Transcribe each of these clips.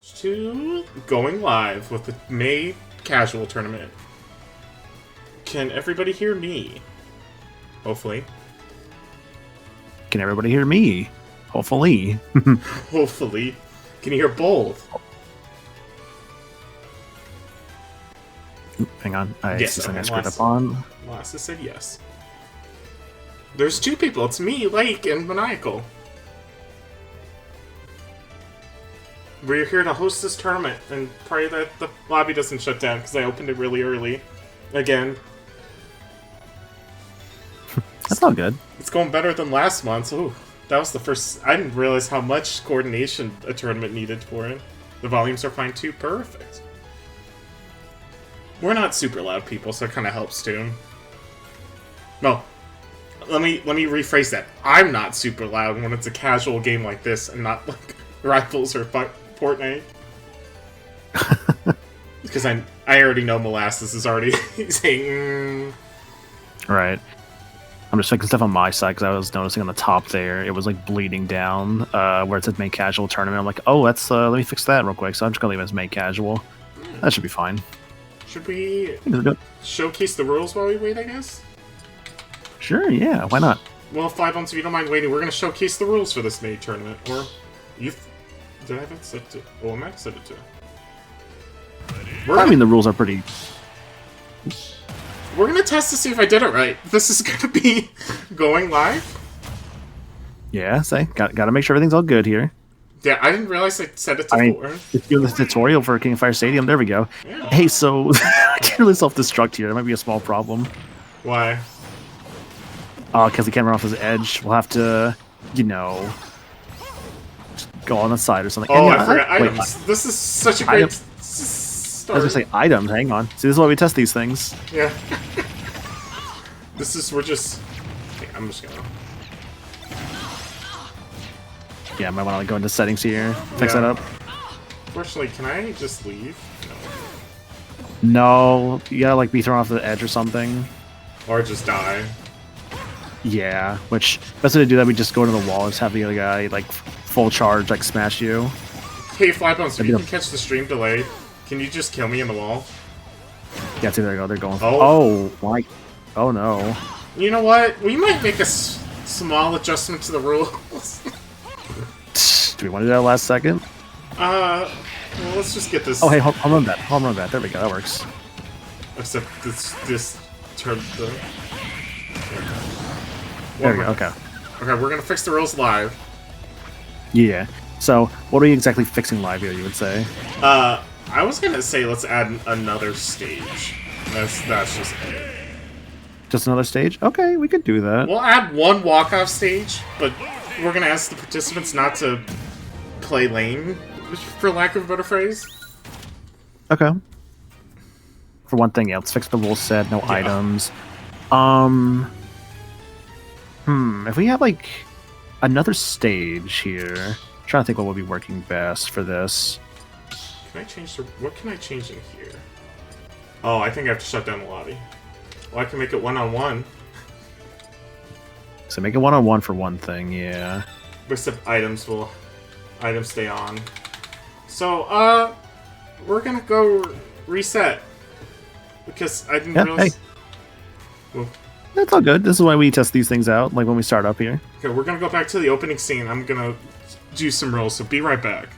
To going live with the May casual tournament. Can everybody hear me? Hopefully. Can everybody hear me? Hopefully. Hopefully. Can you hear both? Hang on. I Yes, see something I okay, screwed up on. Molasses said yes. There's two people. It's me, Lake, and Maniacal. We're here to host this tournament and pray that the lobby doesn't shut down because I opened it really early. Again. That's all good. It's going better than last month. Ooh, that was the first... I didn't realize how much coordination a tournament needed for it. The volumes are fine too. Perfect. We're not super loud people, so it kind of helps too. No. Let me rephrase that. I'm not super loud when it's a casual game like this and not like Rivals or Fortnite. Because I already know Molasses is already saying... Right. I'm just fixing stuff on my side because I was noticing on the top there, it was like bleeding down where it said May Casual Tournament. I'm like, oh, that's let me fix that real quick. So I'm just going to leave it as May Casual. That should be fine. Should we showcase the rules while we wait, I guess? Sure, yeah, why not? Well, 5 months, if you don't mind waiting, we're going to showcase the rules for this May tournament. Or, did I have it set to... Oh, Max set it to. I mean, the rules are pretty... We're going to test to see if I did it right. This is going to be going live. Yeah, gotta make sure everything's all good here. Yeah, I didn't realize I set it to 4. It's doing the tutorial for King of Fire Stadium. There we go. Yeah. Hey, so I can't really self-destruct here. That might be a small problem. Why? Because he can't run off his edge. We'll have to, you know, go on the side or something. Oh, and, I forgot items. This is such a great start. I was gonna say items. Hang on. See, this is why we test these things. Yeah. We're just... Okay, I'm just gonna... Yeah, I might want to go into settings here. Fix that up. Fortunately, can I just leave? No, you gotta like be thrown off the edge or something. Or just die. Yeah, which best way to do that, we just go to the wall and just have the other guy like full charge, like smash you. Hey, Flybones, if you can catch the stream delay, can you just kill me in the wall? Yeah, see, there you go. They're going. Oh, my! Oh no. You know what? We might make a small adjustment to the rules. Do we want to do that last second? Well, let's just get this. Oh, hey, home run bat. Home run bat. There we go. That works. Except this turn the. There we go. Okay. Okay, we're gonna fix the rules live. Yeah. So, what are you exactly fixing live here? You would say? I was gonna say let's add another stage. That's just it. Just another stage? Okay, we could do that. We'll add one walk-off stage, but we're gonna ask the participants not to play lame, for lack of a better phrase. Okay. For one thing, yeah, let's fix the rule set, no items. If we have, like, another stage here... I'm trying to think what would be working best for this. Can I change the... What can I change in here? Oh, I think I have to shut down the lobby. Well, I can make it one-on-one. So make it one-on-one for one thing, yeah. Except items stay on. So, we're gonna go reset. Because I didn't realize... Hey. Well, that's all good. This is why we test these things out, like when we start up here. Okay, we're gonna go back to the opening scene. I'm gonna do some rolls, so be right back.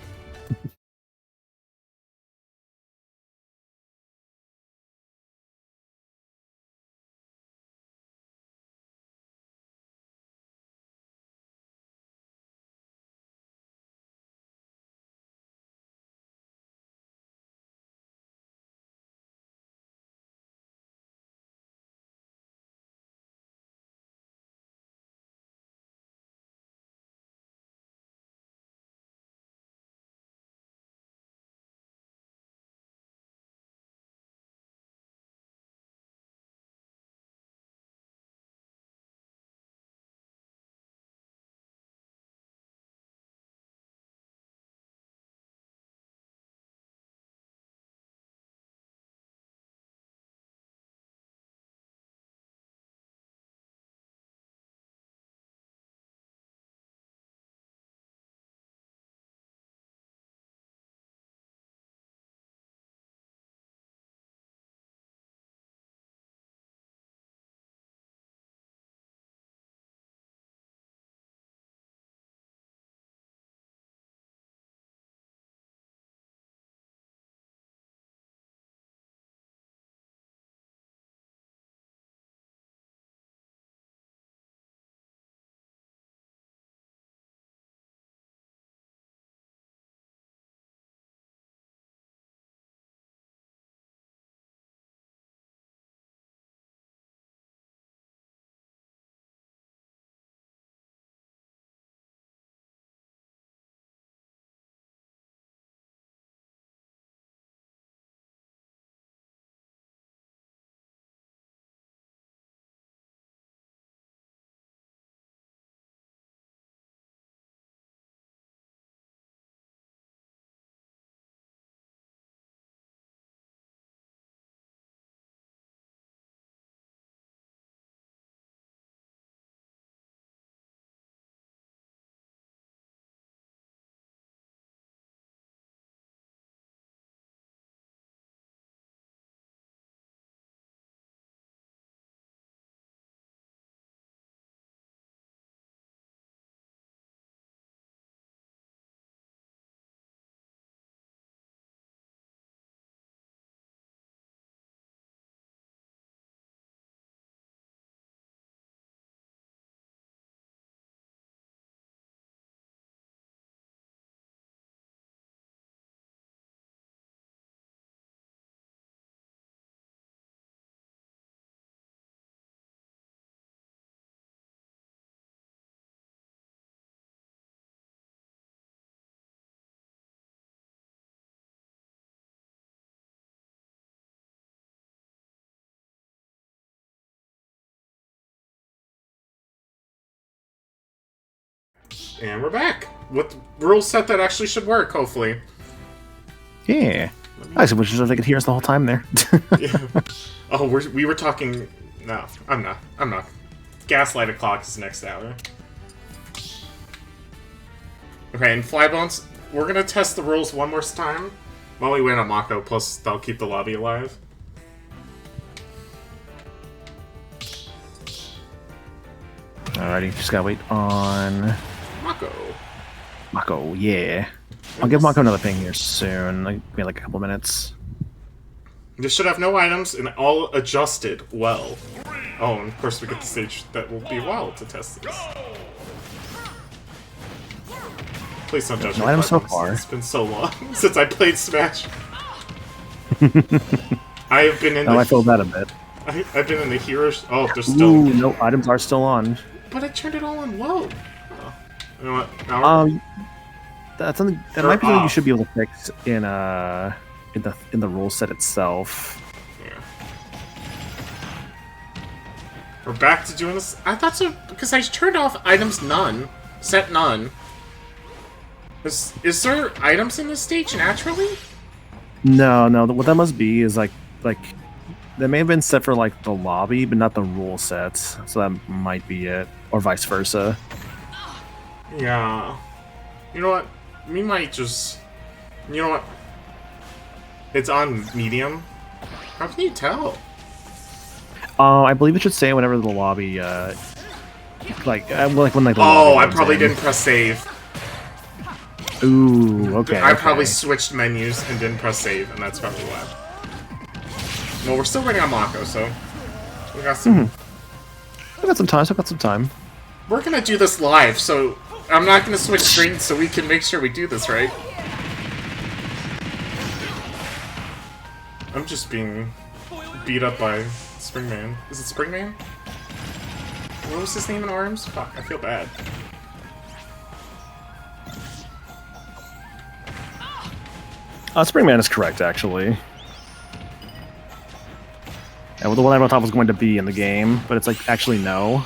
And we're back with the rule set that actually should work, hopefully. Yeah. I wish they could hear us the whole time there. Yeah. Oh, we were talking... No, I'm not. Gaslight o'clock is next hour. Okay, and Flybones, we're gonna test the rules one more time while we win on Mako, plus that'll keep the lobby alive. Alrighty, just gotta wait on... Mako, yeah. I'll give Mako another ping here soon, maybe like a couple minutes. This should have no items and all adjusted well. Oh, and of course we get the stage that will be well to test this. Please don't judge me. No items so far. It's been so long since I played Smash. I have been in. I feel bad a bit. I've been in the heroes. Oh, there's still. Ooh, no, items are still on. But I turned it all on low. Oh. You know what? Now that's something that might be something you should be able to fix in the rule set itself. Yeah. We're back to doing this. I thought so because I turned off items none, set none. Is there items in this stage naturally? No. What that must be is like they may have been set for like the lobby, but not the rule sets. So that might be it, or vice versa. Yeah. You know what? We might just. You know what? It's on medium. How can you tell? I believe it should say whenever the lobby, like when like. The oh, lobby I probably in. didn't press save. Ooh, okay. I probably switched menus and didn't press save, and that's probably why. Well, we're still waiting on Mako, so we got some. I got some time. We're gonna do this live, so I'm not gonna switch screens, so we can make sure we do this right. I'm just being beat up by Springman. Is it Springman? What was his name in ARMS? Fuck, I feel bad. Springman is correct, actually. Yeah, well, the one I thought was going to be in the game, but it's like, actually, no.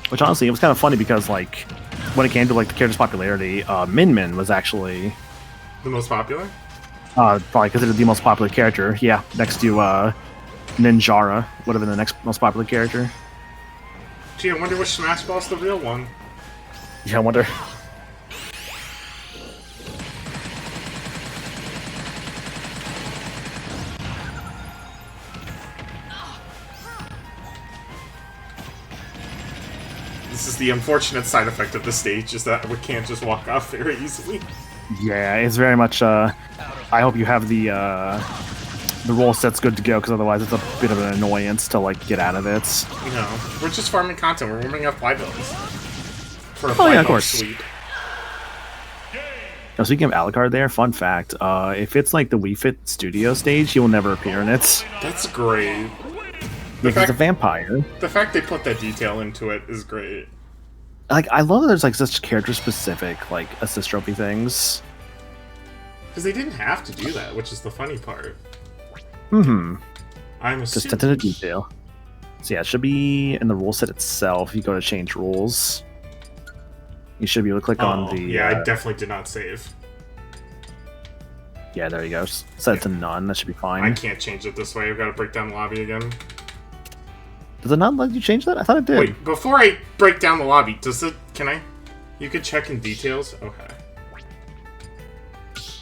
Which, honestly, it was kind of funny because, like, when it came to, like, the character's popularity, Min Min was actually... The most popular? Probably considered the most popular character. Yeah, next to, Ninjara would have been the next most popular character. Gee, I wonder which Smash Ball's the real one. Yeah, I wonder. This is the unfortunate side effect of the stage, is that we can't just walk off very easily. Yeah, it's very much, I hope you have the roll set's good to go, because otherwise it's a bit of an annoyance to, like, get out of it. You know, we're just farming content, we're warming up Flybones. For a of course. sweep. Now, speaking of Alucard there, fun fact, if it's like the Wii Fit Studio stage, he will never appear in it. That's great. Because he's a vampire. The fact they put that detail into it is great. Like, I love that there's like such character-specific, like, assist trophy things. Because they didn't have to do that, which is the funny part. Mm-hmm. I'm a Just attention to detail. So yeah, it should be in the rule set itself. You go to change rules. You should be able to click on the... Yeah, I definitely did not save. Yeah, there you go. Set it to none. That should be fine. I can't change it this way. I've got to break down the lobby again. Does it not let you change that? I thought it did. Wait, before I break down the lobby, does it... Can I... You could check in details? Okay.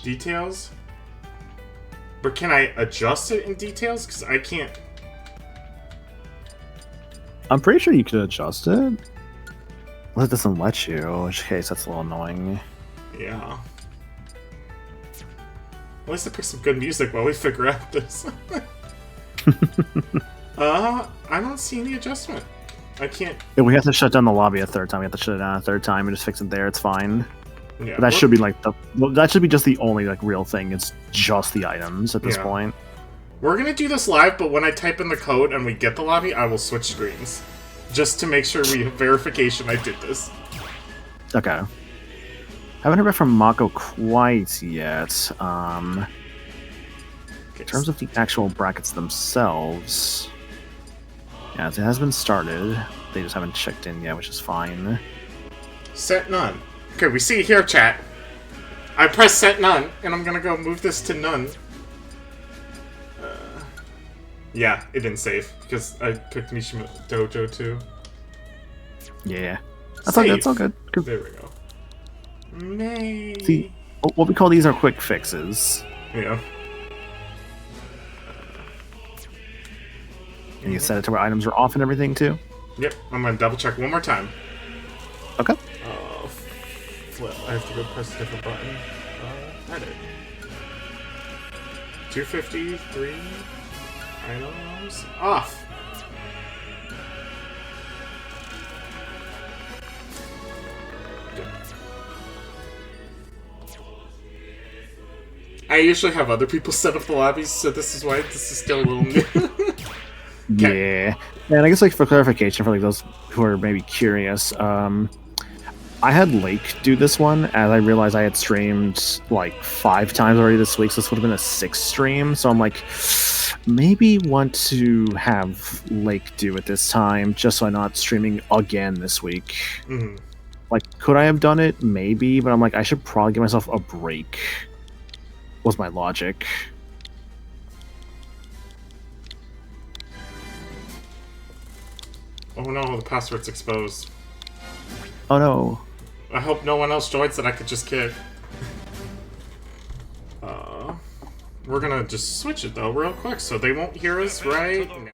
Details? But can I adjust it in details? Because I can't... I'm pretty sure you could adjust it. Well, it doesn't let you, in which case that's a little annoying. Yeah. At least I pick some good music while we figure out this. I don't see any adjustment. I can't... Yeah, we have to shut down the lobby a third time. We have to shut it down a third time and just fix it there. It's fine. Yeah, but that should be like the... Well, that should be just the only like real thing. It's just the items at this point. We're gonna do this live, but when I type in the code and we get the lobby, I will switch screens. Just to make sure we have verification I did this. Okay. Haven't heard back from Mako quite yet. Okay. In terms of the actual brackets themselves, yeah, it has been started. They just haven't checked in yet, which is fine. Set none. Okay, we see here, chat. I press set none, and I'm gonna go move this to none. Yeah, it didn't save, because I picked Mishima Dojo too. Yeah. That's all good, that's all good. There we go. May... See, what we call these are quick fixes. Yeah. And you set it to where items are off and everything, too? Yep, I'm gonna double check one more time. Okay. Flip. I have to go press a different button. Edit. 253 items off. Good. I usually have other people set up the lobbies, so this is why this is still a little new. Yeah. And I guess, like, for clarification, for like those who are maybe curious, I had Lake do this one, as I realized I had streamed like 5 times already this week, so this would have been a 6th stream. So I'm like, maybe want to have Lake do it this time, just so I'm not streaming again this week. Mm-hmm. Like, could I have done it? Maybe, but I'm like, I should probably give myself a break. Was my logic. Oh no, the password's exposed. Oh no. I hope no one else joins that I could just kick. We're gonna just switch it though real quick so they won't hear us right now.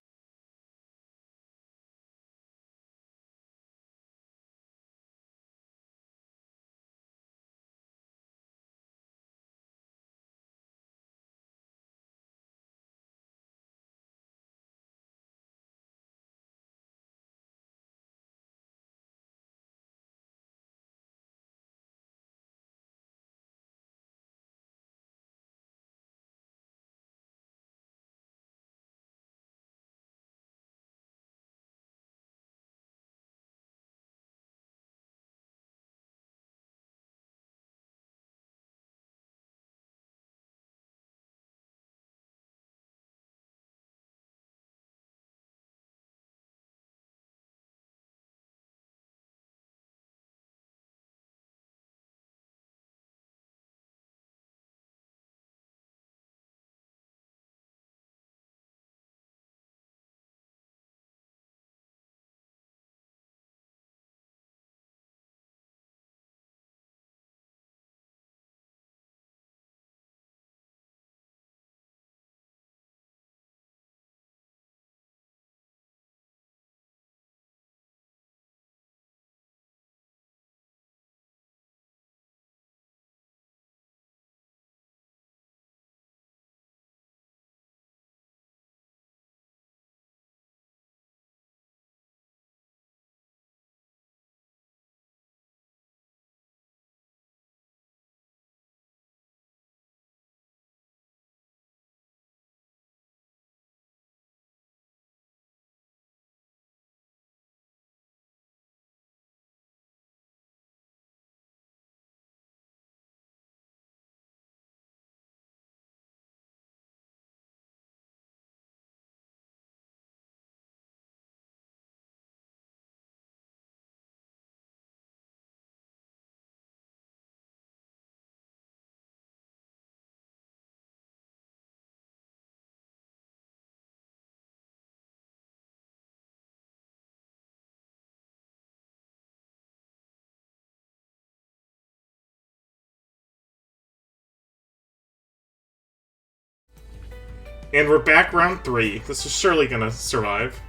And we're back round 3. This is surely gonna survive.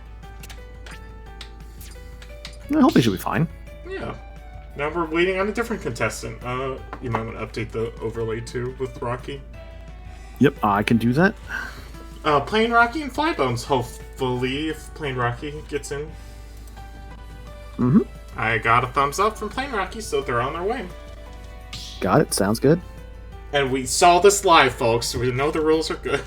I hope they should be fine. Yeah. Now we're waiting on a different contestant. You might want to update the overlay too with Rocky. Yep, I can do that. Plain Rocky and Flybones, hopefully, if Plain Rocky gets in. Mm-hmm. I got a thumbs up from Plain Rocky, so they're on their way. Got it, sounds good. And we saw this live, folks, so we know the rules are good.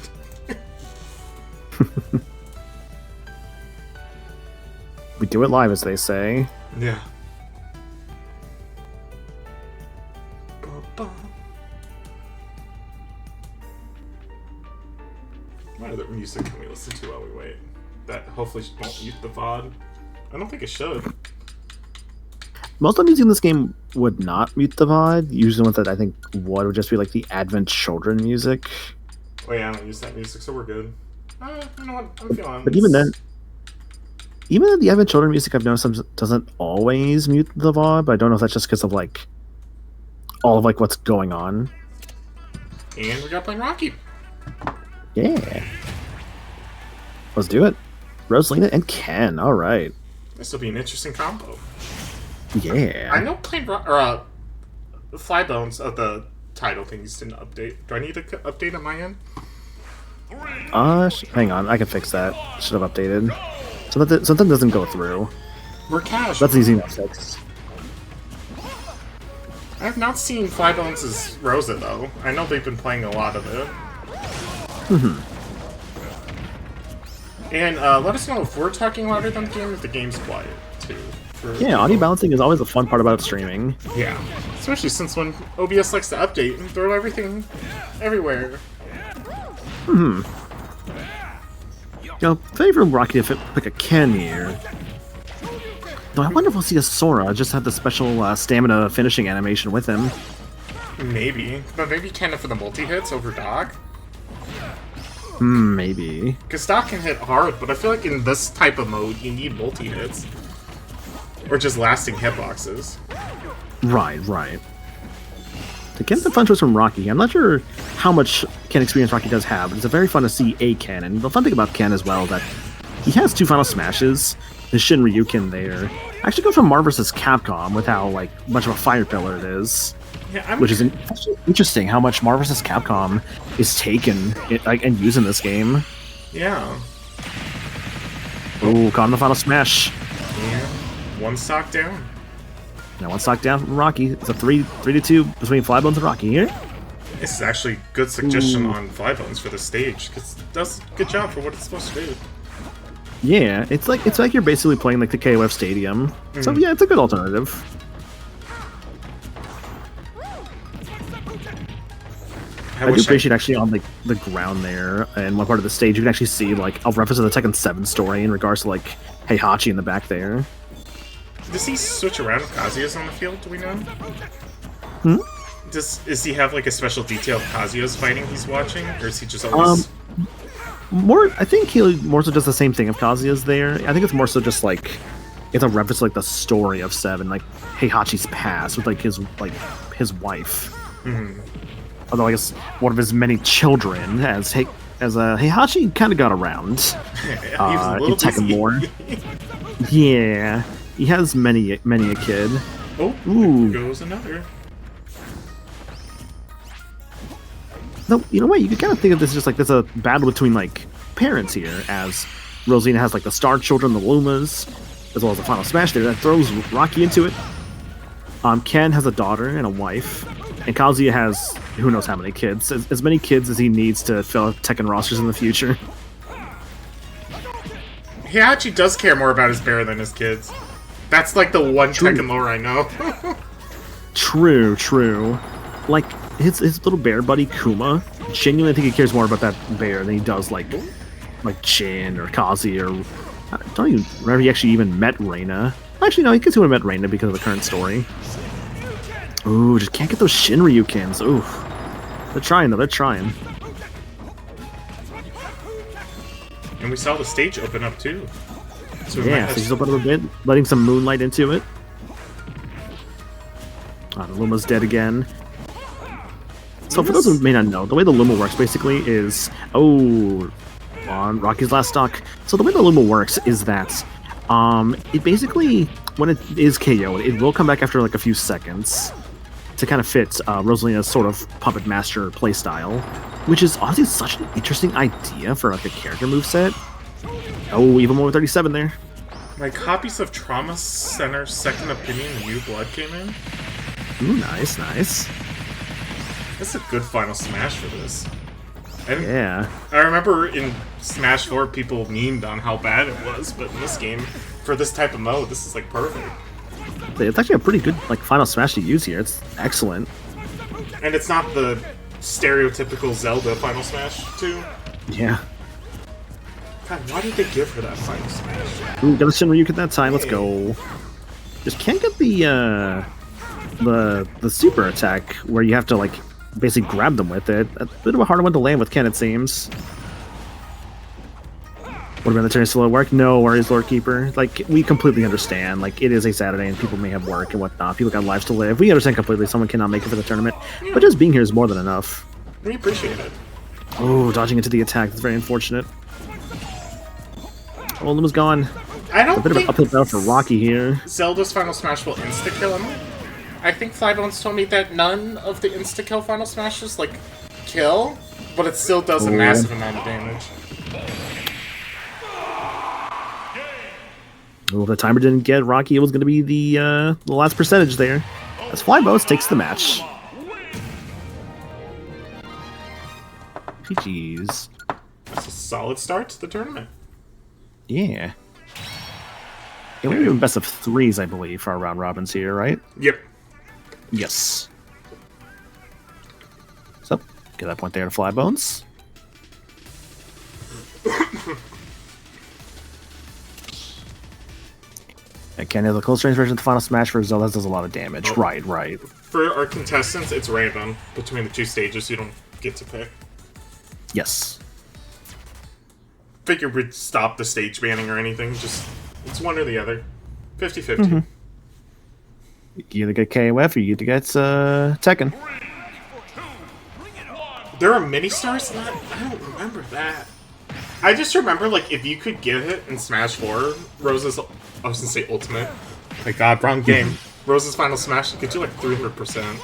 We do it live, as they say. Yeah. What other music can we listen to while we wait? That hopefully won't mute the VOD. I don't think it should. Most of the music in this game would not mute the VOD. Usually, with that, I think would just be like the Advent Children music. Oh yeah, I don't use that music, so we're good. You know what? I'm feeling. But even then, the Advent Children music I've noticed doesn't always mute the VOD. But I don't know if that's just because of like all of like what's going on. And we got playing Rocky. Yeah. Let's do it. Rosalina and Ken. All right. This will be an interesting combo. Yeah. I know Flybones of the title things didn't update. Do I need to update on my end? Hang on. I can fix that. Should have updated. So that something doesn't go through. We're casual. That's easy enough to fix. I have not seen Flybones' Rosa, though. I know they've been playing a lot of it. And let us know if we're talking louder than the game, if the game's quiet, too. Yeah, audio balancing is always a fun part about streaming. Yeah. Especially since when OBS likes to update and throw everything everywhere. You know, favorite Rocky to pick a Ken here. Though I wonder if we'll see a Sora just have the special stamina finishing animation with him. Maybe. But maybe Ken for the multi-hits over Doc? Maybe. Because Doc can hit hard, but I feel like in this type of mode, you need multi-hits. Or just lasting hitboxes. Right. To get the fun choice from Rocky, I'm not sure how much Ken experience Rocky does have, but it's very fun to see a Ken. And the fun thing about Ken as well is that he has 2 final smashes. The Shin Ryukin there actually comes from Marvel vs. Capcom with how like much of a fire pillar it is. Yeah, which is interesting how much Marvel vs. Capcom is taken and used in this game. Yeah. Oh, caught in the final smash. Yeah. 1 stock down. Now 1 stock down from Rocky. It's a 3-2 between Flybones and Rocky here. This is actually a good suggestion on Flybones for the stage, because it does a good job for what it's supposed to do. Yeah, it's like you're basically playing like the KOF Stadium. So yeah, it's a good alternative. I do appreciate actually on like the ground there and one part of the stage you can actually see like a reference to the Tekken 7 story in regards to like Heihachi in the back there. Does he switch around if Kazuya's on the field? Do we know? Does he have like a special detail of Kazuya's fighting he's watching, or is he just always? I think he more so does the same thing if Kazuya's there. I think it's more so just like it's a reference to like the story of Seven, like Heihachi's past with like his wife. Although I guess one of his many children, as Heihachi kind of got around in Tekken lore. Yeah, he has many a kid. Oh, there goes another. No, you know what? You could kind of think of this just like there's a battle between like parents here, as Rosina has like the Star Children, the Lumas, as well as the Final Smash there that throws Rocky into it. Ken has a daughter and a wife, and Kazuya has who knows how many kids, as many kids as he needs to fill out Tekken rosters in the future. He actually does care more about his bear than his kids. That's like the one Tekken lore I know. True. Like his little bear buddy Kuma, genuinely think he cares more about that bear than he does like Jin or Kazi or I don't even remember he actually even met Reina. Actually, no, he could have met Reina because of the current story. Ooh, just can't get those Shin Ryukins. Ooh, they're trying though. They're trying. And we saw the stage open up too. So yeah, so he's open up a bit, letting some moonlight into it. The Luma's dead again. So for those who may not know, the way the Luma works basically is on Rocky's last stock. So the way the Luma works is that it basically when it is KO'd, it will come back after like a few seconds to kind of fit Rosalina's sort of puppet master playstyle, which is honestly such an interesting idea for like a character moveset. Oh, even more 37 there. My copies of Trauma Center Second Opinion New Blood came in. Ooh, nice. That's a good final smash for this. Yeah. I remember in Smash 4 people memed on how bad it was, but in this game, for this type of mode, this is like perfect. It's actually a pretty good like final smash to use here. It's excellent. And it's not the stereotypical Zelda final smash too. Yeah. God, why did they give her that final smash? Ooh, got a Shinryu that time. Let's go. Just can't get the super attack where you have to like basically grab them with it. A bit of a harder one to land with, Ken, it seems. What about the turn still at work? No worries, Lord Keeper. Like, we completely understand. Like, it is a Saturday and people may have work and whatnot. People got lives to live. We understand completely someone cannot make it for the tournament. But just being here is more than enough. We appreciate it. Oh, dodging into the attack. That's very unfortunate. Oh, Luma's gone. I don't A bit of an uphill battle for Rocky here. Zelda's Final Smash will insta-kill him. I think Flybones told me that none of the insta-kill Final Smashes, like, kill, but it still does a massive amount of damage. Well, if the timer didn't get Rocky, it was going to be the last percentage there. As Flybones takes the match. GG's. That's a solid start to the tournament. Yeah. Yeah, we're doing best of threes, I believe, for our round robins here, right? Yep. Yes. So, get that point there to Flybones. Again, the close range version of the Final Smash for Zelda does a lot of damage. Oh. Right. For our contestants, it's random between the two stages. You don't get to pick. Yes. Figure we'd stop the stage banning or anything. Just, it's one or the other. 50-50. You either get KOF or you either get Tekken. There are mini stars in that? I don't remember that. I just remember, like, if you could get it in Smash 4, Rose's... I was gonna say Ultimate. My god, wrong game. Rose's Final Smash could do like 300%.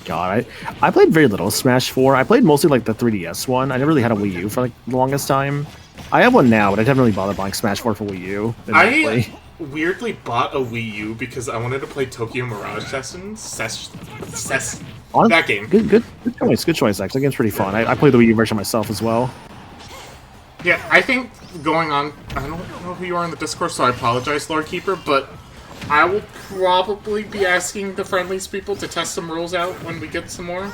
God, I played very little Smash 4. I played mostly like the 3DS one. I never really had a Wii U for like the longest time. I have one now, but I haven't really bothered buying Smash 4 for Wii U. I weirdly bought a Wii U because I wanted to play Tokyo Mirage Sessions. That game. Good choice, actually. That game's pretty fun. I played the Wii U version myself as well. Yeah, I think going on... I don't know who you are in the Discord, so I apologize, Lord Keeper, but I will probably be asking the Friendlies people to test some rules out when we get some more,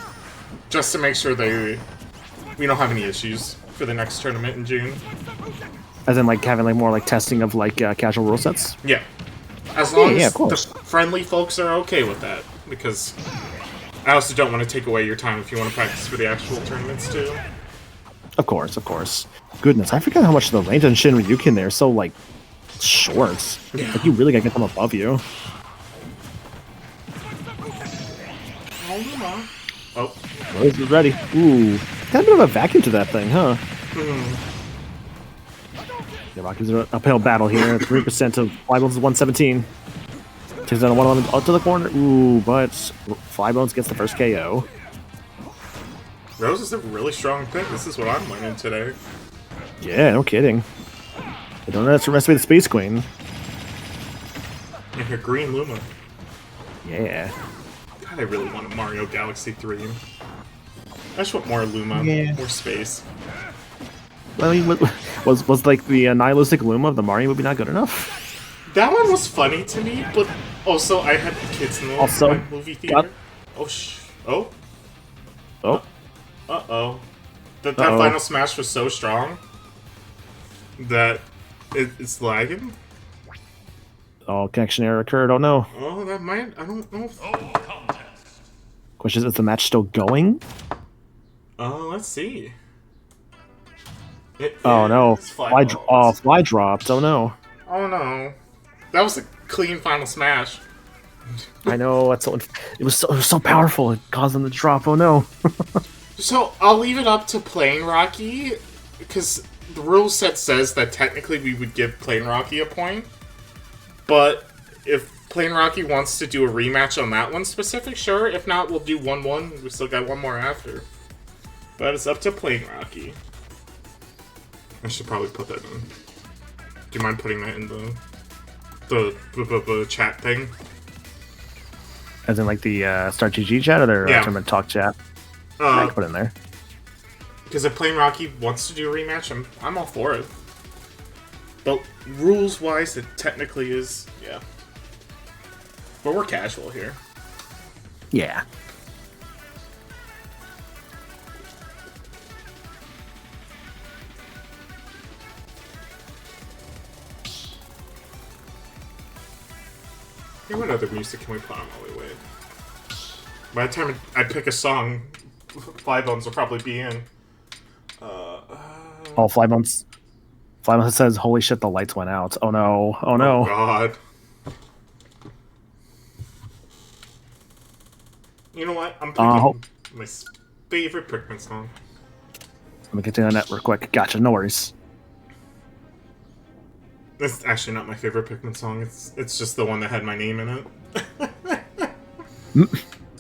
just to make sure we don't have any issues for the next tournament in June. As in, like, having like more like testing of like casual rule sets? Yeah. As long as the friendly folks are okay with that, because I also don't want to take away your time if you want to practice for the actual tournaments, too. Of course. Goodness, I forgot how much the range on Shinryukin there is so, like, short. Yeah. Like, you really gotta get them above you. Oh. Rose is ready. Ooh. Got a bit of a vacuum to that thing, huh? Yeah, Rocky's an uphill battle here. 3% to Flybones is 117. Takes down 111 up to the corner. Ooh, but Flybones gets the first KO. Rose is a really strong pick. This is what I'm learning today. Yeah, no kidding. I don't know that's the recipe of the Space Queen. And her green Luma. Yeah. God, I really want a Mario Galaxy 3. I just want more Luma, more space. Well, I mean, was like the nihilistic Luma of the Mario movie not good enough? That one was funny to me, but also I had kids in the movie theater. Oh. Uh-oh. That final smash was so strong that it's lagging. Oh, connection error occurred. Oh no. Oh, that might. I don't know. Question is the match still going? Let's see. Oh no. Fly dropped. Oh no. Oh no. That was a clean final smash. I know. It was so powerful. It caused them to drop. Oh no. So I'll leave it up to Plain Rocky, because the rule set says that technically we would give Plain Rocky a point. But if Plain Rocky wants to do a rematch on that one specific, sure. If not, we'll do 1-1. We still got one more after. But it's up to Plain Rocky. I should probably put that in. Do you mind putting that in the chat thing? As in like the Start GG chat or their tournament talk chat? I can put it in there. Because if Plain Rocky wants to do a rematch, I'm all for it. But rules-wise, it technically is, yeah. But we're casual here. Yeah. Yeah, what other music can we put on while we wait? By the time I pick a song, Flybones will probably be in. Oh, Flybones. Flybones says, "Holy shit, the lights went out." Oh no! Oh no! Oh god. You know what? I'm picking my favorite Pikmin song. Let me get to the net real quick. Gotcha. No worries. It's actually not my favorite Pikmin song. It's just the one that had my name in it.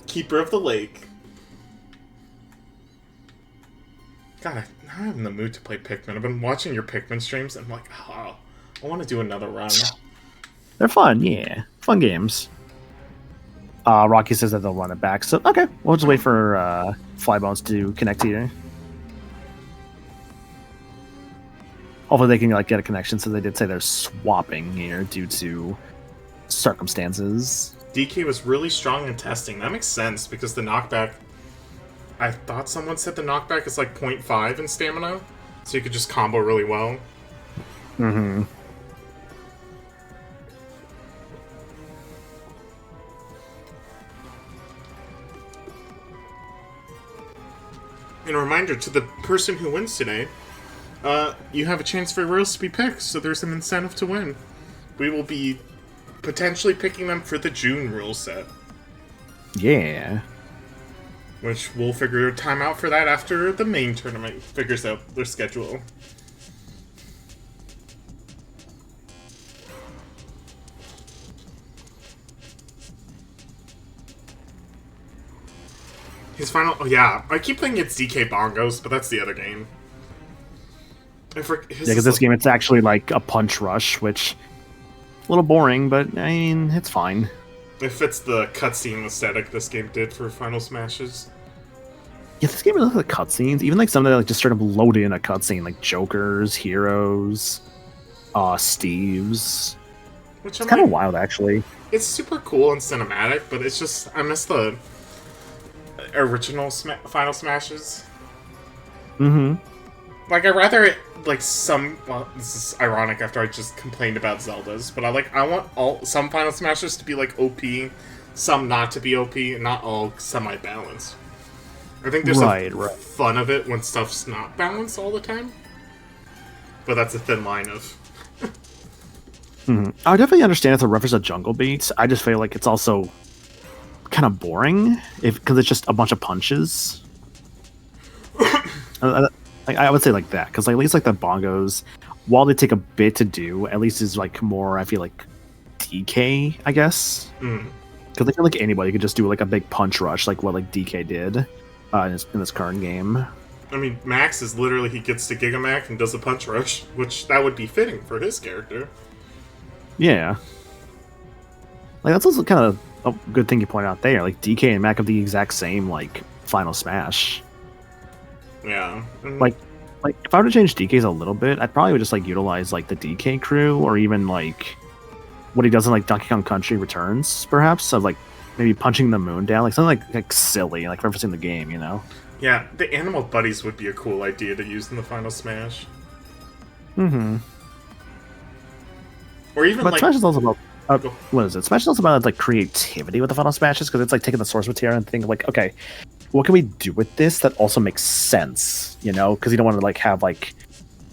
Keeper of the Lake. God, I'm in the mood to play Pikmin. I've been watching your Pikmin streams, and I'm like, oh, I want to do another run. They're fun, yeah. Fun games. Rocky says that they'll run it back, so okay. We'll just wait for Flybones to connect here. Hopefully they can like get a connection, so they did say they're swapping here due to circumstances. DK was really strong in testing. That makes sense, because the knockback... I thought someone said the knockback is like 0.5 in stamina, so you could just combo really well. Mm-hmm. And a reminder to the person who wins today, you have a chance for rules to be picked, so there's an incentive to win. We will be potentially picking them for the June rule set. Yeah. Which we'll figure time out for that after the main tournament figures out their schedule. His final... Oh, yeah. I keep thinking it's DK Bongos, but that's the other game. Yeah, because this game, it's actually like a punch rush, which... a little boring, but, I mean, it's fine. It fits the cutscene aesthetic this game did for Final Smashes. Yeah, this game really looks like cutscenes. Even like some that like just straight up loaded in a cutscene, like Jokers, Heroes, Steves. Which it's kind of wild, actually. It's super cool and cinematic, but it's just... I miss the original Final Smashes. Mm-hmm. Like, I'd rather it, like, some... Well, this is ironic after I just complained about Zelda's, but I want some Final Smashes to be, like, OP, some not to be OP, and not all semi-balanced. I think there's fun of it when stuff's not balanced all the time. But that's a thin line of... I definitely understand if the reference to Jungle Beats. I just feel like it's also kind of boring because it's just a bunch of punches. I would say like that, because like, at least like the bongos, while they take a bit to do, at least is like more, I feel like, DK, I guess. Because I feel like anybody could just do like a big punch rush, like what like DK did in this current game. I mean, Max is literally, he gets to Gigamac and does a punch rush, which that would be fitting for his character. Yeah. Like, that's also kind of a good thing you point out there. Like, DK and Mac have the exact same, like, Final Smash. Yeah. Like, if I were to change DKs a little bit, I'd probably would just, like, utilize, like, the DK crew, or even, like, what he does in, like, Donkey Kong Country Returns, perhaps, of, like, maybe punching the moon down, like, something, like silly, like, referencing the game, you know? Yeah, the Animal Buddies would be a cool idea to use in the Final Smash. Mm-hmm. Or even, but like... Smash is also about... what is it? Smash is also about, like, creativity with the Final Smashes, because it's, like, taking the source material and thinking, like, okay, what can we do with this that also makes sense, you know? Because you don't want to, like, have, like,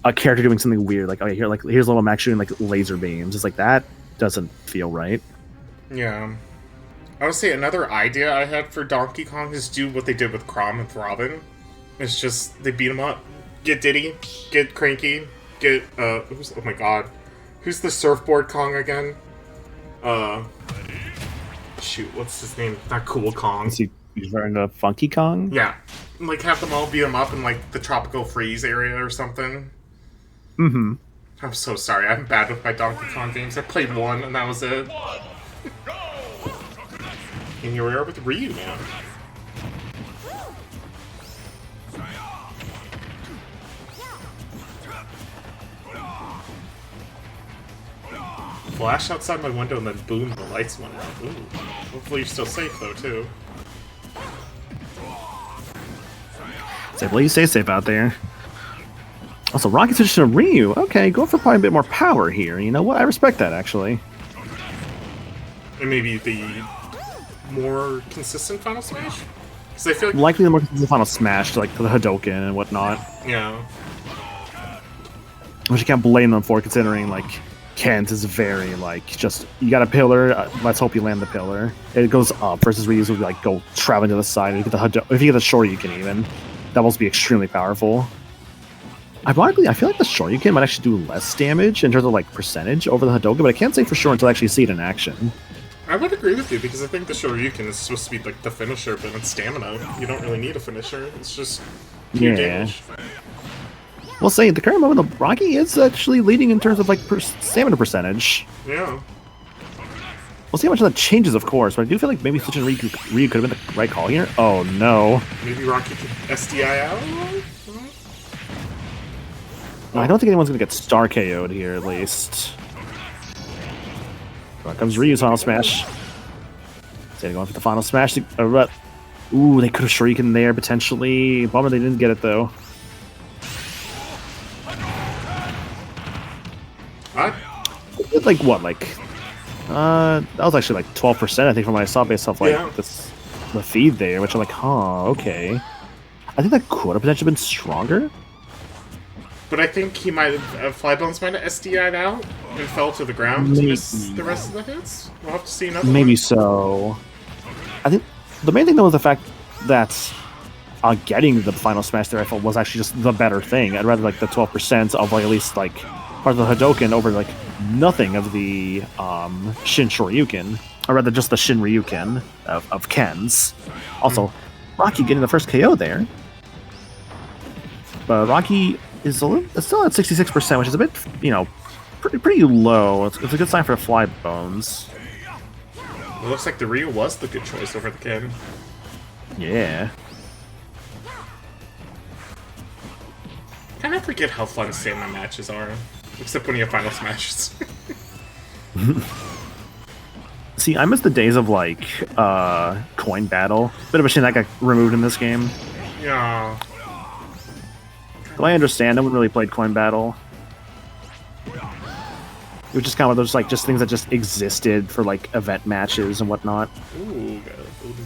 a character doing something weird, like, okay, here's little Max shooting, like, laser beams. It's like, that doesn't feel right. Yeah. I would say another idea I had for Donkey Kong is do what they did with Chrom and Throbbing. It's just, they beat him up. Get Diddy, get Cranky, get, oh my god. Who's the surfboard Kong again? Shoot, what's his name? Not Cool Kong. Is he's wearing a Funky Kong? Yeah. Like, have them all beat him up in, like, the Tropical Freeze area or something. Mm-hmm. I'm so sorry, I'm bad with my Donkey Kong games. I played one, and that was it. And here we are with Ryu now. Flash outside my window and then boom, the lights went out. Ooh. Hopefully you're still safe though, too. Well, you stay safe out there. Also, Rocky switched to Ryu. Okay, going for probably a bit more power here. You know what? I respect that, actually. And maybe the more consistent Final Smash? Because I feel like... Likely the more consistent Final Smash, like the Hadoken and whatnot. Yeah. Which you can't blame them for, considering, like, Kent is very, like, just, you got a pillar, let's hope you land the pillar. It goes up, versus Ryu's would, like, go traveling to the side, and you get the if you get the Shoryuken even, that will be extremely powerful. Ironically, I feel like the Shoryuken might actually do less damage in terms of, like, percentage over the Hadoken, but I can't say for sure until I actually see it in action. I would agree with you, because I think the Shoryuken is supposed to be, like, the finisher, but it's stamina. You don't really need a finisher, it's just pure damage. We'll say, at the current moment, the Rocky is actually leading in terms of, like, stamina percentage. Yeah. We'll see how much of that changes, of course, but I do feel like maybe switching Ryu could have been the right call here. Oh, no. Maybe Rocky could SDI out? I don't think anyone's going to get Star KO'd here, at least. Here comes Ryu's Final Smash. Instead of going for the Final Smash. Ooh, they could have Shuriken there, potentially. Bummer they didn't get it, though. Like, what, like... that was actually, like, 12%, I think, from what I saw, based off, like, the feed there, which I'm like, huh, okay. I think that could have potentially been stronger. But I think he might have, Flybones might have SDI'd out and fell to the ground to miss the rest of the hits. We'll have to see another Maybe so. I think the main thing, though, was the fact that getting the Final Smash there, I felt, was actually just the better thing. I'd rather, like, the 12% of, like, at least, like, part of the Hadoken over, like, nothing of the Shin Shoryuken. Or rather, just the Shin Ryuken of Ken's. Also, Rocky getting the first KO there. But Rocky is still at 66%, which is a bit, you know, pretty low. It's a good sign for Flybones. It looks like the Ryu was the good choice over the Ken. Yeah. Kind of forget how fun stamina matches are, except when you have Final Smashes. See, I miss the days of, like, coin battle. Bit of a shame that got removed in this game. Yeah. Do I understand? No one really played coin battle. It was just kind of those, like, just things that just existed for, like, event matches and whatnot. Ooh, got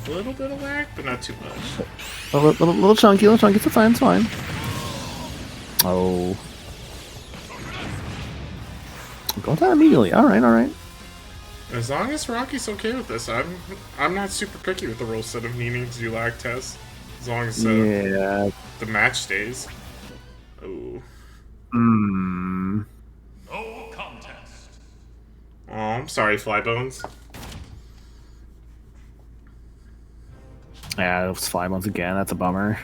a little bit of lag, but not too much. A little chunky, It's fine, it's fine. Oh. Go down immediately. Alright. As long as Rocky's okay with this, I'm not super picky with the rule set of needing to do lag tests. As long as the match stays. Oh. No contest. Oh, I'm sorry, Flybones. Yeah, it was 5 months again. That's a bummer.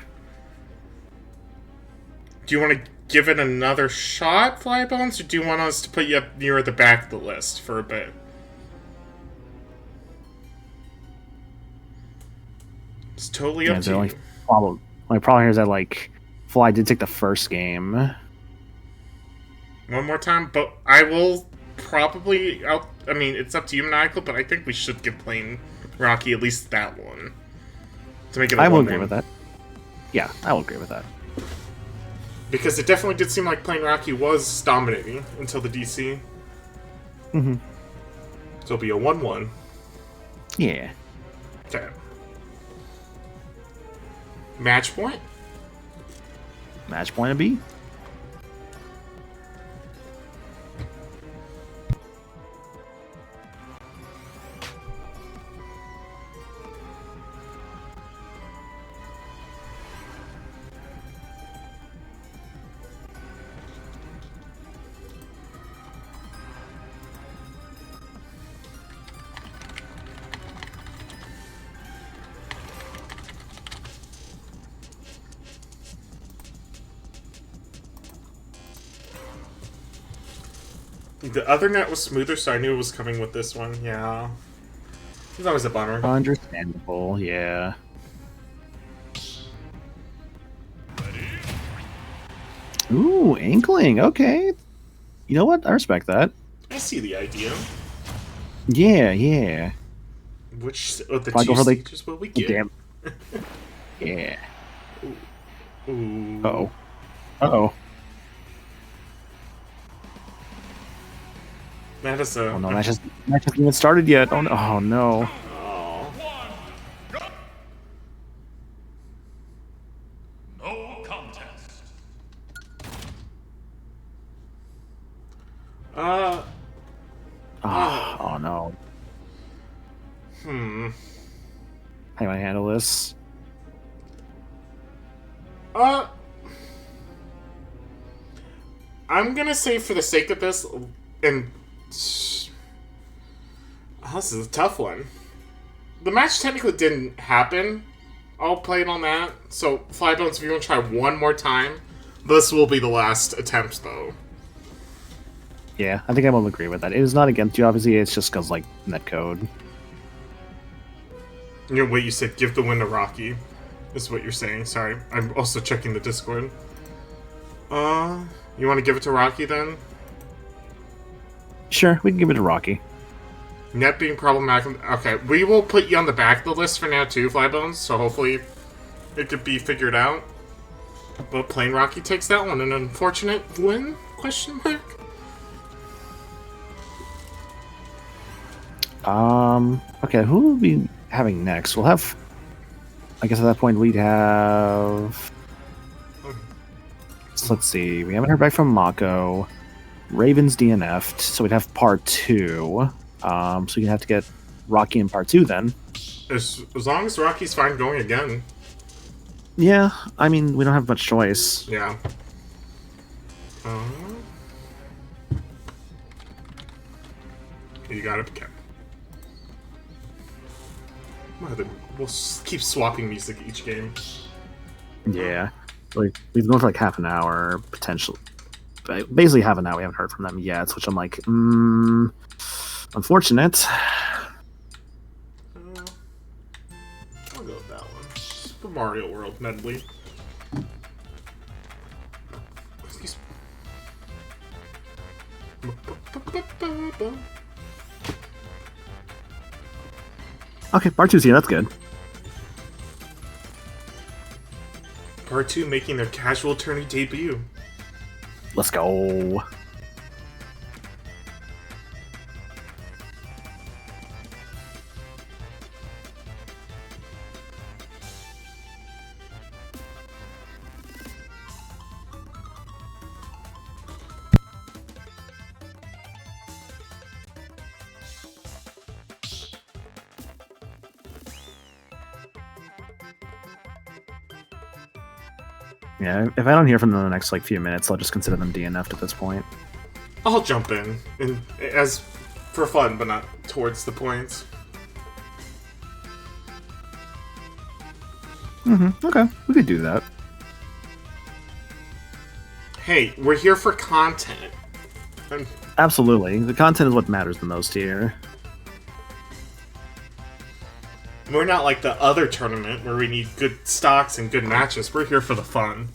Do you want to give it another shot, Flybones, or do you want us to put you up near the back of the list for a bit? It's totally up to you. My problem here is that, like, Fly did take the first game. One more time, but I will probably... I mean, it's up to you, Maniacal, but I think we should give playing Rocky at least that one. To make it I will agree with that. Yeah, I will agree with that. Because it definitely did seem like playing Rocky was dominating until the DC. Mm-hmm. So it'll be a 1-1. Yeah. Okay. Match point? Match point of B. The other net was smoother, so I knew it was coming with this one. Yeah. That was a bummer. Understandable, yeah. Ooh, Inkling, okay. You know what? I respect that. I see the idea. Yeah. Which of the Probably two go for, like, stages will we get? Damn. Yeah. Ooh. Uh-oh. Man, That is a... Oh no, match hasn't even started yet. Oh no. Oh, no. Oh. No contest. Oh no. How do I handle this? I'm gonna say for the sake of this, and this is a tough one. The match technically didn't happen. I'll play it on that. So, Flybones, if you want to try one more time, this will be the last attempt, though. Yeah, I think I will agree with that. It is not against you, obviously. It's just because, like, netcode. You know what you said, give the win to Rocky, is what you're saying. Sorry, I'm also checking the Discord. You want to give it to Rocky, then? Sure, we can give it to Rocky. Net being problematic. Okay, we will put you on the back of the list for now, too, Flybones, so hopefully it could be figured out. But plain Rocky takes that one. An unfortunate win? Question mark? Okay, who will we be having next? We'll have... I guess at that point we'd have... So let's see. We haven't heard back from Mako. Raven's DNF'd, so we'd have part 2. So you'd have to get Rocky in part 2 then. As long as Rocky's fine going again. Yeah, I mean, we don't have much choice. Yeah. You got it, okay. We'll keep swapping music each game. Yeah. We've been going for like half an hour, potentially. Basically half an hour, we haven't heard from them yet, which I'm like, unfortunate. I'll go with that one. Super Mario World medley. Okay, part 2's here, that's good. Part 2 making their casual tourney debut. Let's go. Yeah, if I don't hear from them in the next like few minutes, I'll just consider them DNF'd at this point. I'll jump in as for fun, but not towards the points. Okay, we could do that. Hey, we're here for content. Absolutely, the content is what matters the most here. We're not like the other tournament where we need good stocks and good matches. We're here for the fun.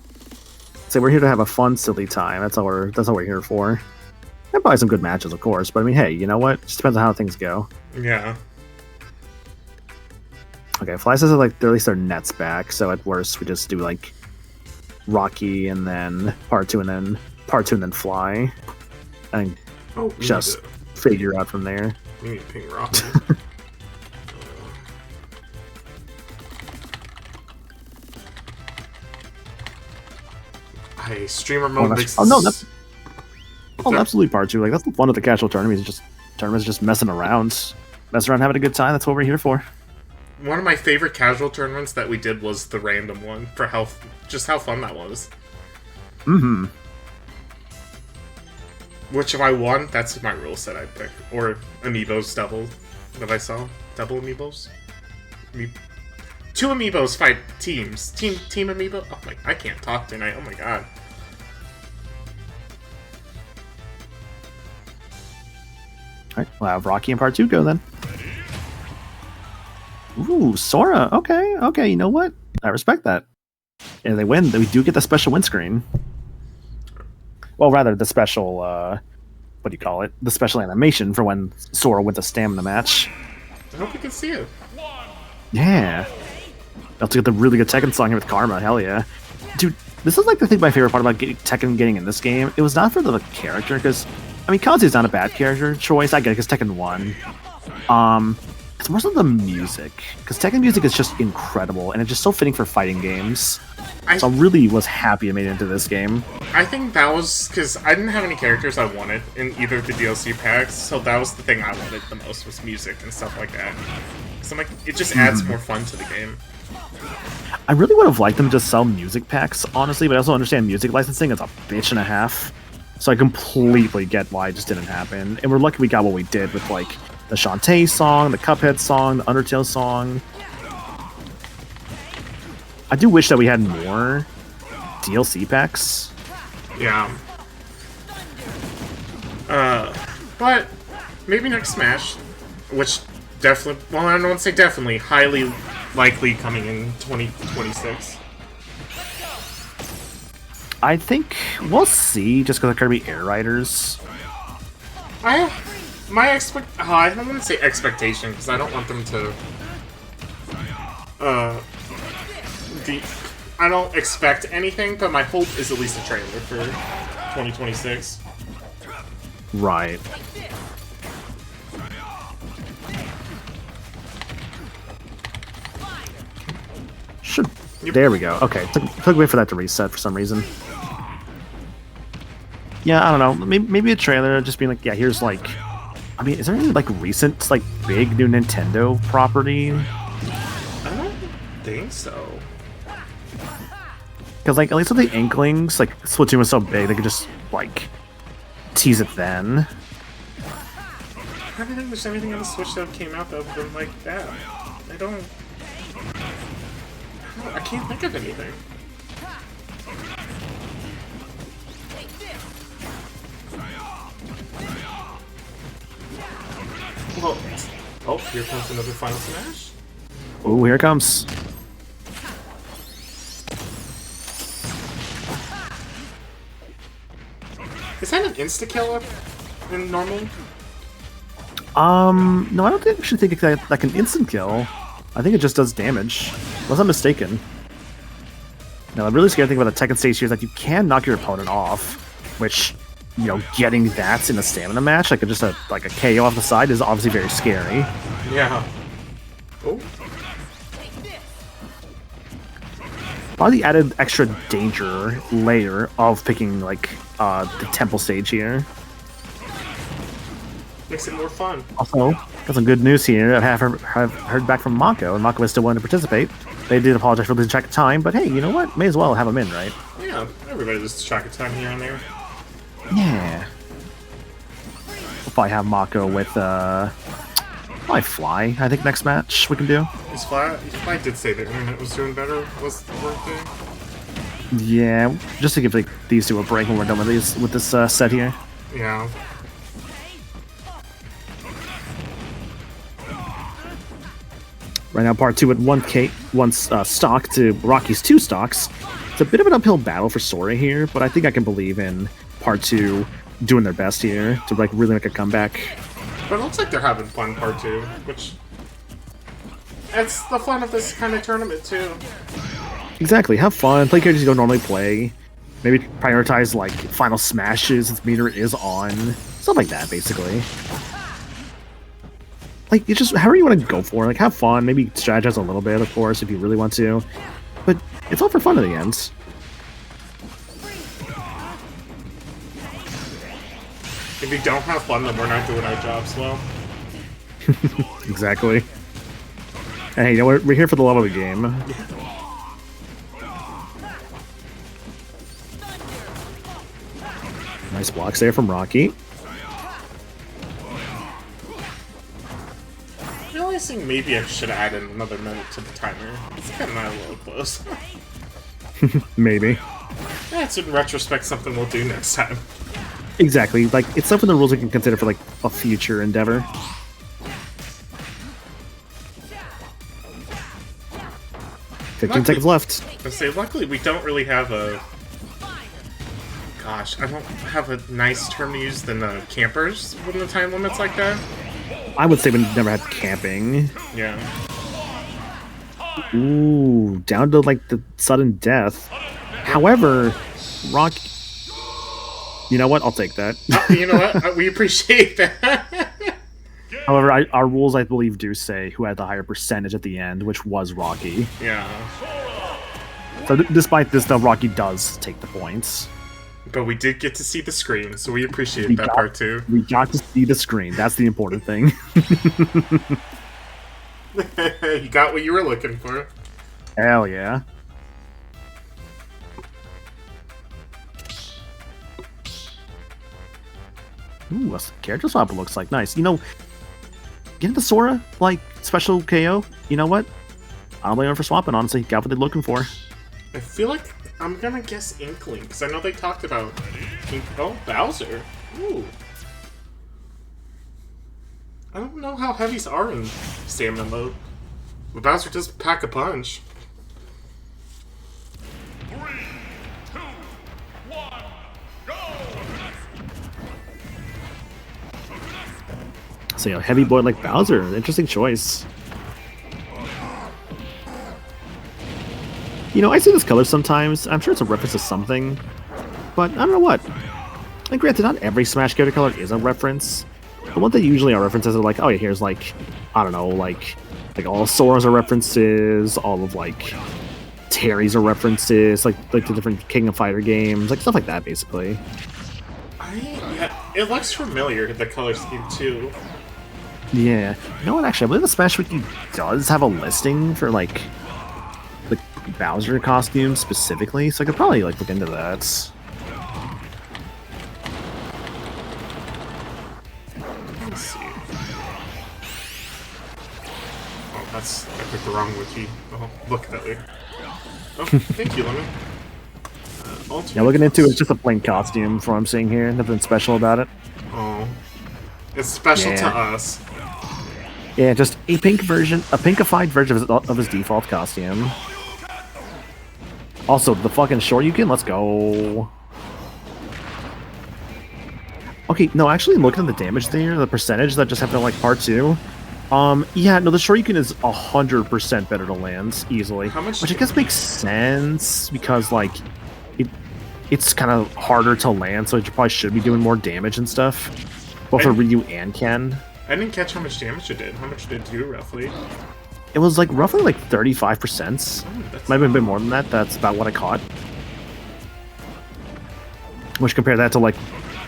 So we're here to have a fun, silly time. That's all we're here for. And probably some good matches, of course. But I mean, hey, you know what? Just depends on how things go. Yeah. Okay, Fly says that, like at least their net's back. So at worst, we just do like Rocky and then part 2 and then Fly, and just figure out from there. We need to ping Rocky. Hey, streamer mode makes absolutely part 2. Like that's the fun of the casual tournaments. Tournaments just messing around, having a good time. That's what we're here for. One of my favorite casual tournaments that we did was the random one for how fun that was. Which if I won, that's my rule set I'd pick. Or amiibos double that I saw. Double amiibos. Two amiibos fight teams. Team amiibo. Oh my! I can't talk tonight. Oh my god. All right, we'll have Rocky and part 2 go then. Ooh, Sora. Okay. You know what? I respect that. And they win. We do get the special win screen. Well, rather the special. What do you call it? The special animation for when Sora wins a stamina match. I hope you can see it. Yeah. Also get the really good Tekken song here with Karma. Hell yeah. Dude, this is like my favorite part about Tekken getting in this game. It was not for the character, because, I mean, Kazu's not a bad character choice. I get it, because Tekken 1. It's more so the music, because Tekken music is just incredible, and it's just so fitting for fighting games. So I really was happy I made it into this game. I think that was because I didn't have any characters I wanted in either of the DLC packs, so that was the thing I wanted the most, was music and stuff like that. So I'm like, it just adds more fun to the game. I really would have liked them to just sell music packs, honestly, but I also understand music licensing is a bitch and a half. So I completely get why it just didn't happen. And we're lucky we got what we did with, like, the Shantae song, the Cuphead song, the Undertale song. I do wish that we had more DLC packs. Yeah. But maybe next Smash, which definitely, well, I don't want to say definitely, highly likely coming in 2026. I think we'll see, just because they're going to be Air Riders. I wouldn't say expectation, because I don't want them to, I don't expect anything, but my hope is at least a trailer for 2026. Right. Should. Yep. There we go. Okay, took a bit for that to reset for some reason. Yeah, I don't know. Maybe a trailer just being like, yeah, here's like, I mean, is there any like recent like big new Nintendo property? I don't think so. Because like at least with the Inklings, like Splatoon was so big, they could just like tease it then. I don't think there's anything on the Switch that came out that would have been like that. I can't think of anything. Well, oh, here comes another Final Smash. Oh, here it comes. Is that an insta-kill up in normal? No, I don't actually think that can instant kill. I think it just does damage, unless I'm mistaken. Now, the really scary thing about the Tekken stage here is that you can knock your opponent off, which, you know, getting that in a stamina match, like just a KO off the side, is obviously very scary. Yeah. Oh. Probably the added extra danger layer of picking, like, the temple stage here. Makes it more fun. Also, got some good news here. I have heard back from Mako, and Mako is still willing to participate. They did apologize for losing track of time, but hey, you know what? May as well have him in, right? Yeah, everybody loses track of time here and there. Yeah. We'll probably have Mako with, probably Fly, I think, next match we can do. Fly did say the internet was doing better, was the word thing. Yeah, just to give like, these two a break when we're done with this set here. Yeah. Right now, part 2 at 1 stock to Rocky's 2 stocks. It's a bit of an uphill battle for Sora here, but I think I can believe in part 2 doing their best here to like really make a comeback. But it looks like they're having fun part 2, which it's the fun of this kind of tournament too. Exactly, have fun, play characters you don't normally play. Maybe prioritize like final smashes since meter is on. Stuff like that, basically. Like, you just, however you want to go for it. Like, have fun, maybe strategize a little bit, of course, if you really want to. But it's all for fun in the end. If you don't have fun, then we're not doing our jobs well. Exactly. And hey, you know, we're here for the love of the game. Nice blocks there from Rocky. Realizing maybe I should have added another minute to the timer. It's kind of not a little close. Maybe. That's in retrospect something we'll do next time. Exactly. Like, it's stuff in the rules we can consider for, like, a future endeavor. Luckily, 15 seconds left. I say, luckily, we don't really have a... Gosh, I don't have a nice term to use than campers when the time limit's like that. I would say we never had camping. Yeah. Ooh, down to, like, the sudden death. However, Rocky... You know what? I'll take that. You know what? We appreciate that. However, our rules, I believe, do say who had the higher percentage at the end, which was Rocky. Yeah. So despite this, though, Rocky does take the points. But we did get to see the screen, so we appreciate that part too. We got to see the screen. That's the important thing. You got what you were looking for. Hell yeah. Ooh, what the character swap looks like. Nice. You know, getting the Sora, like, special KO, you know what? I don't blame him for swapping, honestly. Got what they're looking for. I feel like I'm gonna guess Inkling, because I know they talked about Oh, Bowser. Ooh. I don't know how heavies are in stamina mode. But Bowser does pack a punch. 3, 2, 1, go! So, you know, heavy boy like Bowser, interesting choice. You know, I see this color sometimes. I'm sure it's a reference to something, but I don't know what. And granted, not every Smash character color is a reference. But what they usually are references are like, oh yeah, here's like, I don't know, like all of Sora's are references, all of like Terry's are references, like the different King of Fighter games, like stuff like that, basically. Yeah, it looks familiar, the color scheme too. Yeah. You know what, actually, I believe the Smash Wiki does have a listing for like the Bowser costume specifically, so I could probably like look into that. Let's see. Oh, I picked the wrong wiki. Oh, look that way. Oh, thank you, Lemon. Yeah, looking into it, it's just a plain costume from what I'm seeing here. Nothing special about it. Oh. It's special to us. Yeah, just a pinkified version of his default costume. Also, the fucking Shoryuken, let's go. Okay, no, actually looking at the damage there, the percentage that just happened in like part 2. Yeah, no, the Shoryuken is 100% better to land easily. How much which I guess makes sense because like it's kind of harder to land, so it probably should be doing more damage and stuff. Both for Ryu and Ken. I didn't catch how much damage it did. How much did it do, roughly? It was like roughly like 35%. Might have been a bit more than that. That's about what I caught. Which compare that to like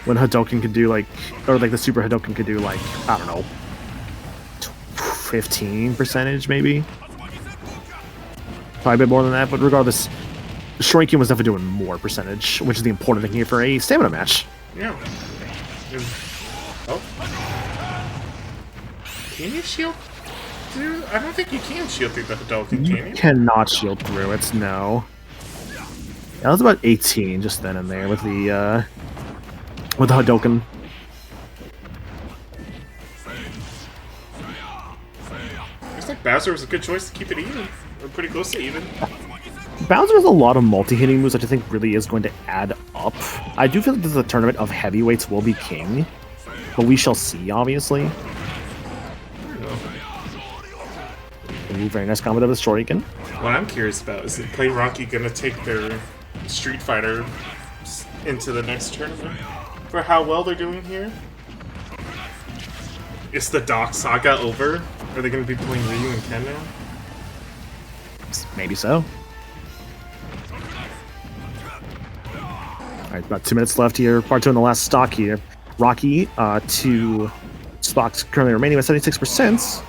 when Hadouken could do like, or like the Super Hadouken could do like, I don't know, 15% maybe. Probably a bit more than that, but regardless, Shoryuken was definitely doing more percentage, which is the important thing here for a stamina match. Yeah. Oh. Can you shield through? I don't think you can shield through the Hadouken, can you? Cannot shield through it, no. That was about 18 just then and there with the Hadouken. Looks like Bowser was a good choice to keep it even. Or pretty close to even. Bowser has a lot of multi-hitting moves that I think really is going to add up. I do feel like this is a tournament of heavyweights will be king, but we shall see, obviously. Ooh, very nice combo of the Shoryuken. What I'm curious about is Play Rocky gonna take their Street Fighter into the next tournament for how well they're doing here? Is the Doc Saga over? Are they gonna be playing Ryu and Ken now? Maybe so. Alright, about 2 minutes left here. Part 2 in the last stock here. Rocky, 2 spots currently remaining with 76%.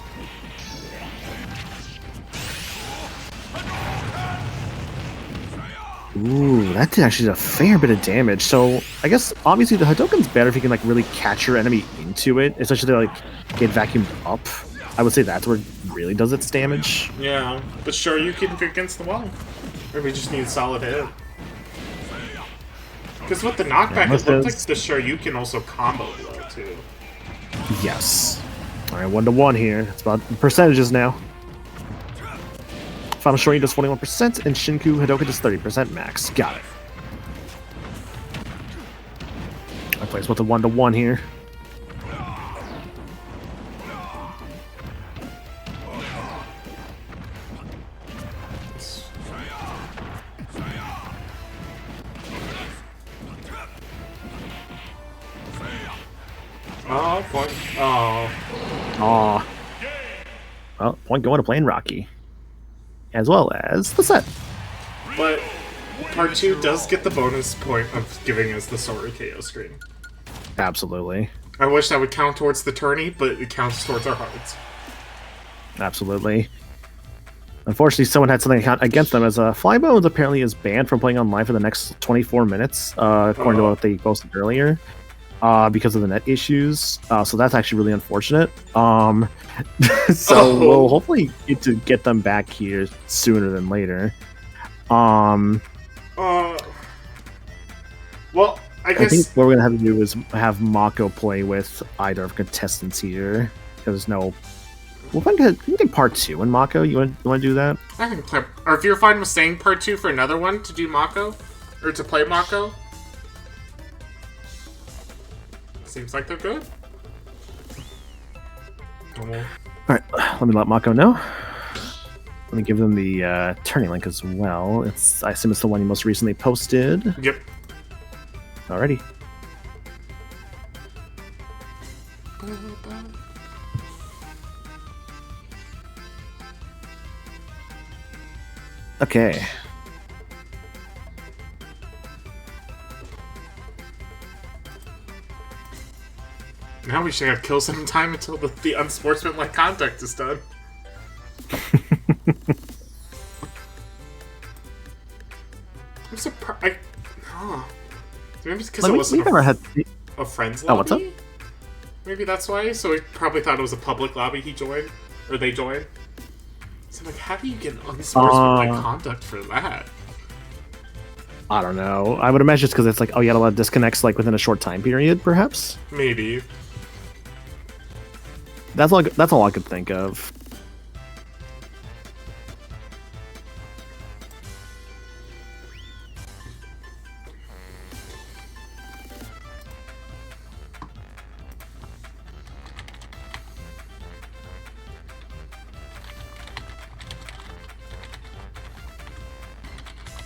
Ooh, that did actually a fair bit of damage. So, I guess, obviously, the Hadouken's better if you can, like, really catch your enemy into it. Especially to, like, get vacuumed up. I would say that's where it really does its damage. Yeah, but sure, you can go against the wall. Or we just need a solid hit. Because with the knockback, it looked like the Shoryuken also combo blow, too. Yes. Alright, 1-1 here. It's about percentages now. Final Shoryuken does 41%, and Shinku Hadouken does 30% max. Got it. I plays with a 1-1 here. Oh, point. Oh. Aw. Well, point going to playing Rocky. As well as the set. But part 2 does get the bonus point of giving us the Sora KO screen. Absolutely. I wish that would count towards the tourney, but it counts towards our hearts. Absolutely. Unfortunately, someone had something against them, as Flybones apparently is banned from playing online for the next 24 minutes, according to what they posted earlier, because of the net issues. So that's actually really unfortunate. We'll hopefully get them back here sooner than later. Well, I guess... I think what we're gonna have to do is have Mako play with either of contestants here, because no. Well, we can get part 2 in Mako. You want to do that? I can play... Or if you're fine with staying part 2 for another one to do Mako, or to play Mako. Seems like they're good. Alright, let me let Mako know. Let me give them the turning link as well. I assume it's the one you most recently posted. Yep. Alrighty. Okay. Now we should have kill some time until the unsportsmanlike conduct is done. I'm surprised. Maybe it's because it wasn't a friend's lobby? Oh, what's up? Maybe that's why? So he probably thought it was a public lobby he joined? Or they joined? So I'm like, how do you get unsportsmanlike conduct for that? I don't know. I would imagine it's because it's like, oh, you had a lot of disconnects like within a short time period, perhaps? Maybe. That's all I could think of.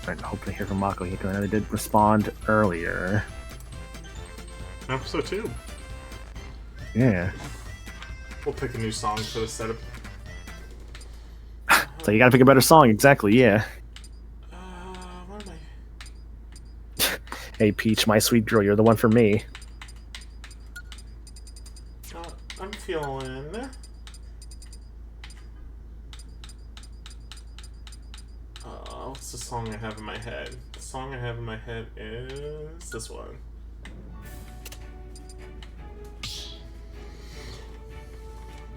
I'm hoping to hear from Mako here, because I know they did respond earlier. Episode 2. Yeah. We'll pick a new song for the setup. So you gotta pick a better song, exactly, yeah. Where am I? Hey Peach, my sweet girl, you're the one for me. I'm feeling... what's the song I have in my head? The song I have in my head is this one.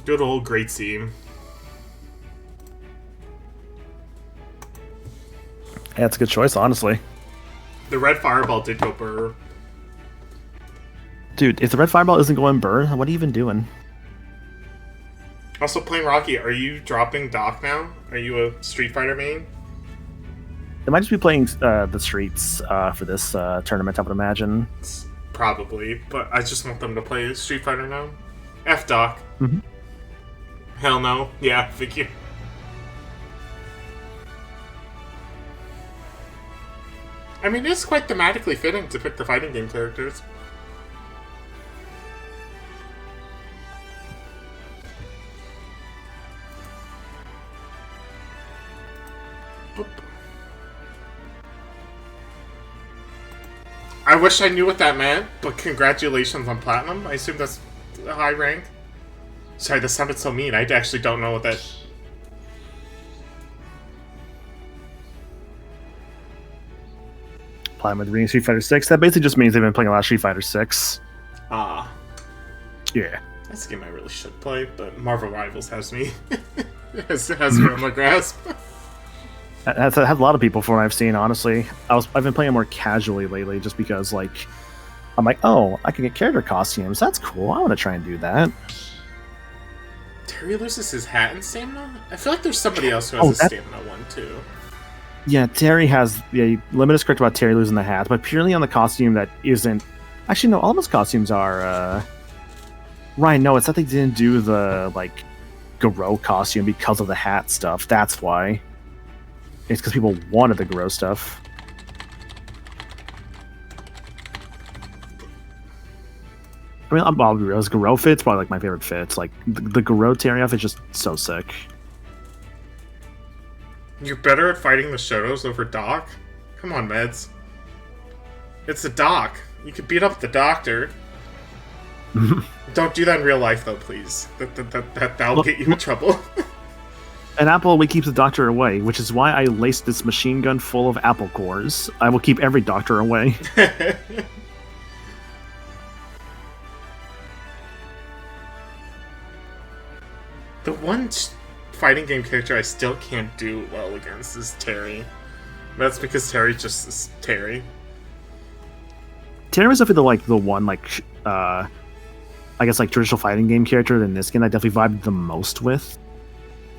Good old Great Seam. Yeah, that's a good choice, honestly. The red fireball did go burr. Dude, if the red fireball isn't going burr, what are you even doing? Also, playing Rocky, are you dropping Doc now? Are you a Street Fighter main? They might just be playing the streets for this tournament, I would imagine. Probably, but I just want them to play Street Fighter now. F Doc. Mm-hmm. Hell no. Yeah, figure. I mean, it's quite thematically fitting to pick the fighting game characters. I wish I knew what that meant, but congratulations on Platinum. I assume that's a high rank. Sorry, that sounded so mean. I actually don't know what that... Platinum with reading Street Fighter 6. That basically just means they've been playing a lot of Street Fighter 6. Ah. Yeah. That's a game I really should play, but Marvel Rivals has me. has me on my grasp. Has a lot of people from what I've seen, honestly. I've been playing more casually lately just because, like, I'm like, oh, I can get character costumes. That's cool. I want to try and do that. Terry loses his hat and stamina? I feel like there's somebody else who has a stamina one, too. Yeah, Terry has... Yeah, Limit is correct about Terry losing the hat, but purely on the costume that isn't... Actually, no, all of his costumes are... Ryan, no, it's that they didn't do the, like, Garo costume because of the hat stuff. That's why. It's because people wanted the Garo stuff. I mean, I'll be real. This Garou fit's probably like my favorite fit. Like the Garou Terry outfit's just so sick. You're better at fighting the Shotos over Doc? Come on, Meds. It's a Doc. You could beat up the Doctor. Don't do that in real life, though, please. That'll get you in trouble. An apple will keep the Doctor away, which is why I laced this machine gun full of apple cores. I will keep every Doctor away. The one fighting game character I still can't do well against is Terry. That's because Terry just is Terry. Terry was definitely the one I guess like traditional fighting game character in this game I definitely vibed the most with.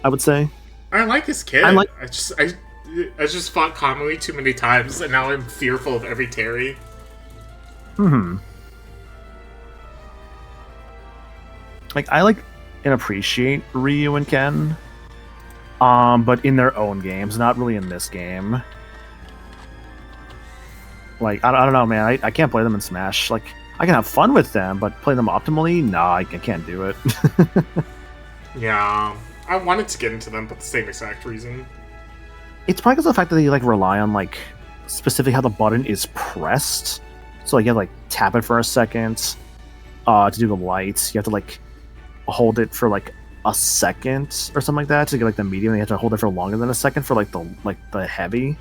I would say. I like his kid. I just fought Kamui too many times, and now I'm fearful of every Terry. Like I like and appreciate Ryu and Ken, but in their own games, not really in this game. Like I don't know, man. I can't play them in Smash. Like I can have fun with them, but play them optimally, nah, I can't do it. Yeah, I wanted to get into them, but the same exact reason. It's probably because of the fact that they like rely on like specifically how the button is pressed. So like you have to like tap it for a second to do the lights. You have to like hold it for like a second or something like that to get like the medium. You have to hold it for longer than a second for like the heavy.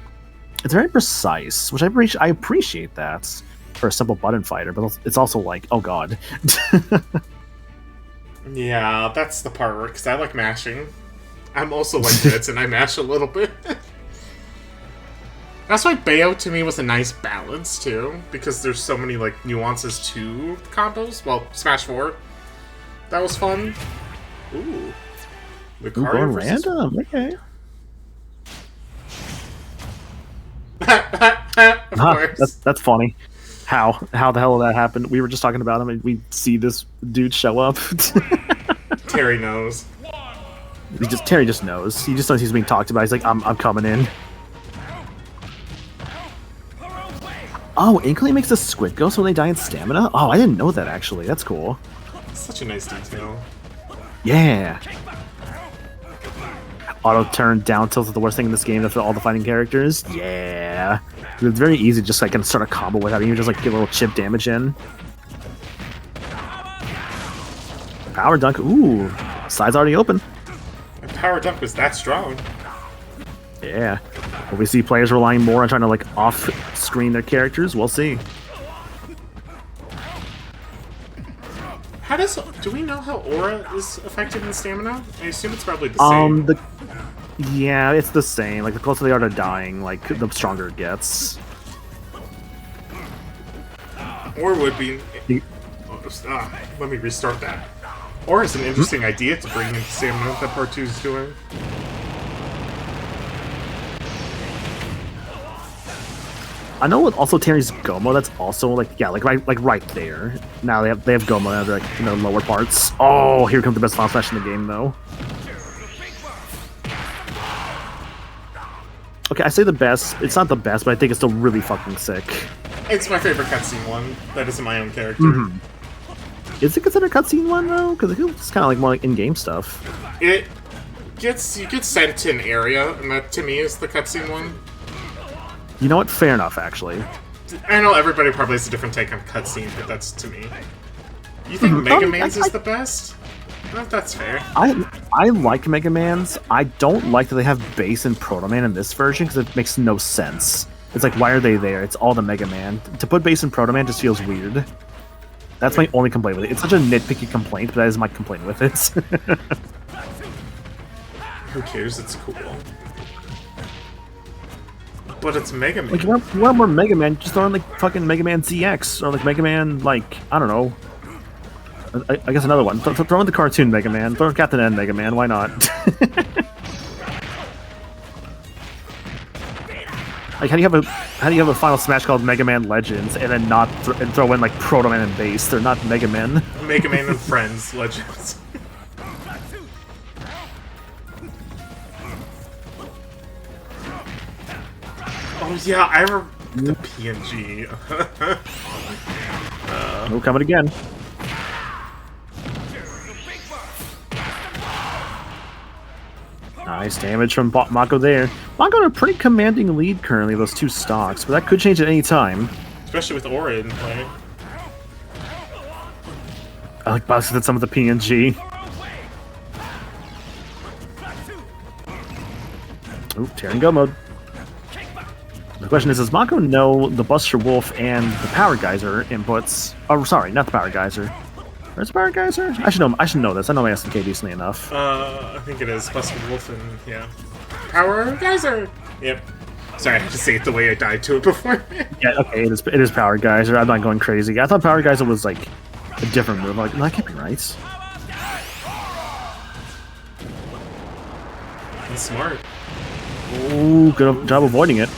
It's very precise, which I appreciate that for a simple button fighter. But it's also like, oh god. Yeah, that's the part where, because I like mashing. I'm also like this, and I mash a little bit. That's why Bayo to me was a nice balance too, because there's so many like nuances to combos. Well, Smash 4, that was fun. Ooh, going random. Okay. Of course. That's funny. How the hell did that happen? We were just talking about him, and we see this dude show up. Terry knows. Terry just knows. He just knows he's being talked about. He's like, I'm coming in. Oh, Inkling makes the squid ghost when they die in stamina? Oh, I didn't know that, actually. That's cool. Such a nice detail. Yeah. Auto turn down tilt is the worst thing in this game for all the fighting characters. Yeah. It's very easy to just like start a combo without even just like get a little chip damage in. Power dunk. Ooh. Side's already open. Power dunk was that strong. Yeah. Will we see players relying more on trying to like off-screen their characters? We'll see. Do we know how aura is affected in stamina? I assume it's probably the same. Yeah, it's the same. Like the closer they are to dying, like the stronger it gets. Or would be. Let me restart that. Or it's an interesting idea to bring in stamina that Part 2 is doing. I know with also Terry's Gomo, that's also like right there. Now they have Gomo now, they're like lower parts. Oh, here comes the best final smash in the game though. Okay, I say the best. It's not the best, but I think it's still really fucking sick. It's my favorite cutscene one. That isn't my own character. Is it considered a cutscene one though? Because it's kind of like more like in-game stuff. You get sent to an area, and that to me is the cutscene one. You know what? Fair enough, actually. I know everybody probably has a different take on cutscene, but that's to me. You think Mega Man's is the best? Well, that's fair. I like Mega Man's. I don't like that they have Bass and Proto Man in this version because it makes no sense. It's like, why are they there? It's all the Mega Man. To put Bass and Proto Man just feels weird. That's my only complaint with it. It's such a nitpicky complaint, but that is my complaint with it. Who cares? It's cool. But it's Mega Man. Like, you want more Mega Man, just throw in, like, fucking Mega Man ZX, or, like, Mega Man, like, I don't know. I guess another one. Throw in the cartoon Mega Man. Throw in Captain N Mega Man, why not? Like, how do you have a final smash called Mega Man Legends, and then not throw in, like, Proto Man and Bass? They're not Mega Man. Mega Man and Friends Legends. Oh yeah, I remember the PNG. Oh, coming again. Nice damage from Mako there. Mako in a pretty commanding lead currently, those two stocks, but that could change at any time. Especially with Aura in play. I like busted at some of the PNG. Ooh, tearing go mode. The question is, does Mako know the Buster Wolf and the Power Geyser inputs? Oh, sorry, not the Power Geyser. Where's the Power Geyser? I should know this. I know my SNK decently enough. I think it is Buster Wolf and, yeah. Power Geyser! Yep. Sorry, I had to say it the way I died to it before. Yeah, okay, it is Power Geyser. I'm not going crazy. I thought Power Geyser was, like, a different move. I'm like, no, that can't be right. That's smart. Ooh, good job avoiding it. A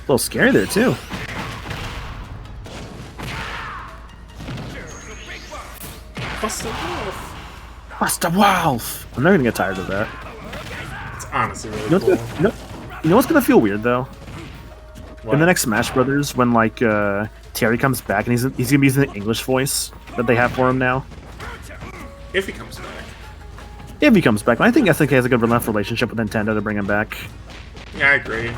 little scary there, too. Buster Wolf! Buster Wolf! I'm never gonna get tired of that. It's honestly really You know, cool. you know what's gonna feel weird, though? What? In the next Smash Brothers, when, like, Terry comes back and he's gonna be using the English voice that they have for him now. If he comes back. If he comes back. I think SNK has a good enough relationship with Nintendo to bring him back. Yeah, I agree.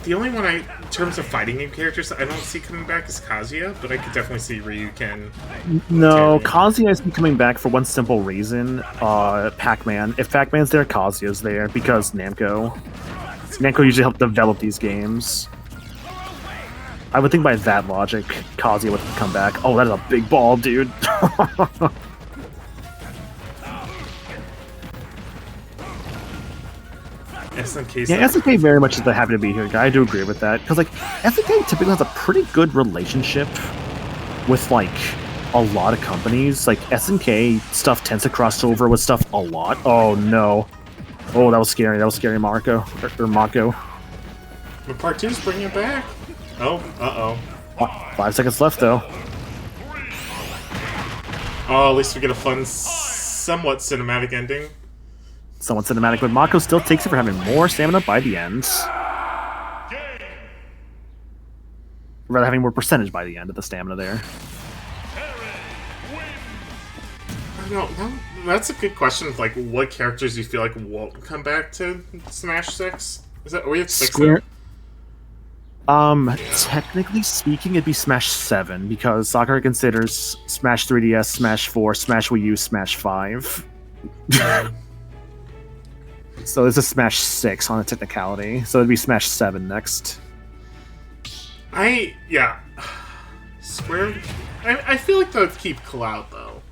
The only one in terms of fighting game characters I don't see coming back is Kazuya, but I could definitely see Ryuken. No, Terry. Kazuya isn't coming back for one simple reason. Pac-Man. If Pac-Man's there, Kazuya's there, because Namco. Namco usually help develop these games. I would think by that logic, Kazuya would come back. Oh, that is a big ball, dude. SNK's Yeah, SNK very much is the happy to be here guy. I do agree with that. Because, like, SNK typically has a pretty good relationship with, like, a lot of companies. Like, SNK stuff tends to cross over with stuff a lot. Oh, no. Oh, that was scary. That was scary, Marco. Or Mako. But Part 2's bringing it back. Oh, uh-oh. 5 seconds left, though. Oh, at least we get a fun, somewhat cinematic ending. Somewhat cinematic, but Mako still takes it for having more stamina by the end. Rather having more percentage by the end of the stamina there. I don't know. That's a good question of, like, what characters you feel like won't come back to Smash 6? Is that, are we at 6 Square. Technically speaking, it'd be Smash 7, because Sakura considers Smash 3DS, Smash 4, Smash Wii U, Smash 5. So this is Smash 6 on a technicality. So it'd be Smash 7 next. Yeah. Square... I feel like they'll keep Cloud, though.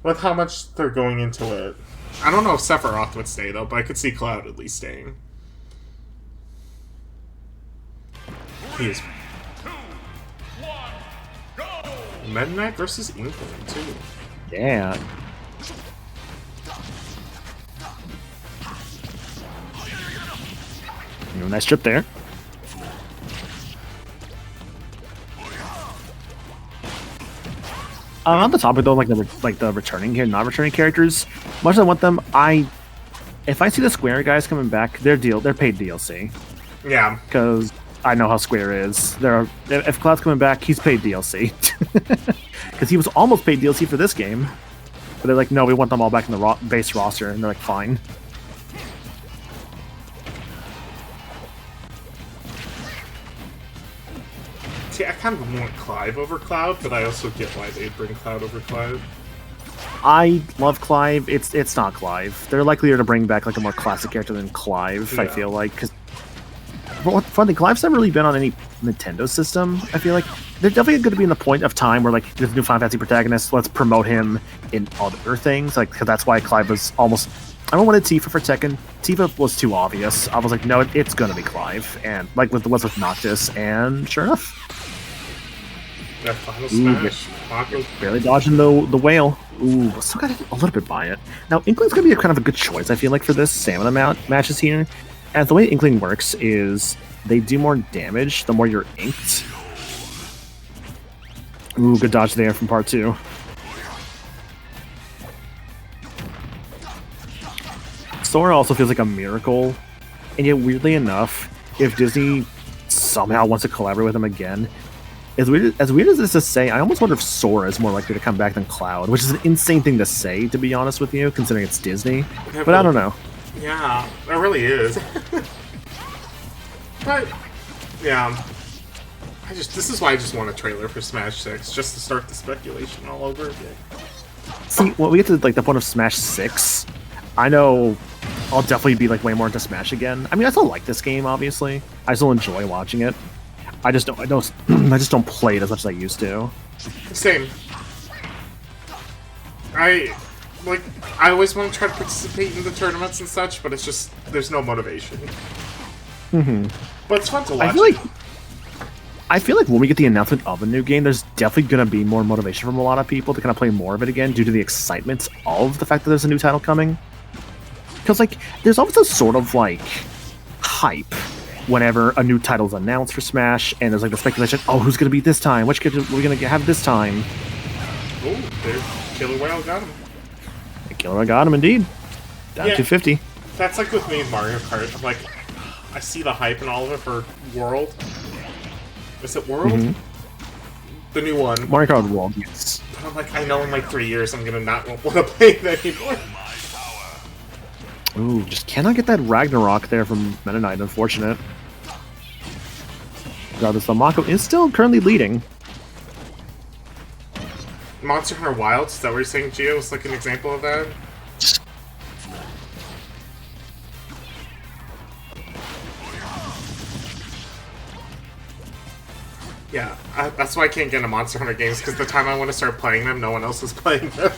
With how much they're going into it. I don't know if Sephiroth would stay, though, but I could see Cloud at least staying. He is... Meta Knight versus England, too. Yeah. Nice trip there. On the topic though, like the returning here, non-returning characters, much as I want them, if I see the Square guys coming back, they're paid DLC. Yeah. Because I know how Square is. If Cloud's coming back, he's paid DLC. Because he was almost paid DLC for this game, but they're like, no, we want them all back in the base roster, and they're like, fine. See, I kind of want Clive over Cloud, but I also get why they'd bring Cloud over Clive. I love Clive. It's not Clive. They're likelier to bring back like a more classic character than Clive. Yeah. I feel like, because funny, Clive's never really been on any Nintendo system. I feel like they're definitely going to be in the point of time where like there's a new Final Fantasy protagonist. Let's promote him in other things. Like, cause that's why Clive was almost. I don't want Tifa for Tekken. Tifa was too obvious. I was like, no, it's going to be Clive, and like with Noctis, and sure enough. That final smash. Barely dodging the whale. Ooh, still got a little bit by it. Now, Inkling's going to be kind of a good choice, I feel like, for this stamina matches here. And the way Inkling works is they do more damage the more you're inked. Ooh, good dodge there from part 2. Sora also feels like a miracle. And yet, weirdly enough, if Disney somehow wants to collaborate with him again, as weird as this is to say, I almost wonder if Sora is more likely to come back than Cloud, which is an insane thing to say, to be honest with you, considering it's Disney. Yeah, but I don't know. Yeah, it really is. But yeah, this is why I just want a trailer for Smash 6, just to start the speculation all over again. See, when we get to like the point of Smash 6, I know I'll definitely be like way more into Smash again. I mean, I still like this game, obviously. I still enjoy watching it. I just don't I just don't play it as much as I used to. Same. I always want to try to participate in the tournaments and such, but it's just there's no motivation. But it's fun to watch. I feel like when we get the announcement of a new game, there's definitely going to be more motivation from a lot of people to kind of play more of it again due to the excitement of the fact that there's a new title coming. Because, like, there's always a sort of, like, hype whenever a new title's announced for Smash, and there's, like, the speculation, oh, who's going to be this time? Which kid are we going to have this time? Oh, there's Killer Whale got him. Killer Whale got him, indeed. Down to 50. That's like with me in Mario Kart. I'm like, I see the hype and all of it for World. Is it World? The new one. Mario Kart World, yes. But I'm like, I know in like 3 years I'm gonna not want to play it anymore. Ooh, just cannot get that Ragnarok there from Meta Knight, unfortunate. Regardless, Mako is still currently leading. Monster Hunter Wilds, is that what you're saying, Gio? Is like an example of that? Yeah, that's why I can't get into Monster Hunter games, because the time I want to start playing them, no one else is playing them.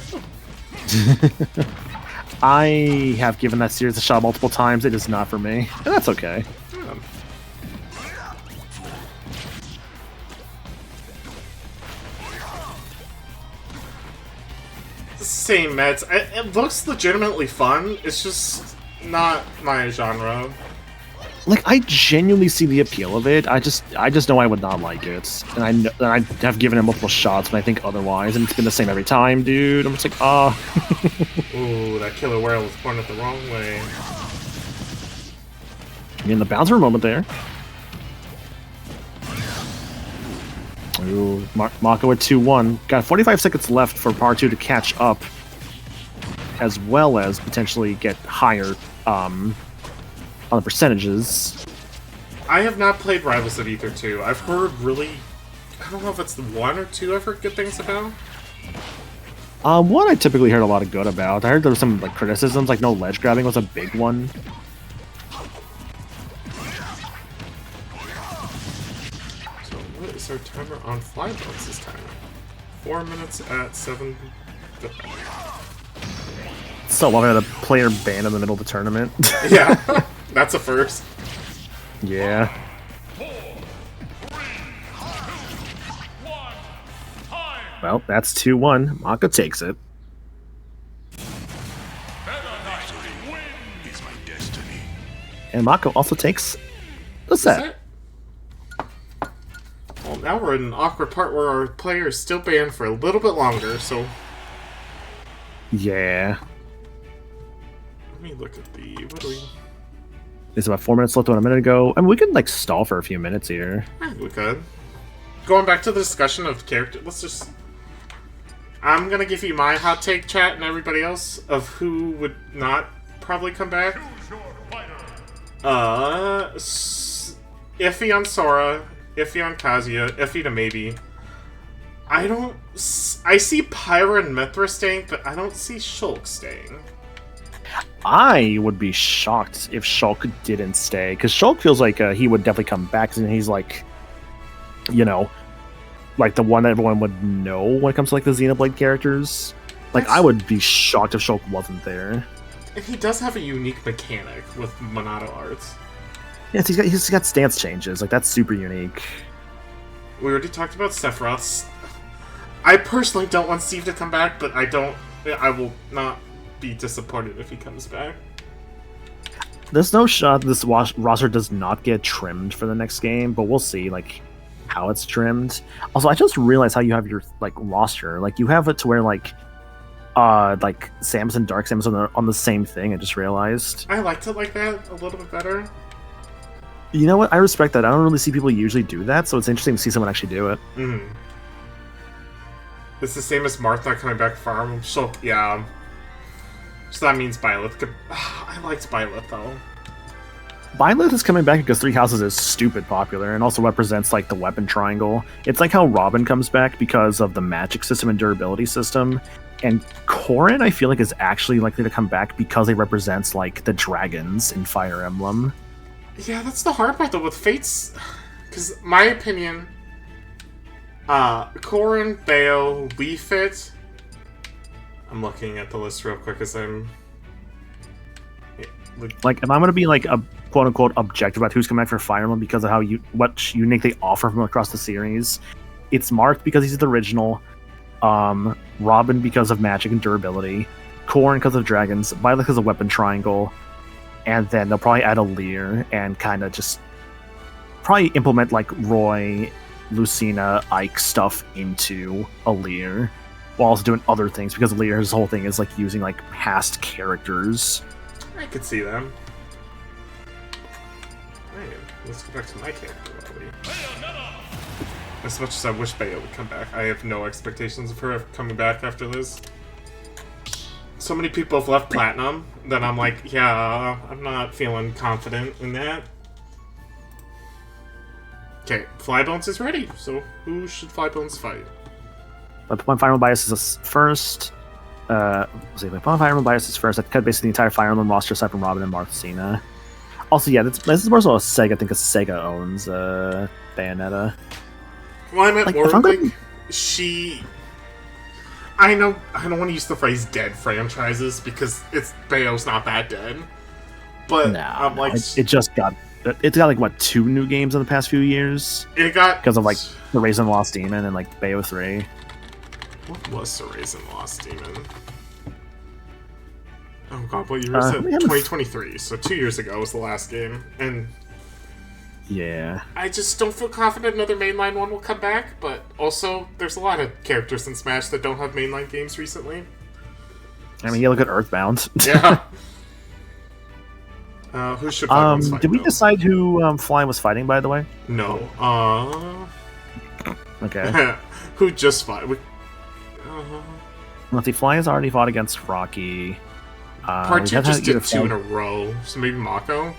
I have given that series a shot multiple times. It is not for me, and that's okay. Same meds. It looks legitimately fun. It's just not my genre. Like, I genuinely see the appeal of it. I just know I would not like it, and I have given it multiple shots when I think otherwise, and it's been the same every time, dude. I'm just like, ah. Ooh, that Killer Whale was pointed the wrong way. In the bouncer moment there. Ooh, Mako at 2-1. Got 45 seconds left for Par 2 to catch up, as well as potentially get higher on the percentages. I have not played Rivals of Ether 2. I've heard really... I don't know if it's the 1 or 2 I've heard good things about. One I typically heard a lot of good about. I heard there was some like criticisms, like no ledge grabbing was a big one. So what is our timer on Flyboats this time? 4 minutes at 7... So long I had a player banned in the middle of the tournament. Yeah, that's a first. Yeah. 4, 3, 2, 1, time. Well, that's 2-1. Mako takes it. Is my destiny. And Mako also takes the set. Well, now we're in an awkward part where our player is still banned for a little bit longer, so... Yeah. Let me look at the... What do we... There's about 4 minutes left on a minute ago. I mean, we could, like, stall for a few minutes here. We could. Going back to the discussion of character, let's just... I'm gonna give you my hot take, chat, and everybody else, of who would not probably come back. Choose your fighter. Iffy on Sora, iffy on Kazuya, iffy to maybe. I see Pyra and Mithra staying, but I don't see Shulk staying. I would be shocked if Shulk didn't stay, because Shulk feels like he would definitely come back, and he's like, you know, like the one that everyone would know when it comes to like the Xenoblade characters. Like, I would be shocked if Shulk wasn't there. And he does have a unique mechanic with Monado Arts. Yes, he's got stance changes. Like, that's super unique. We already talked about Sephiroth. I personally don't want Steve to come back, but I will not be disappointed if he comes back. There's no shot this roster does not get trimmed for the next game, but we'll see, like, how it's trimmed. Also, I just realized how you have your, like, roster. Like, you have it to where, like Samus and Dark Samus are on the same thing, I just realized. I liked it like that a little bit better. You know what? I respect that. I don't really see people usually do that, so it's interesting to see someone actually do it. Mm-hmm. It's the same as Marth not coming back from. So yeah. So that means Byleth could. I liked Byleth though. Byleth is coming back because Three Houses is stupid popular and also represents like the weapon triangle. It's like how Robin comes back because of the magic system and durability system. And Corrin, I feel like, is actually likely to come back because it represents like the dragons in Fire Emblem. Yeah, that's the hard part though with Fates. Because my opinion, Corrin, Bayo, Leafit. I'm looking at the list real quick as I'm. Like, if I'm gonna be like a quote unquote objective about who's coming back for Fire Emblem because of how what unique they offer from across the series, it's Marth because he's the original, Robin because of magic and durability, Corrin because of dragons, Byleth because of weapon triangle, and then they'll probably add a Lear and kind of just probably implement like Roy, Lucina, Ike stuff into a Lear, while also doing other things because Lear's whole thing is like using like past characters. I could see them. Right, let's go back to my character, Lily. As much as I wish Bayo would come back, I have no expectations of her coming back after this. So many people have left Platinum that I'm like, yeah, I'm not feeling confident in that. Okay, Flybones is ready, so who should Flybones fight? My final bias is first. Let's see, my Fire Emblem bias is first. I cut basically the entire Fire Emblem roster aside from Robin and Marthena. Also, yeah, this is more so a Sega. I think because Sega owns Bayonetta. Well, I meant Like, more if I'm like going- she. I know I don't want to use the phrase "dead" franchises because Bayo's not that dead. But I'm like, it just got. It's got like what 2 new games in the past few years it got because of like the Raisin Lost Demon and like Bayo 3. What was the Raisin Lost Demon? Oh god, what year was it? we haven't- 2023. So 2 years ago was the last game, and Yeah. I just don't feel confident another mainline one will come back. But also, there's a lot of characters in Smash that don't have mainline games recently. I mean, you look at Earthbound. Yeah. Who should Flybones fight? Did we though? decide who Fly was fighting, by the way? No. Okay. Who just fought? Let's see, Fly has already fought against Rocky. Part we 2 have just had did 2 in a row, so maybe Mako?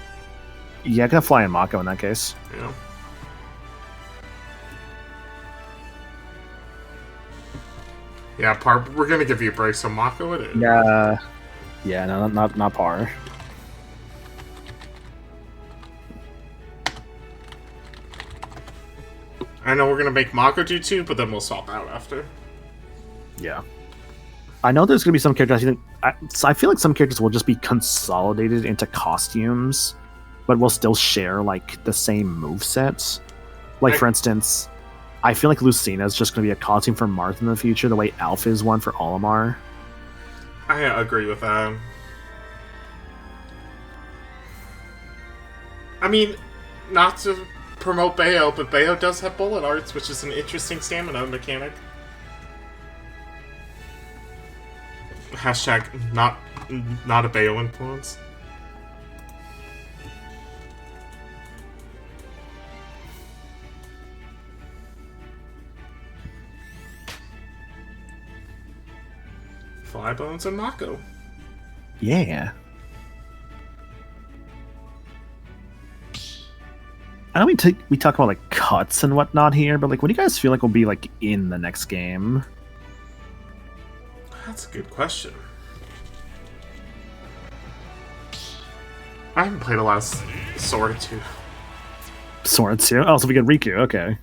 Yeah, I could have Fly and Mako in that case. Yeah. Yeah, we're gonna give you a break, so Mako it is. Yeah. Yeah, no, not par. I know we're gonna make Mako do 2, but then we'll swap out after. Yeah. I know there's going to be some characters. I feel like some characters will just be consolidated into costumes, but will still share like the same movesets. Like, for instance, I feel like Lucina is just going to be a costume for Marth in the future, the way Alpha is one for Olimar. I agree with that. I mean, not to promote Bayo, but Bayo does have bullet arts, which is an interesting stamina mechanic. Hashtag not a Bayo influence. Flybones and Mako. Yeah. I know we talk about like cuts and whatnot here, but like, what do you guys feel like will be like in the next game? That's a good question. I haven't played a lot of Sora 2. Sora 2? Oh, so we get Riku, okay.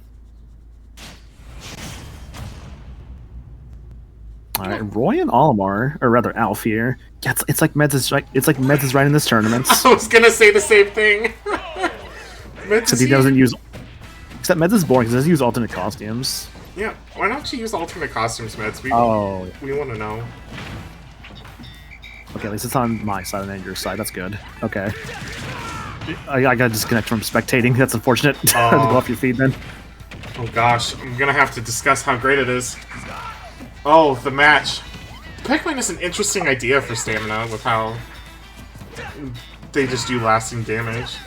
Alright, Roy and Olimar, or rather Alf here. Yeah, it's like Meds is right. It's like Meds is right in this tournament. I was gonna say the same thing. Except he doesn't use. Except Meds is boring because he doesn't use alternate costumes. Yeah, why don't you use alternate costumes, Meds? We want to know. Okay, at least it's on my side and not your side. That's good. Okay. I gotta disconnect from spectating. That's unfortunate. Go off your feed then. Oh gosh, I'm gonna have to discuss how great it is. Oh, the match. Pikmin is an interesting idea for stamina with how they just do lasting damage.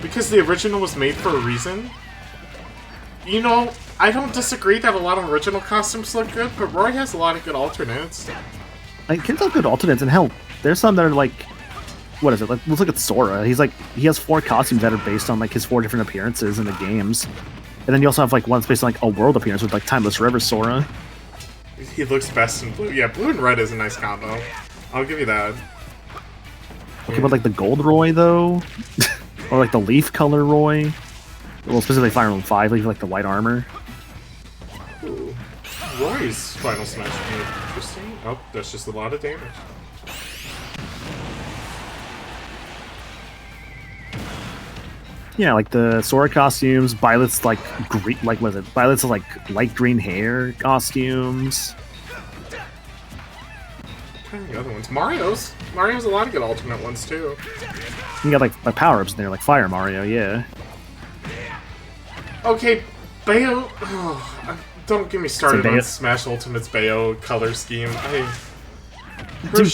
because the original was made for a reason. You know, I don't disagree that a lot of original costumes look good, but Roy has a lot of good alternates. Like, kids have good alternates, and hell, there's some that are like, what is it? Like, let's look at Sora. He has 4 costumes that are based on like his 4 different appearances in the games, and then you also have like ones based on like a world appearance with like Timeless River Sora. He looks best in blue. Yeah, blue and red is a nice combo. I'll give you that. Okay, but like the Gold Roy though, or like the Leaf Color Roy. Well, specifically Fire Emblem 5, like the white armor. Ooh. Roy's Final Smash would be interesting. Oh, that's just a lot of damage. Yeah, like the Sora costumes, Violet's like green, like what is it? Violet's like light green hair costumes. Kind of the other ones. Mario's a lot of good alternate ones too. You got like power-ups in there, like Fire Mario, yeah. Okay, Bayo. Oh, don't get me started So on Smash Ultimate's Bayo color scheme. Dude,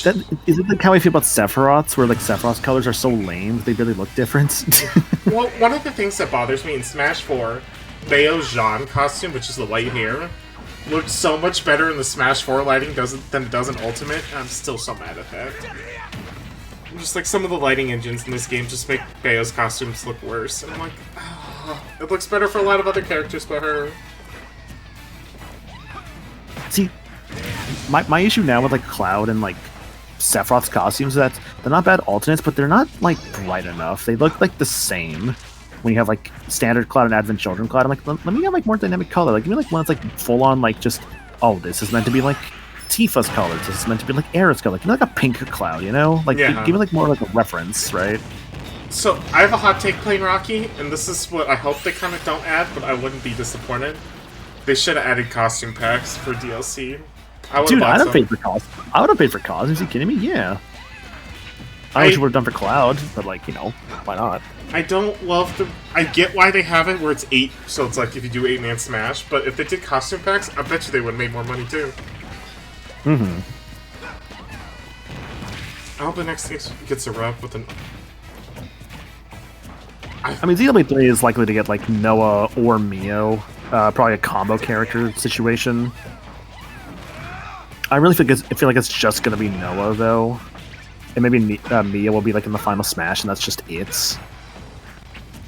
is it like how I feel about Sephiroth's, where like Sephiroth's colors are so lame, they really look different? Well, one of the things that bothers me in Smash 4, Bayo's Jean costume, which is the white hair, looked so much better in the Smash 4 lighting than it does in Ultimate, and I'm still so mad at that. Just like some of the lighting engines in this game just make Bayo's costumes look worse, and I'm like, oh, it looks better for a lot of other characters but her. See, my issue now with like Cloud and like Sephiroth's costumes is that they're not bad alternates, but they're not like bright enough. They look like the same when you have like standard Cloud and Advent Children Cloud. I'm like, let me have like more dynamic color. Like give me like one that's like full on like just, oh, this is meant to be like Tifa's colors. This is meant to be like Aerith's color. Give me like a pink Cloud, you know? Like yeah. give me like more like a reference, right? So I have a hot take, Plain Rocky, and this is what I hope they kind of don't add, but I wouldn't be disappointed. They should have added costume packs for DLC. Dude, I'd have paid for costumes. I would have paid for costumes. Are you kidding me? Yeah. I wish you would have done for Cloud, but like, you know, why not? I don't love the... I get why they have it where it's 8, so it's like if you do 8-man Smash, but if they did costume packs, I bet you they would have made more money too. Mm-hmm. I hope the next thing gets a rep with an... I mean, Xenoblade 3 is likely to get like Noah or Mio. Probably a combo character situation. I really feel like it's just gonna be Noah though, and maybe Mia will be like in the final Smash, and that's just it.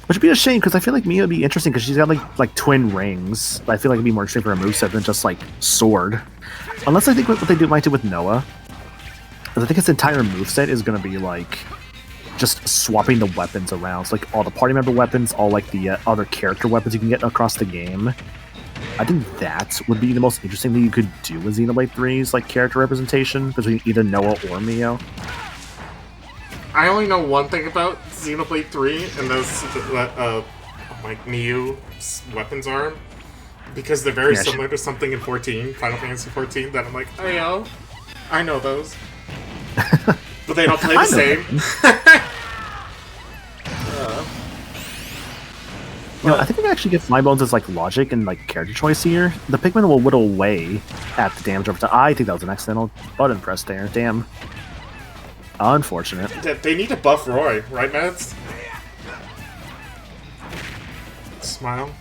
Which would be a shame because I feel like Mia would be interesting because she's got like twin rings. I feel like it'd be more interesting for a moveset than just like sword. Unless I think what they might do with Noah, because I think his entire moveset is gonna be like just swapping the weapons around. So, like all the party member weapons, all like the other character weapons you can get across the game. I think that would be the most interesting thing you could do with Xenoblade 3's like character representation between either Noah or Mio. I only know one thing about Xenoblade 3, and that's like Miu's weapons are, because they're very similar to something in 14, Final Fantasy 14, that I'm like, oh yeah, I know those. But they don't play the same. You know, I think we can actually get Flybones as like logic and like character choice here. The Pikmin will whittle away at the damage over time. I think that was an accidental button press there. Damn. Unfortunate. They need to buff Roy, right, Mads? Smile.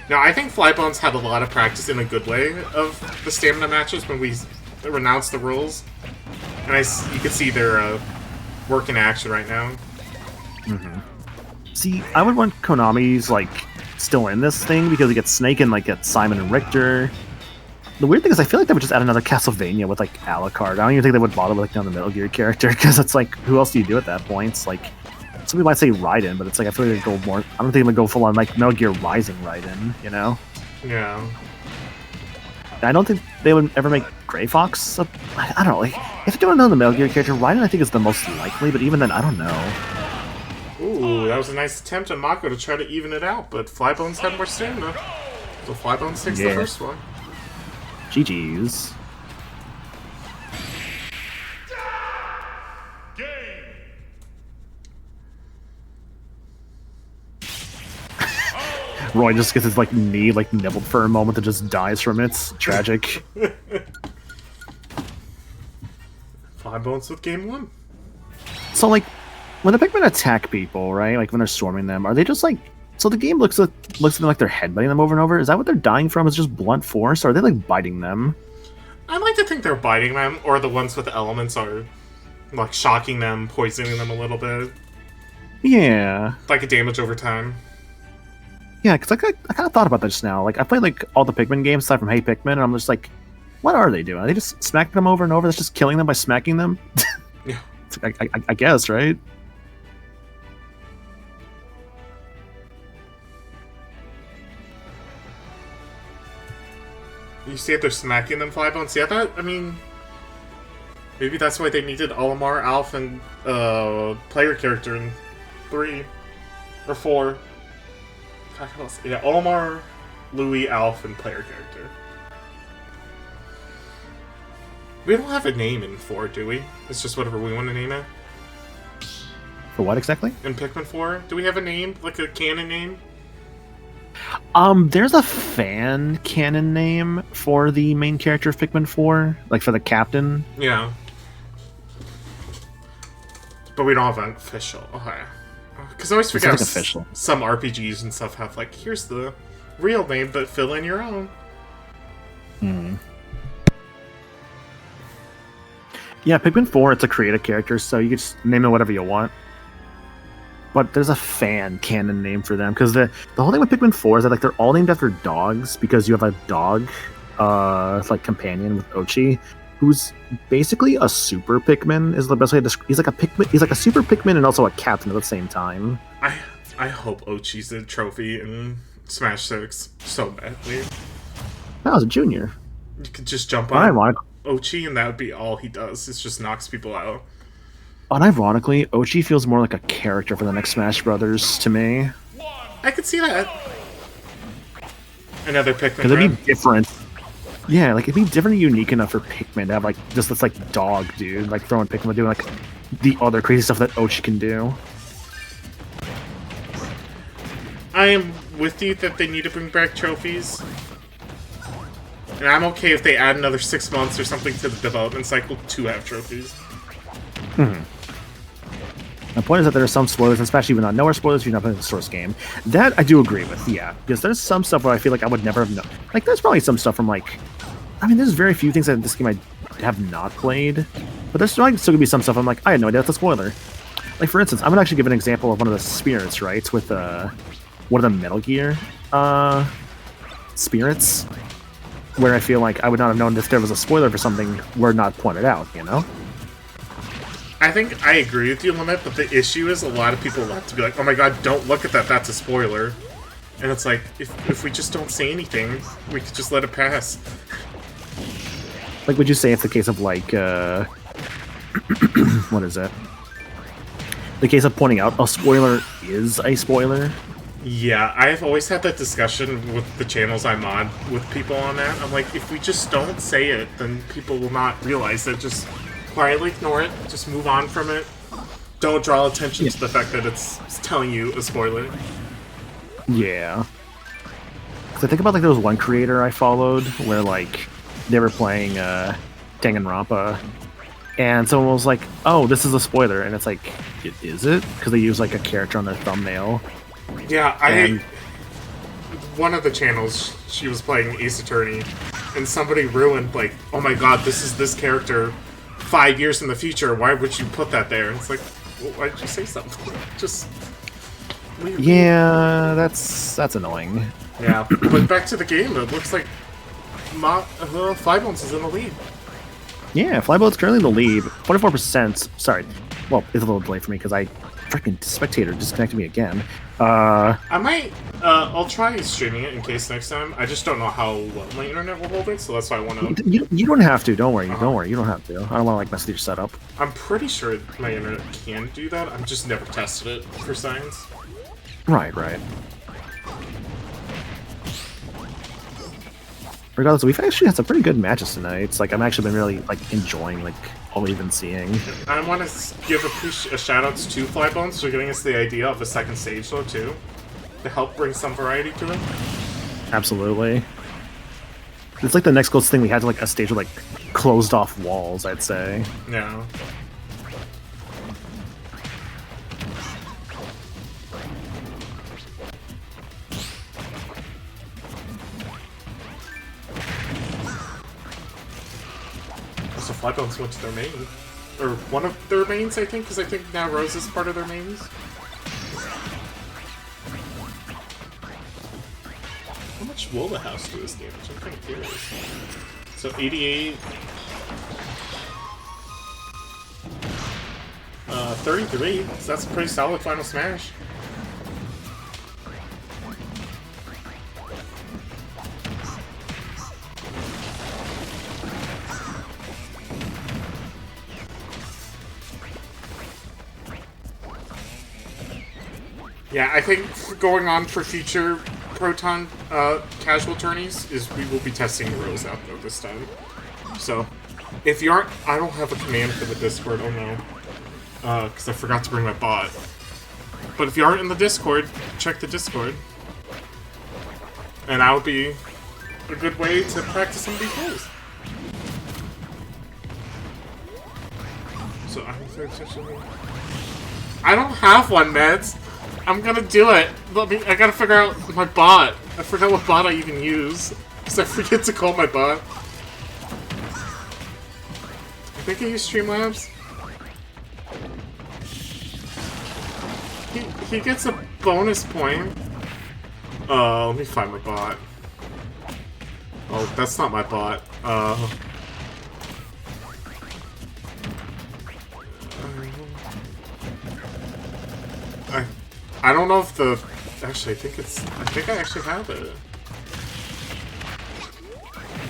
Now, I think Flybones had a lot of practice in a good way of the stamina matches when we renounced the rules. And you can see their work in action right now. Mm-hmm. See, I would want Konami's like still in this thing because we get Snake and like get Simon and Richter. The weird thing is I feel like they would just add another Castlevania with like Alucard. I don't even think they would bother with like another Metal Gear character because it's like who else do you do at that point? It's like some people might say Raiden, but it's like I feel like they'd go more. I don't think they would go full on like Metal Gear Rising Raiden, you know? Yeah. I don't think they would ever make Grey Fox. I don't know. Like if you don't know the Metal Gear character, Raiden I think is the most likely, but even then I don't know. Ooh, that was a nice attempt on Mako to try to even it out, but Flybones had more stamina. So Flybones takes the first one. GG's. Roy just gets his like knee like nibbled for a moment and just dies from it. It's tragic. Flybones with game 1. So like when the Pikmin attack people, right? Like when they're swarming them, are they just like? So the game looks at them like they're headbutting them over and over. Is that what they're dying from? Is just blunt force, or are they like biting them? I like to think they're biting them, or the ones with the elements are like shocking them, poisoning them a little bit. Yeah. Like a damage over time. Yeah, because I kind of thought about that just now. Like I played like all the Pikmin games aside from Hey Pikmin, and I'm just like, what are they doing? Are they just smacking them over and over? That's just killing them by smacking them. Yeah. It's like, I guess, right? You see if they're smacking them, Flybones? Yeah, I mean... Maybe that's why they needed Olimar, Alf, and player character in 3. Or 4. God, what else? Yeah, Olimar, Louis, Alf, and player character. We don't have a name in 4, do we? It's just whatever we want to name it. For what exactly? In Pikmin 4? Do we have a name? Like a canon name? There's a fan canon name for the main character of Pikmin 4, like for the captain. Yeah. But we don't have an official. Okay. Because I always forget like official. Some RPGs and stuff have, like, here's the real name, but fill in your own. Hmm. Yeah, Pikmin 4, it's a creative character, so you can just name it whatever you want. But there's a fan canon name for them, because the whole thing with Pikmin 4 is that like they're all named after dogs, because you have a dog, like companion with Ochi, who's basically a super Pikmin, is the best way to describe. He's like a Pikmin, he's like a super Pikmin and also a captain at the same time. I hope Ochi's a trophy in Smash 6 so badly. That was a junior. You could just jump on Ironic. Ochi and that would be all he does. It just knocks people out. Unironically, Ochi feels more like a character for the next Smash Brothers to me. I could see that. Another Pikmin. Because it'd be different. Yeah, like it'd be different and unique enough for Pikmin to have like just this like dog dude, like throwing Pikmin doing like the other crazy stuff that Ochi can do. I am with you that they need to bring back trophies. And I'm okay if they add another 6 months or something to the development cycle to have trophies. My point is that there are some spoilers, and especially when not nowhere spoilers if you're not playing the source game. That I do agree with, yeah. Because there's some stuff where I feel like I would never have known. Like, there's probably some stuff from, like... I mean, there's very few things that in this game I have not played. But there's still going to be some stuff I'm like, I had no idea that's a spoiler. Like, for instance, I'm going to actually give an example of one of the spirits, right? With one of the Metal Gear spirits. Where I feel like I would not have known if there was a spoiler for something were not pointed out, you know? I think I agree with you, Limit, but the issue is a lot of people like to be like, oh my god, don't look at that, that's a spoiler. And it's like, if we just don't say anything, we could just let it pass. Like, would you say it's the case of, like, what is it? The case of pointing out a spoiler is a spoiler? Yeah, I've always had that discussion with the channels I'm on with people on that. I'm like, if we just don't say it, then people will not realize it. Just quietly ignore it. Just move on from it. Don't draw attention to the fact that it's telling you a spoiler. Yeah. Because I think about, like, there was one creator I followed where, like, they were playing Danganronpa, and someone was like, oh, this is a spoiler. And it's like, is it? Because they use, like, a character on their thumbnail. Yeah, one of the channels, she was playing Ace Attorney, and somebody ruined, like, oh my god, this is this character 5 years in the future, why would you put that there? And it's like, well, why did you say something? Just leave. Yeah, that's annoying. Yeah, but back to the game, it looks like Flybones is in the lead. Yeah, Flyboat's currently in the lead. 44%. Sorry. Well, it's a little delayed for me because I freaking spectator disconnected me again. I might, I'll try streaming it in case next time. I just don't know how well my internet will hold it, so that's why I want to... You don't have to. Don't worry. Don't worry. You don't have to. I don't want to, like, mess with your setup. I'm pretty sure my internet can do that. I've just never tested it for science. Right, right. Regardless, we've actually had some pretty good matches tonight. It's like, I'm actually been really, like, enjoying, like, all we've been seeing. I want to give a shout-outs to Flybones for giving us the idea of a second stage, though, too. To help bring some variety to it. Absolutely. It's like the next closest thing we had to, like, a stage with, like, closed-off walls, I'd say. Yeah. Flybones went to their main. Or one of their mains, I think, because I think now Rose is part of their mains. How much will the house do this damage? I'm kind of curious. So 88... 33, so that's a pretty solid final smash. Yeah, I think going on for future Proton casual tourneys is we will be testing Rose out though this time. So, if you aren't, I don't have a command for the Discord, oh no. Because I forgot to bring my bot. But if you aren't in the Discord, check the Discord. And that would be a good way to practice some of these moves. So I don't have one, Meds. I'm gonna do it. I gotta figure out my bot. I forgot what bot I even use. Because I forget to call my bot. I think I use Streamlabs. He gets a bonus point. Let me find my bot. Oh, that's not my bot. I don't know if the... Actually, I think I actually have it.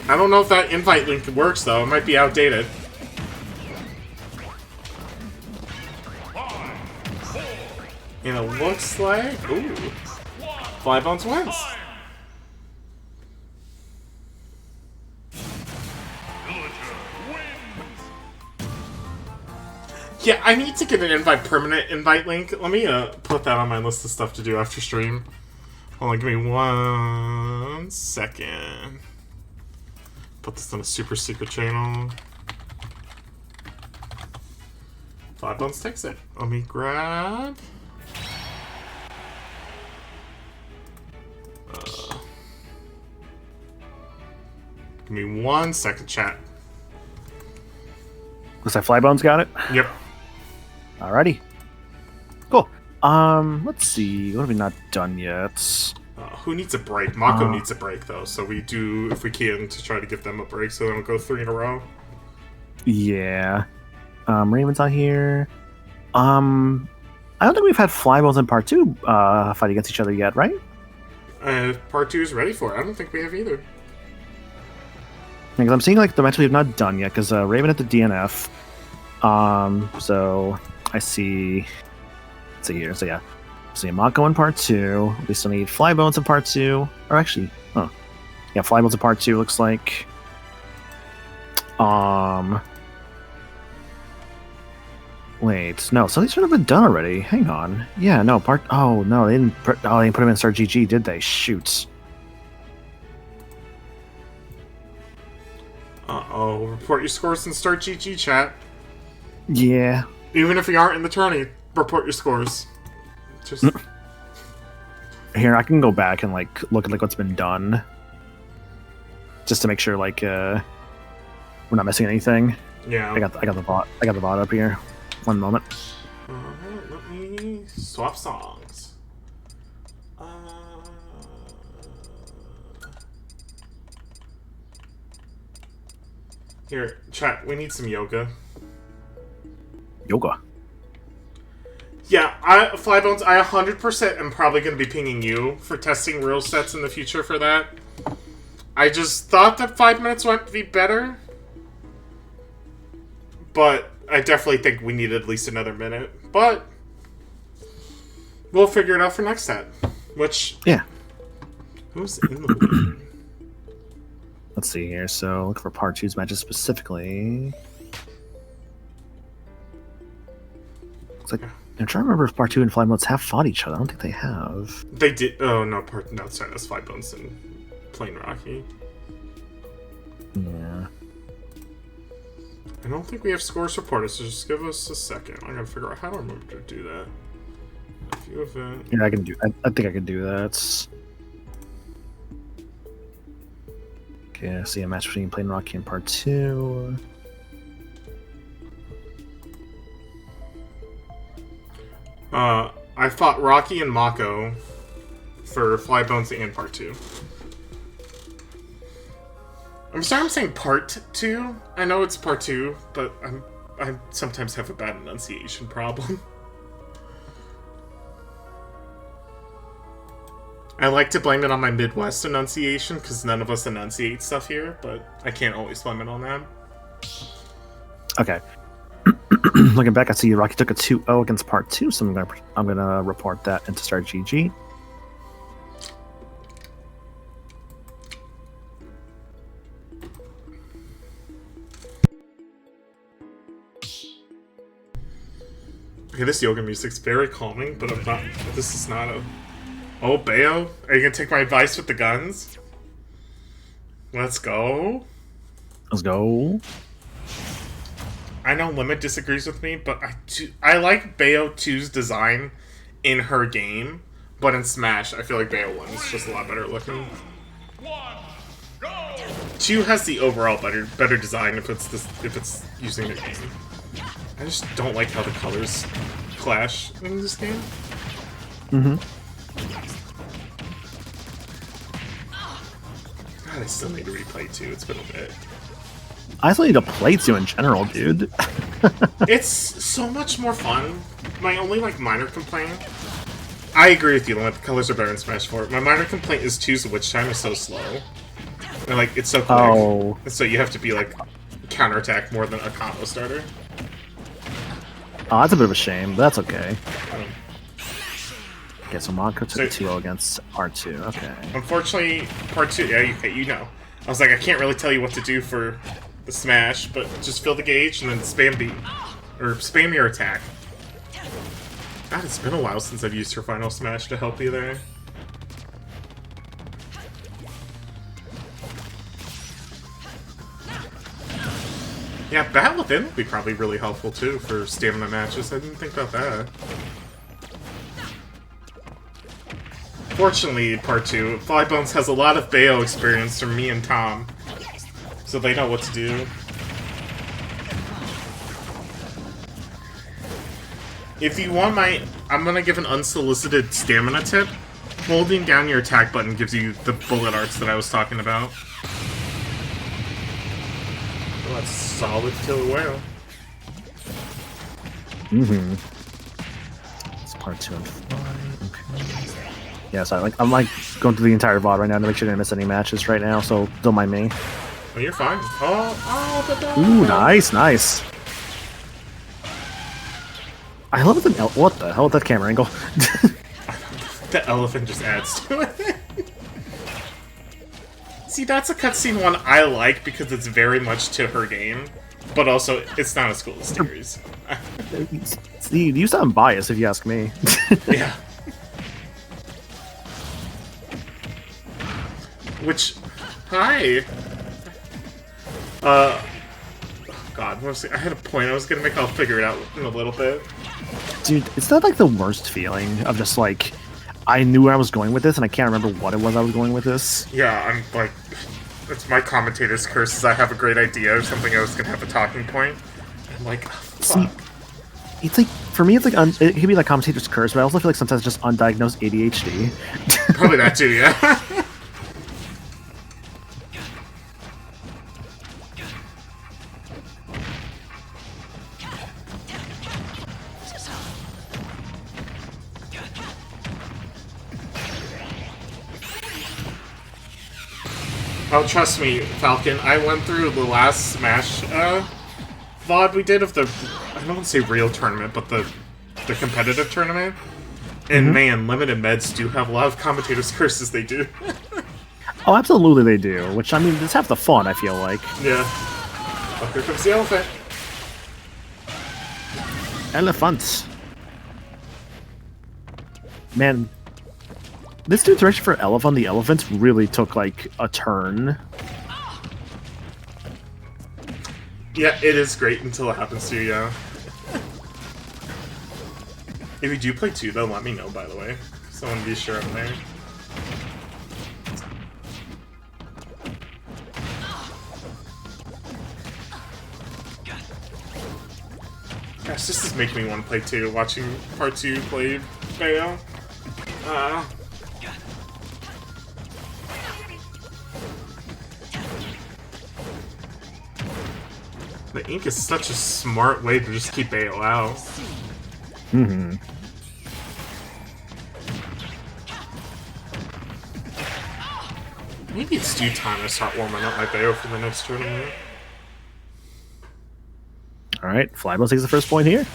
I don't know if that invite link works, though. It might be outdated. And it looks like... Ooh. Flybones wins. Yeah, I need to get an permanent invite link. Let me put that on my list of stuff to do after stream. Hold on, give me 1 second. Put this on a super secret channel. Flybones takes it. Let me grab... give me 1 second, chat. Looks like Flybones got it. Yep. Alrighty. Cool. Let's see. What have we not done yet? Who needs a break? Mako needs a break, though, so we do, if we can, to try to give them a break so they don't go 3 in a row. Yeah. Raven's not here. I don't think we've had Flybones in part 2 fight against each other yet, right? Part 2 is ready for it. I don't think we have either. Because I'm seeing like the match we've not done yet. Because Raven at the DNF. So I see. Let's see here. So yeah, see Mako in part 2. We still need Flybones in part 2. Or actually, yeah, Flybones in part 2 looks like. Wait, no. So these should have been done already. Hang on. Yeah, no part. Oh no, they didn't. They didn't put them in Start GG, did they? Shoot. Uh-oh, report your scores in Start GG, chat. Yeah. Even if you aren't in the tourney, report your scores. Just... Here, I can go back and, like, look at, like, what's been done. Just to make sure, like, we're not missing anything. Yeah. I got the bot up here. One moment. Let me swap songs. Here, chat, we need some yoga. Yoga? Yeah, Flybones, I 100% am probably going to be pinging you for testing real sets in the future for that. I just thought that 5 minutes might be better. But I definitely think we need at least another minute. But we'll figure it out for next set. Which... Yeah. Who's in the lead? Let's see here. So, look for part 2's matches specifically. Looks like I'm trying to remember if part 2 and Flybones have fought each other. I don't think they have. They did. Oh no, no, sorry, that's Flybones and Plain Rocky. Yeah. I don't think we have scores reported, so just give us a second. I gotta figure out how to remember to do that. A few event. Yeah, I can do. I think I can do that. Okay, I see a match between Plain Rocky and part 2. I fought Rocky and Mako for Flybones and Part 2. I'm sorry I'm saying Part 2. I know it's Part 2, but I sometimes have a bad enunciation problem. I like to blame it on my Midwest enunciation, because none of us enunciate stuff here, but I can't always blame it on that. Okay. Looking back, I see Rocky took a 2-0 against Part 2, so I'm gonna report that into Star GG. Okay, this yoga music's very calming, but I'm not. This is not a. Oh, Bayo, are you gonna take my advice with the guns? Let's go. Let's go. I know Limit disagrees with me, but I like Bayo 2's design in her game, but in Smash, I feel like Bayo 1 is just a lot better looking. 2 has the overall better design if it's using the game. I just don't like how the colors clash in this game. Mm-hmm. God, I still need to replay 2. It's been a bit. I still need to play 2 in general, dude. It's so much more fun. My only, minor complaint... I agree with you, Limit. The colors are better in Smash 4. My minor complaint is 2's Witch Time is so slow. And, it's so quick. Oh. And so you have to be, counterattack more than a combo starter. Oh, that's a bit of a shame, but that's okay. Okay, so Mako took a 2-0 against Part 2. Okay. Unfortunately, Part 2... Yeah, you know. I was like, I can't really tell you what to do for the Smash, but just fill the gauge and then spam B. Or spam your attack. God, it's been a while since I've used her Final Smash to help you there. Yeah, Battle Within would be probably really helpful too for stamina matches. I didn't think about that. Fortunately, Part 2, Flybones has a lot of Bayo experience from me and Tom, so they know what to do. If you want I'm gonna give an unsolicited stamina tip. Holding down your attack button gives you the bullet arts that I was talking about. Well, that's solid killer whale. Mm-hmm. It's Part 2 and 5. Okay. Yeah, so I'm going through the entire VOD right now to make sure I didn't miss any matches right now, so don't mind me. Oh, you're fine. Oh, ooh, nice. I love the what the hell with that camera angle? The elephant just adds to it. See, that's a cutscene one I like because it's very much to her game, but also it's not as cool as Theory's. See, you sound biased if you ask me. Yeah. Which, hi. God, I had a point I was gonna make. I'll figure it out in a little bit. Dude, is that the worst feeling of just I knew where I was going with this and I can't remember what it was I was going with this? Yeah, I'm it's my commentator's curse is I have a great idea or something I was gonna have a talking point. I'm like, oh, fuck. See, it's for me, it's it could be commentator's curse, but I also feel like sometimes it's just undiagnosed ADHD. Probably that too, yeah. Oh, trust me, Falcon, I went through the last Smash VOD we did of the, I don't want to say real tournament, but the competitive tournament. And man, Limited Meds do have a lot of commentators' curses they do. Oh, absolutely they do, which, I mean, it's half the fun, I feel like. Yeah. Oh, here comes the elephant. Elephants. Man, this dude's direction for Elephant, the elephants really took, a turn. Yeah, it is great until it happens to you, yeah. If you do play 2, though, let me know, by the way. So I want to be sure I'm there. Gosh, this is making me want to play 2, watching part 2 play Bayo. The ink is such a smart way to just keep Bayo out. Mm-hmm. Maybe it's due time to start warming up my Bayo for the next tournament. Alright, Flybo takes the first point here.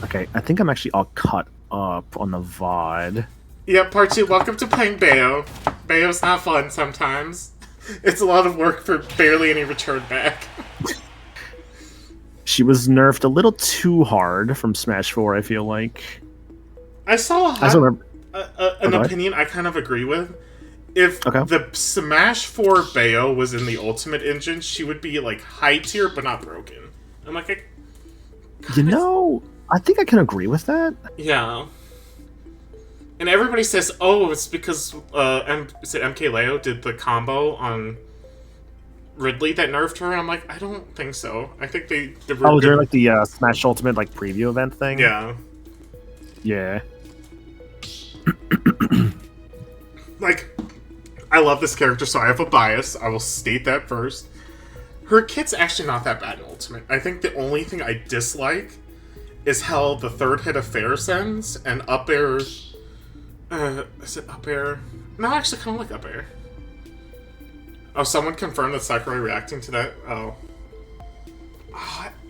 Okay, I think I'm actually all cut up on the VOD. Yeah, part 2, welcome to playing Bayo. Bayo's not fun sometimes. It's a lot of work for barely any return back. She was nerfed a little too hard from Smash 4, I feel like. I saw an Okay. opinion I kind of agree with. If the Smash 4 Bayo was in the Ultimate Engine, she would be, like, high tier, but not broken. I'm like, You know, I think I can agree with that. yeah. And everybody says, oh, it's because, is it MK Leo did the combo on Ridley that nerfed her? And I'm like, I don't think so. I think they were Oh, during, like, the Smash Ultimate, like, preview event thing? Yeah. Yeah. Like, I love this character, so I have a bias. I will state that first. Her kit's actually not that bad in Ultimate. I think the only thing I dislike is how the third hit of Fair sends and up air... is it up air? No, I actually kind of like up air. Oh, someone confirmed that Sakurai reacting to that? Oh.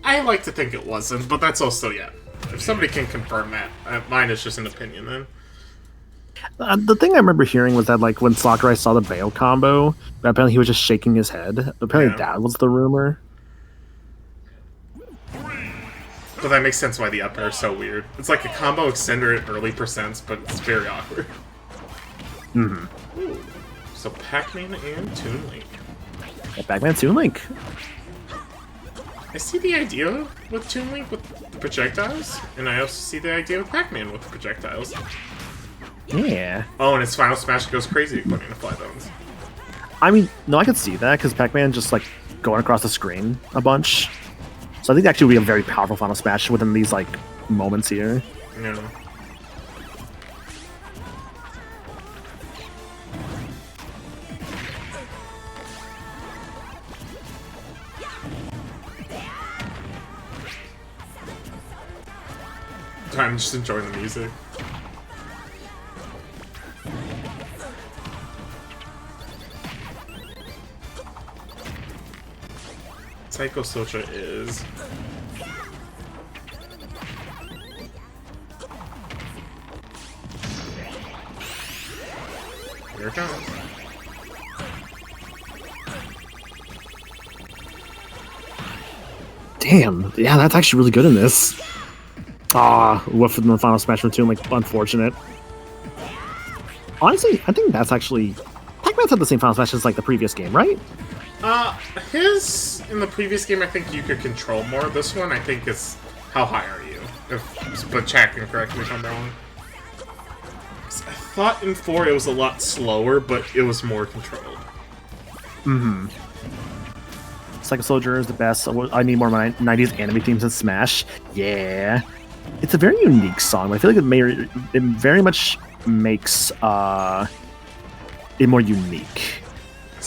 I like to think it wasn't, but that's also, yeah. If somebody can confirm that, mine is just an opinion then. The thing I remember hearing was that, like, when Sakurai saw the Bayo combo, apparently he was just shaking his head. Apparently that was the rumor. But that makes sense why the up air is so weird. It's like a combo extender at early percents, but it's very awkward. Mm-hmm. Ooh. So Pac-Man and Toon Link. Yeah, Pac-Man Toon Link. I see the idea with Toon Link with the projectiles, and I also see the idea with Pac-Man with the projectiles. Yeah. Oh, and its final smash goes crazy according to Flybones. I mean, no, I could see that, because Pac-Man just, like, going across the screen a bunch. So I think actually would be a very powerful final smash within these, like, moments here. Yeah. I'm just enjoying the music. Psycho Socha is... Here it comes. Damn, yeah, that's actually really good in this. Ah, what in the final smash from Toon, like, unfortunate. Honestly, I think that's actually... Pac-Man's had the same final smash as, like, the previous game, right? His, in the previous game, I think you could control more. This one, I think, is how high are you? But chat can correct me if I'm wrong. I thought in 4 it was a lot slower, but it was more controlled. Mm-hmm. Psycho Soldier is the best. I need more of my 90s anime themes in Smash. Yeah. It's a very unique song. I feel like it very much makes it more unique.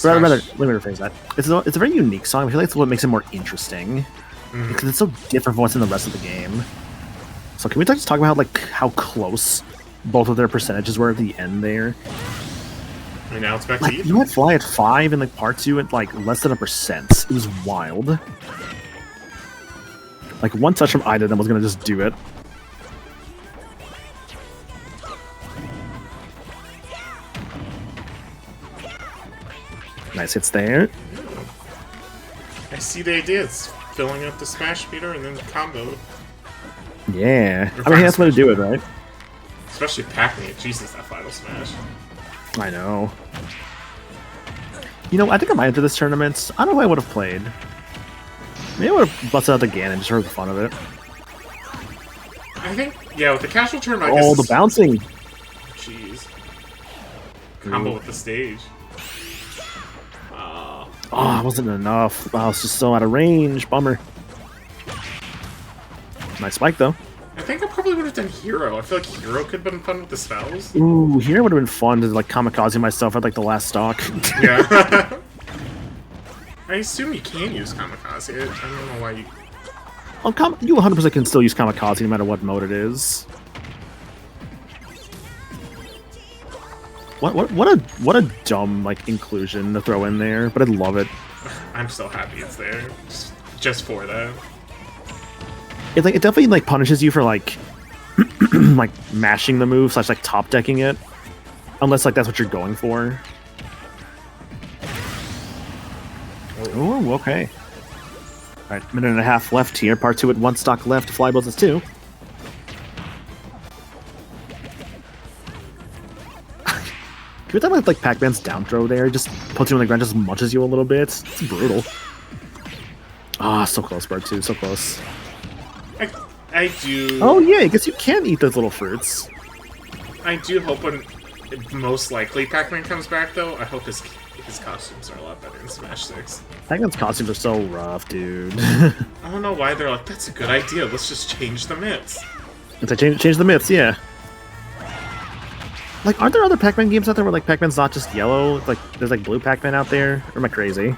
Rather, let me rephrase that. It's a very unique song. I feel like it's what makes it more interesting. Because it's so different from what's in the rest of the game. So can we just talk about like how close both of their percentages were at the end there? And now it's back Like, to you. you had Fly at 5 and like part 2 at like less than 1%. It was wild. Like one touch from either of them was gonna just do it. Nice hits there. I see the idea. It's filling up the smash meter and then combo. Yeah. I mean, that's the way to do it, right? Especially Pac-Man. Jesus, that final smash. I know. You know, I think I might enter this tournament. I don't know who I would have played. Maybe I would have busted out the Ganon just for the fun of it. I think, yeah, with the casual tournament, I Oh, guess the bouncing! Jeez. Combo with the stage. Oh, it wasn't enough. Wow, it's just so out of range. Bummer. Nice spike, though. I think I probably would have done Hero. I feel like Hero could have been fun with the spells. Ooh, here would have been fun to like kamikaze myself at like the last stock. Yeah. I assume you can use Kamikaze. I don't know why you... You 100% can still use kamikaze no matter what mode it is. What a dumb like inclusion to throw in there, but I love it. I'm so happy it's there. Just for that. It definitely like punishes you for like like mashing the move / like top decking it, unless like that's what you're going for. Oh, okay. All right, minute and a half left here. Part 2 at 1 stock left. Flyballs is 2. Can we talk about like Pac-Man's down throw there? Just puts you on the ground, just munches you a little bit. It's brutal. Ah, so close, part 2, so close. I do... Oh yeah, I guess you can eat those little fruits. I do hope when most likely Pac-Man comes back, though, I hope his costumes are a lot better in Smash 6. Pac-Man's costumes are so rough, dude. I don't know why they're like, that's a good idea, let's just change the myths. If they change the myths, yeah. Like, aren't there other Pac-Man games out there where like Pac-Man's not just yellow? Like, there's like blue Pac-Man out there? Or am I crazy?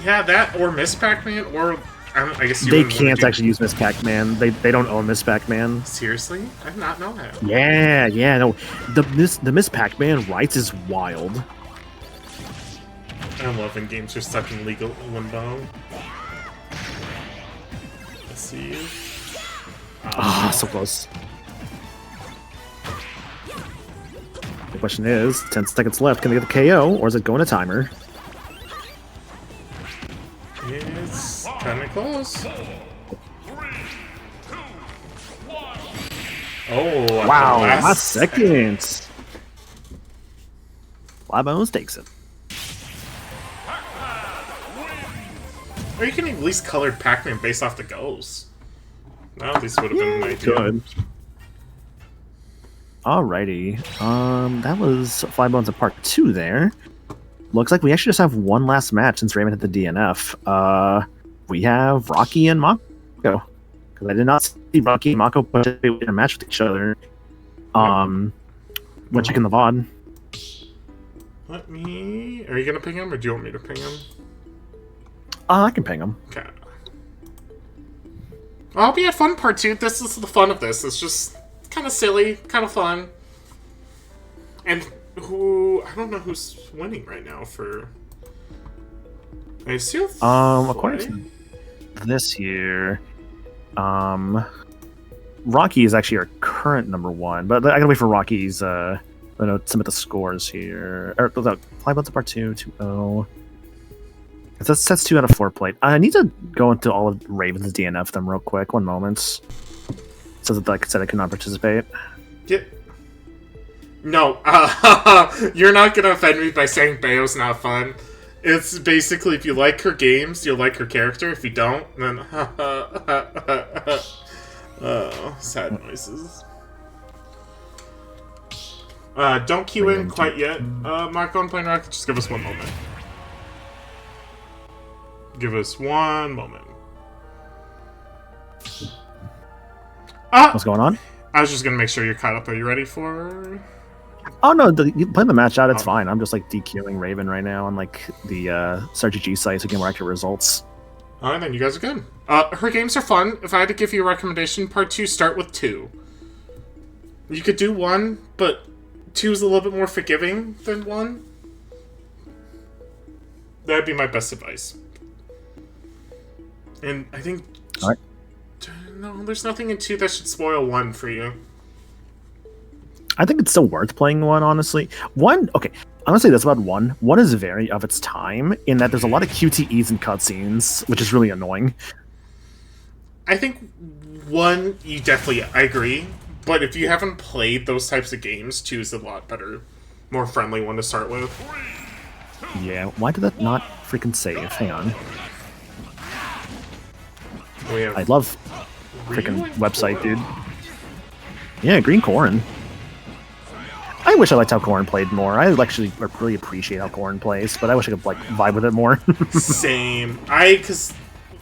Yeah, that, or Miss Pac-Man, or... I guess you they wouldn't wanna can't actually use Miss Pac-Man. They don't own Miss Pac-Man. Seriously? I did not know that. Yeah, no. The Miss Pac-Man rights is wild. I love when games are stuck in legal limbo. Let's see. Ah, so close. The question is, 10 seconds left, can they get the KO, or is it going to timer? It's kind of close. 4, 3, 2, 1. Oh, at Wow, the last second. Flybones takes it. Or you can at least color Pac-Man based off the goals. Well, at least would have been an idea. Good. Alrighty. That was Flybones of part 2 there. Looks like we actually just have one last match since Raven hit the DNF. We have Rocky and Mako. Because I did not see Rocky and Mako participate in a match with each other. When checking the VOD. Let me... Are you gonna ping him, or do you want me to ping him? I can ping him. Okay. I hope you had fun, part 2. This is the fun of this. It's just kind of silly, kind of fun. And I don't know who's winning right now for... I assume... According to this here, Rocky is actually our current #1, but I gotta wait for Rocky's, submit the scores here. Or, look, Flybones of part 2, 2-0. That's 2 out of 4 played. I need to go into all of Raven's DNF them real quick. 1 moment. So that, like I said, I could not participate. No, you're not gonna offend me by saying Bayo's not fun. It's basically, if you like her games, you'll like her character. If you don't, then oh, sad noises. Don't queue in quite yet, Marco and Playing Rocket. Just give us 1 moment. Give us 1 moment. What's going on? I was just gonna make sure you're caught up. Are you ready for... Oh no, you play the match out, it's fine. I'm just like DQing Raven right now on like the StarGG site to get more accurate results. Alright, then you guys are good. Her games are fun. If I had to give you a recommendation, part 2, start with 2. You could do 1, but 2 is a little bit more forgiving than 1. That'd be my best advice. And I think... Alright. No, there's nothing in 2 that should spoil 1 for you. I think it's still worth playing 1, honestly. 1, okay, honestly, that's about 1. 1 is very of its time, in that there's a lot of QTEs and cutscenes, which is really annoying. I think 1, you definitely, I agree, but if you haven't played those types of games, 2 is a lot better, more friendly one to start with. Yeah, why did that not freaking save? Hang on. I love freaking website, dude. Yeah, Green Corn. I wish I liked how Corn played more. I actually really appreciate how Corn plays, but I wish I could like vibe with it more. Same. Because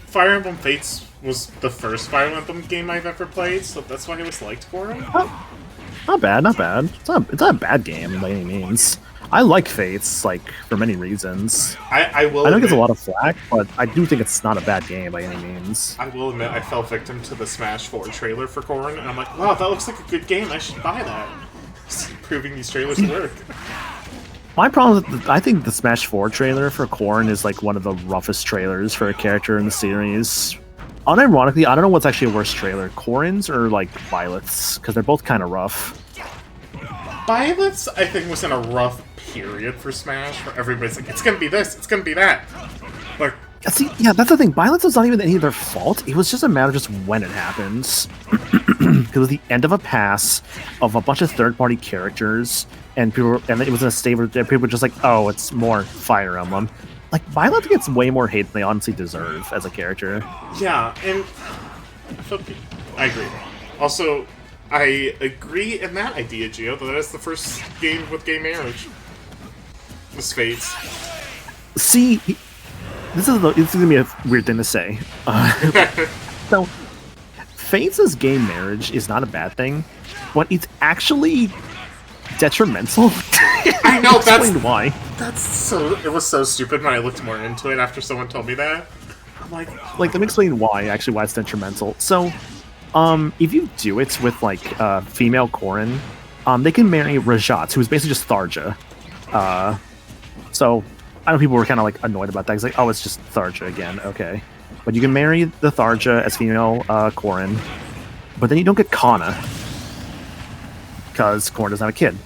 Fire Emblem Fates was the first Fire Emblem game I've ever played, so that's why I always liked Goron. Not bad, not bad. It's not a bad game by any means. I like Fates, like, for many reasons. I will I know it admit, gets a lot of flack, but I do think it's not a bad game by any means. I will admit I fell victim to the Smash 4 trailer for Goron, and I'm like, wow, that looks like a good game, I should buy that. Proving these trailers work. My problem is that I think the Smash 4 trailer for Corrin is like one of the roughest trailers for a character in the series. Unironically, I don't know what's actually a worse trailer, Corrin's or like Violet's, because they're both kind of rough. Violet's, I think, was in a rough period for Smash, where everybody's like, it's gonna be this, it's gonna be that. Like, See, yeah, that's the thing. Violet's was not even any of their fault. It was just a matter of just when it happens. It was the end of a pass of a bunch of third-party characters, and it was in a state where people were just like, "Oh, it's more Fire Emblem." Like, Violet gets way more hate than they honestly deserve as a character. yeah, and I agree. Also, I agree in that idea, Gio, that is the first game with gay marriage. Was Fates. See, this is gonna be a weird thing to say. So, Fates' gay marriage is not a bad thing, but it's actually detrimental. I know, that's why. That's so. It was so stupid when I looked more into it after someone told me that. I'm like, Let me explain why it's detrimental. So, if you do it with like female Corrin, they can marry Rajat, who is basically just Tharja. So I know people were kind of like annoyed about that. It's like, oh, it's just Tharja again. Okay, but you can marry the Tharja as female Corrin, but then you don't get Kana because Corrin doesn't have a kid.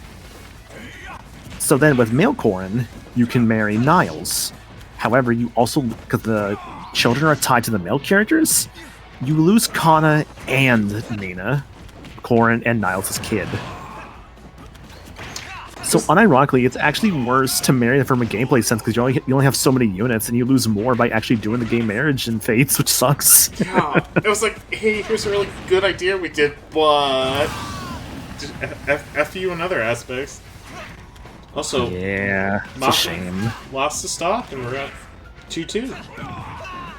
So then with male Corrin, you can marry Niles. However, you also, because the children are tied to the male characters, you lose Kana and Nina, Corrin and Niles' kid. So unironically, it's actually worse to marry them from a gameplay sense because you only have so many units, and you lose more by actually doing the gay marriage in Fates, which sucks. yeah. It was like, hey, here's a really good idea we did, but F you in other aspects. Also, Yeah, it's a Mako shame. lost the stock, and we're at 2-2.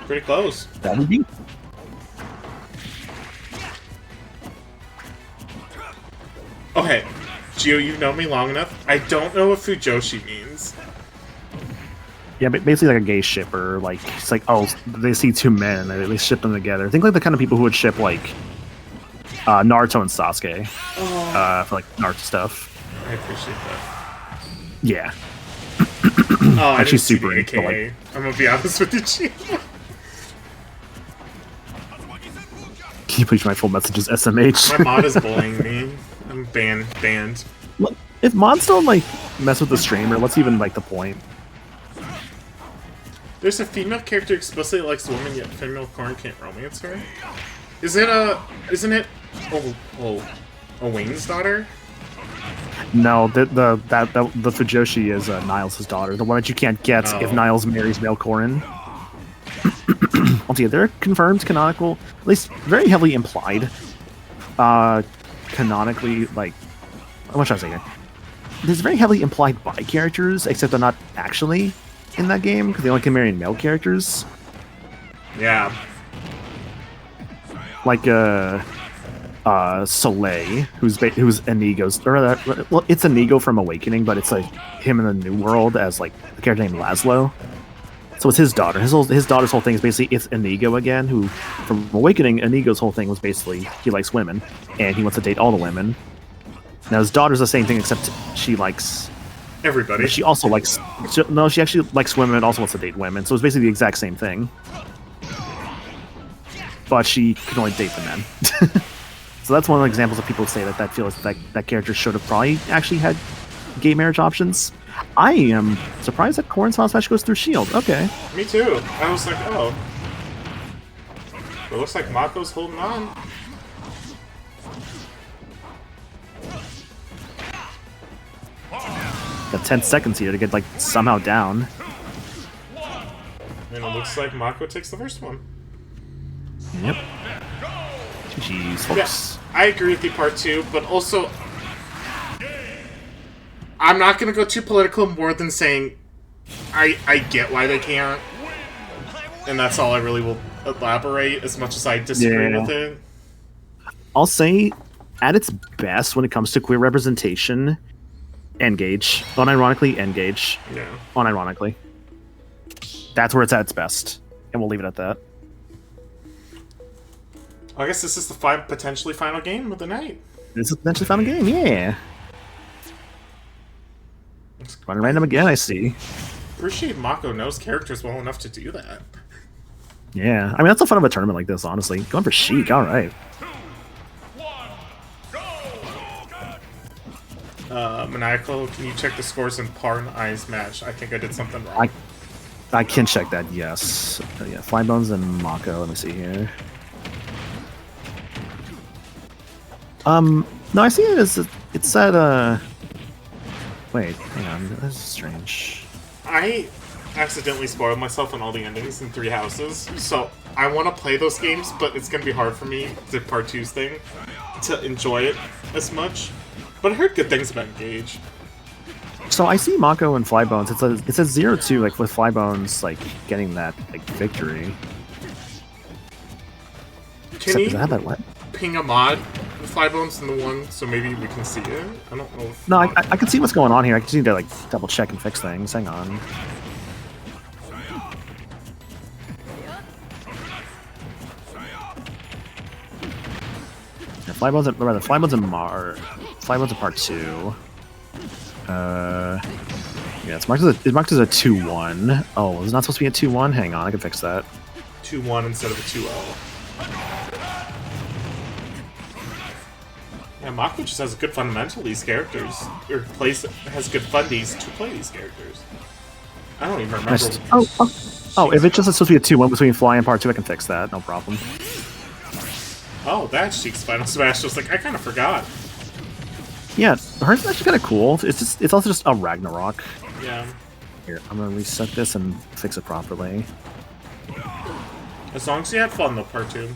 Pretty close. That would be. Okay, Gio, you've known me long enough. I don't know what Fujoshi means. Yeah, but basically like a gay shipper. Like, it's like, oh, they see two men and they ship them together. Think like the kind of people who would ship like Naruto and Sasuke for like Naruto stuff. I appreciate that. Yeah. Oh, I Actually didn't see super the into, AKA. like- I'm gonna be honest with you, Gio. Can you please my full message is SMH? My mod is bullying me. I'm banned. Look, if mods don't like mess with the streamer, what's even like the point? There's a female character explicitly likes women, yet female Corn can't romance her. Isn't it? Wayne's daughter? No, the Fujoshi is Niles' daughter, the one that you can't get if Oh. Niles marries male Corrin. I'll tell you, they're confirmed canonical, at least very heavily implied. Canonically, like, what should I say here? There's very heavily implied bi characters, except they're not actually in that game because they only can marry male characters. Yeah. Like Soleil, who's Inigo's, or well, it's Inigo from Awakening, but it's like him in the New World as like a character named Laszlo. So it's his daughter. His daughter's whole thing is basically it's Inigo again, who from Awakening, Inigo's whole thing was basically he likes women and he wants to date all the women. Now his daughter's the same thing except she likes. Everybody. She also likes. She actually likes women and also wants to date women. So it's basically the exact same thing. But she can only date the men. So that's one of the examples of people say that feel like that character should have probably actually had gay marriage options. I am surprised that Corrin's Final Smash goes through Shield. Okay. Me too. I was like, oh. It looks like Mako's holding on. Got 10 seconds here to get like somehow down. And it looks like Mako takes the first one. Yep. GG's, folks. Yes, I agree with you, part two, but also, I'm not gonna go too political more than saying I get why they can't, and that's all I really will elaborate as much as I disagree Yeah. with it. I'll say, at its best when it comes to queer representation, Engage. Unironically, Engage. Yeah. Unironically. That's where it's at its best. And we'll leave it at that. I guess this is the potentially final game of the night. This is potentially final game, yeah. Running random again, I see. Appreciate Mako knows characters well enough to do that. Yeah. I mean, that's the fun of a tournament like this, honestly. Going for Sheik, alright. 2, 1, go! Maniacal, can you check the scores in Par and I's match? I think I did something wrong. I can check that, yes. Yeah, Flybones and Mako, let me see here. No, I see it as it's at wait, hang on, this is strange. I accidentally spoiled myself on all the endings in 3 houses, so I want to play those games, but it's going to be hard for me, the Part 2's thing, to enjoy it as much. But I heard good things about Engage. So I see Mako and Flybones. It says 0-2, like with Flybones like getting that like victory. Can Does it have you that what? ping a mod with Flybones in the one so maybe we can see it? I don't know if... No, I can see what's going on here. I just need to like double check and fix things. Hang on. Yeah, Flybones in part 2. Yeah, it's marked as a 2-1. Oh, is it not supposed to be a 2-1? Hang on, I can fix that. 2-1 instead of a 2-0. Yeah, Mako just has good fundamental these characters. Or has good fundies to play these characters. I don't even remember. Oh, if it's just supposed to be a 2-1 between Fly and part 2, I can fix that. No problem. Oh, that's Sheik's Final Smash. I was like, I kind of forgot. Yeah, hers is actually kind of cool. It's also just a Ragnarok. Yeah. Here, I'm gonna reset this and fix it properly. As long as you have fun, though, Part 2.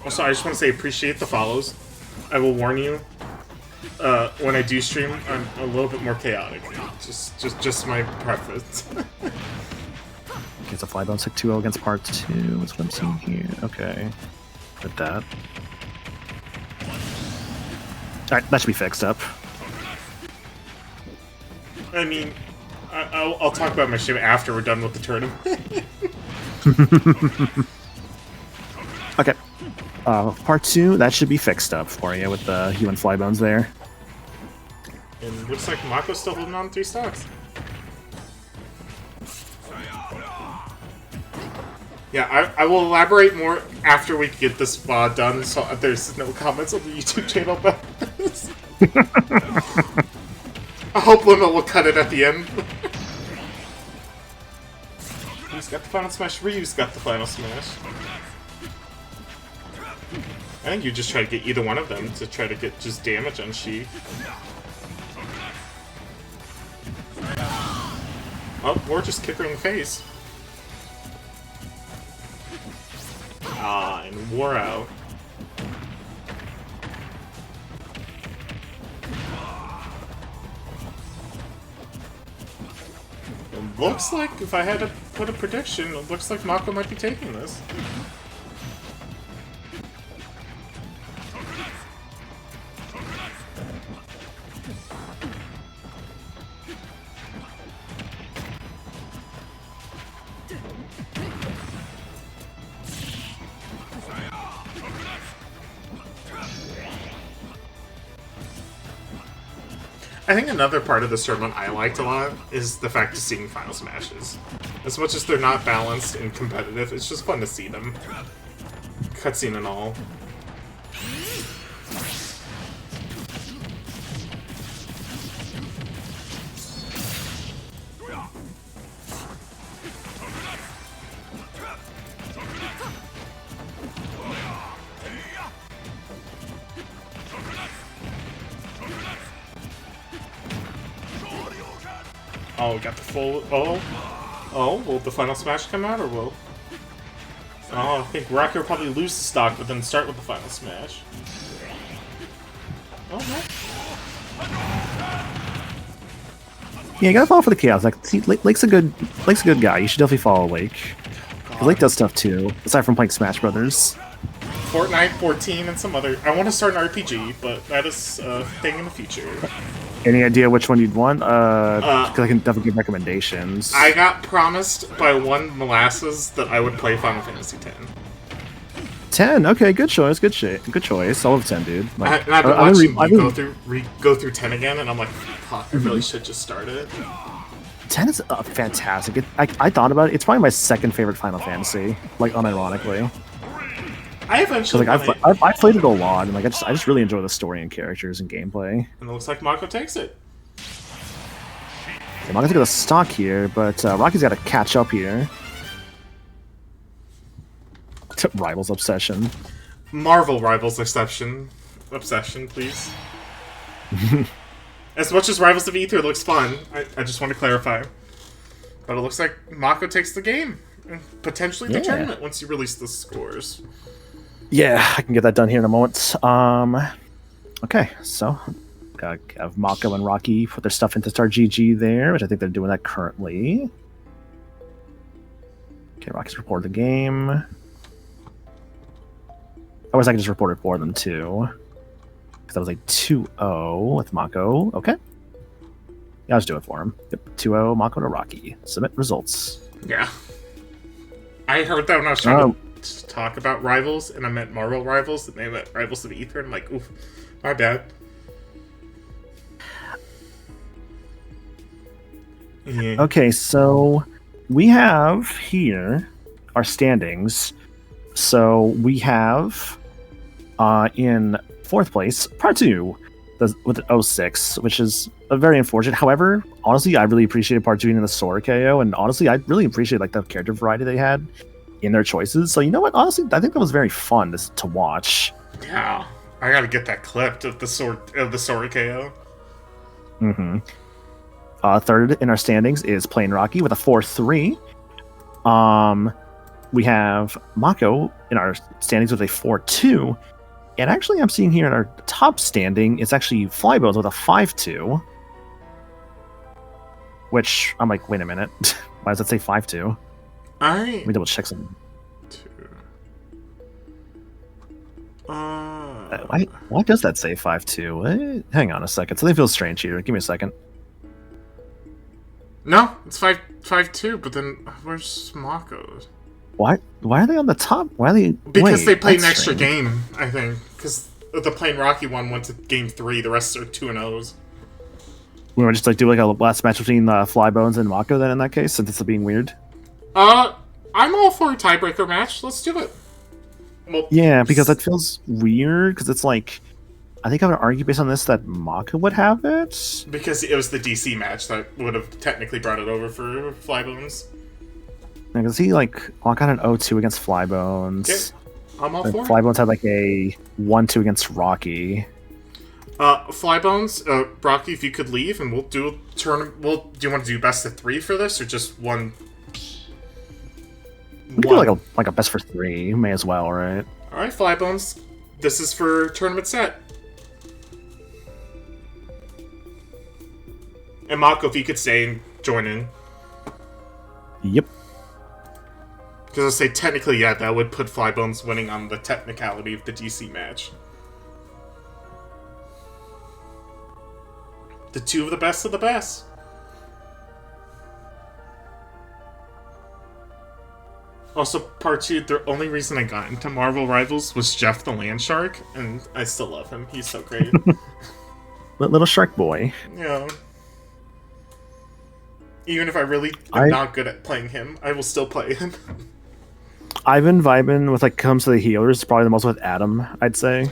Also, I just want to say appreciate the follows. I will warn you, when I do stream, I'm a little bit more chaotic. Just my preference. Okay, it's a Flybones like 2-0 against part 2. What's what I'm seeing here? Okay. With that. Alright, that should be fixed up. I mean, I'll talk about my stream after we're done with the tournament. Okay. Part 2, that should be fixed up for you with the human Flybones there. And looks like Mako's still holding on 3 stocks. Yeah, I will elaborate more after we get this VOD done, so there's no comments on the YouTube channel about this. I hope Limit will cut it at the end. Who's got the Final Smash? Ryu's got the Final Smash. I think you just try to get either one of them to try to get just damage on Sheik. Oh, or just kick her in the face. Ah, and wore out. It looks like, if I had to put a prediction, it looks like Mako might be taking this. I think another part of this tournament I liked a lot is the fact of seeing Final Smashes. As much as they're not balanced and competitive, it's just fun to see them. Cutscene and all. Oh, we got the full... Oh, will the Final Smash come out, or will... Oh, I think Rocker will probably lose the stock, but then start with the Final Smash. Oh, no. Yeah, you gotta follow for the chaos. Like, see, Lake's a good guy. You should definitely follow Lake. Lake does stuff too, aside from playing Smash Brothers. Fortnite, 14, and some other. I want to start an RPG, but that is a thing in the future. Any idea which one you'd want? Because I can definitely give recommendations. I got promised by one Molasses that I would play Final Fantasy X. 10. Okay, good choice. Good choice. I love 10, dude. Like, I've been watching you go through 10 again, and I'm like, fuck, I really should just start it. 10 is fantastic. I thought about it. It's probably my second favorite Final Fantasy, like unironically. I eventually I played it a lot, and like I just really enjoy the story and characters and gameplay. And it looks like Mako takes it. I'm not gonna take the stock here, but Rocky's got to catch up here. Rivals obsession. Marvel Rivals obsession, please. As much as Rivals of Aether looks fun, I just want to clarify. But it looks like Mako takes the game, and potentially the tournament once you release the scores. Yeah, I can get that done here in a moment. Okay, so gotta have Mako and Rocky put their stuff into Star GG there, which I think they're doing that currently. Okay, Rocky's reported the game. Otherwise, I can just report it for them too. Because that was like 2-0 with Mako. Okay. Yeah, I'll just do it for him. Yep, 2-0 Mako to Rocky. Submit results. Yeah. I heard that when I was trying to talk about Rivals, and I meant Marvel Rivals, and they meant Rivals of Aether, and I'm like, oof, my bad. Yeah. Okay, so we have here our standings. So we have in 4th place, Part2 with an 06, which is very unfortunate. However, honestly, I really appreciated Part2 in the Sora KO, and honestly, I really appreciate like the character variety they had in their choices. So you know what? Honestly, I think that was very fun to watch. Yeah, I gotta get that clipped of the Sora KO. Mm-hmm. 3rd in our standings is Plain Rocky with a 4-3. We have Mako in our standings with a 4-2. And actually, I'm seeing here in our top standing, it's actually Flybones with a 5-2. Which, I'm like, wait a minute. Why does that say 5-2? Let me double check something. Why does that say 5-2? Hang on a second. Something feels strange here. Give me a second. No, it's 5-2, but then where's Mako? Why are they on the top? Why are they? Because they played an extra game, I think. Because the Plain Rocky one went to game 3. The rest are 2-0s. We want to just like do like a last match between Flybones and Mako then in that case, since it's being weird. I'm all for a tiebreaker match. Let's do it. Well, yeah, because that feels weird. Because it's like, I think I would argue based on this that Mako would have it. Because it was the DC match that would have technically brought it over for Flybones. I can see like I got an 0-2 against Flybones. Okay. I'm all for it. Flybones had like a 1-2 against Rocky. Flybones, Rocky, if you could leave, and we'll do a turn. Do you want to do best of 3 for this, or just one? We could do like a best for 3. May as well, right? All right, Flybones. This is for tournament set. And Mako, if you could stay and join in. Yep. Because I say technically, yeah, that would put Flybones winning on the technicality of the DC match. The 2 of the best of the best. Also, Part 2, the only reason I got into Marvel Rivals was Jeff the Land Shark, and I still love him. He's so great. Little shark boy. Yeah. Even if I really am not good at playing him, I will still play him. I've been vibing with, like, comes to the healers, probably the most with Adam, I'd say.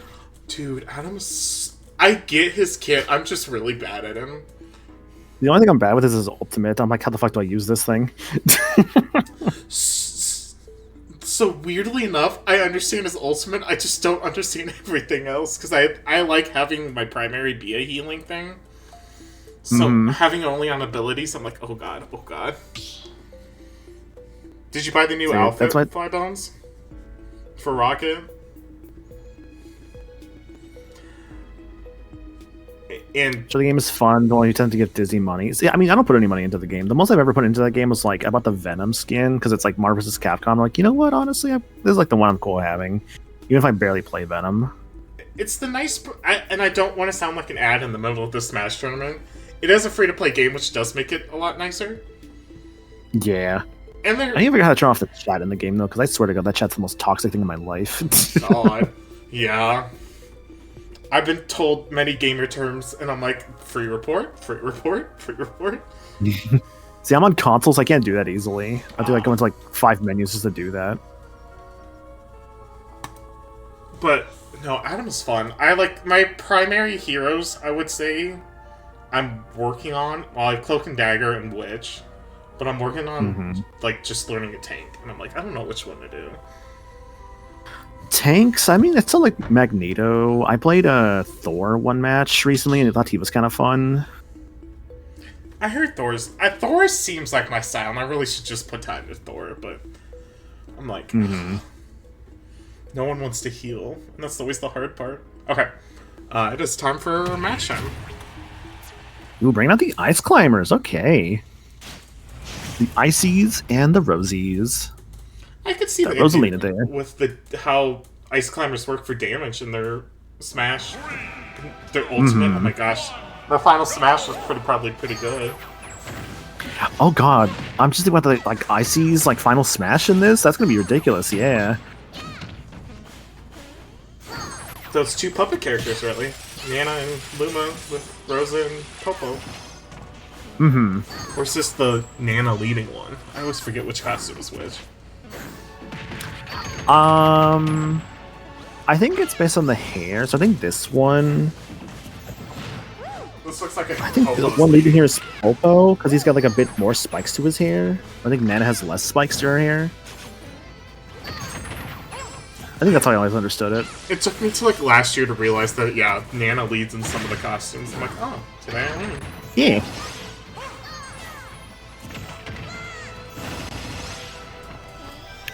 Dude, Adam's... I get his kit, I'm just really bad at him. The only thing I'm bad with is his ultimate. I'm like, how the fuck do I use this thing? So, weirdly enough, I understand his ultimate, I just don't understand everything else, because I like having my primary be a healing thing. So, having it only on abilities, I'm like, oh god, oh god. Did you buy the new outfit, Flybones? For Rocket? And So the game is fun, but you tend to get dizzy money. See, I mean, I don't put any money into the game. The most I've ever put into that game was like I bought the Venom skin because it's like Marvel vs. Capcom. I'm like, you know what? Honestly, this is like the one I'm cool having, even if I barely play Venom. it's the nice... and I don't want to sound like an ad in the middle of the Smash tournament. It is a free-to-play game, which does make it a lot nicer. Yeah. And I need to figure out how to turn off the chat in the game, though, because I swear to God, that chat's the most toxic thing in my life. God. Yeah. I've been told many gamer terms, and I'm like, free report, free report, free report. See, I'm on consoles, I can't do that easily. I have to like go into like 5 menus just to do that. But, no, Adam's fun. I like, my primary heroes, I would say, I'm working on, well, I have Cloak and Dagger and Witch, but I'm working on, like, just learning a tank, and I'm like, I don't know which one to do. Tanks, I mean, it's still like Magneto. I played Thor one match recently, and I thought he was kind of fun. I heard Thor seems like my style, and I really should just put time to Thor, but I'm like, no one wants to heal, and that's always the hard part. Okay, it is time for match time. Ooh, bring out the Ice Climbers, okay. The Icies and the Rosies. I could see that Rosalina there. with how Ice Climbers work for damage in their Smash, their ultimate. Oh my gosh, their final Smash was probably pretty good. Oh God, I'm just thinking about the like Icies like final Smash in this. That's gonna be ridiculous. Yeah. Those two puppet characters, really, Nana and Luma with Rosa and Popo. Or is this the Nana leading one? I always forget which costume is which. I think it's based on the hair. So I think this one. This looks like a I think the one leading here is Popo because he's got like a bit more spikes to his hair. I think Nana has less spikes to her hair. I think that's how I always understood it. It took me to like last year to realize that yeah, Nana leads in some of the costumes. I'm like, oh, today I learned. Yeah.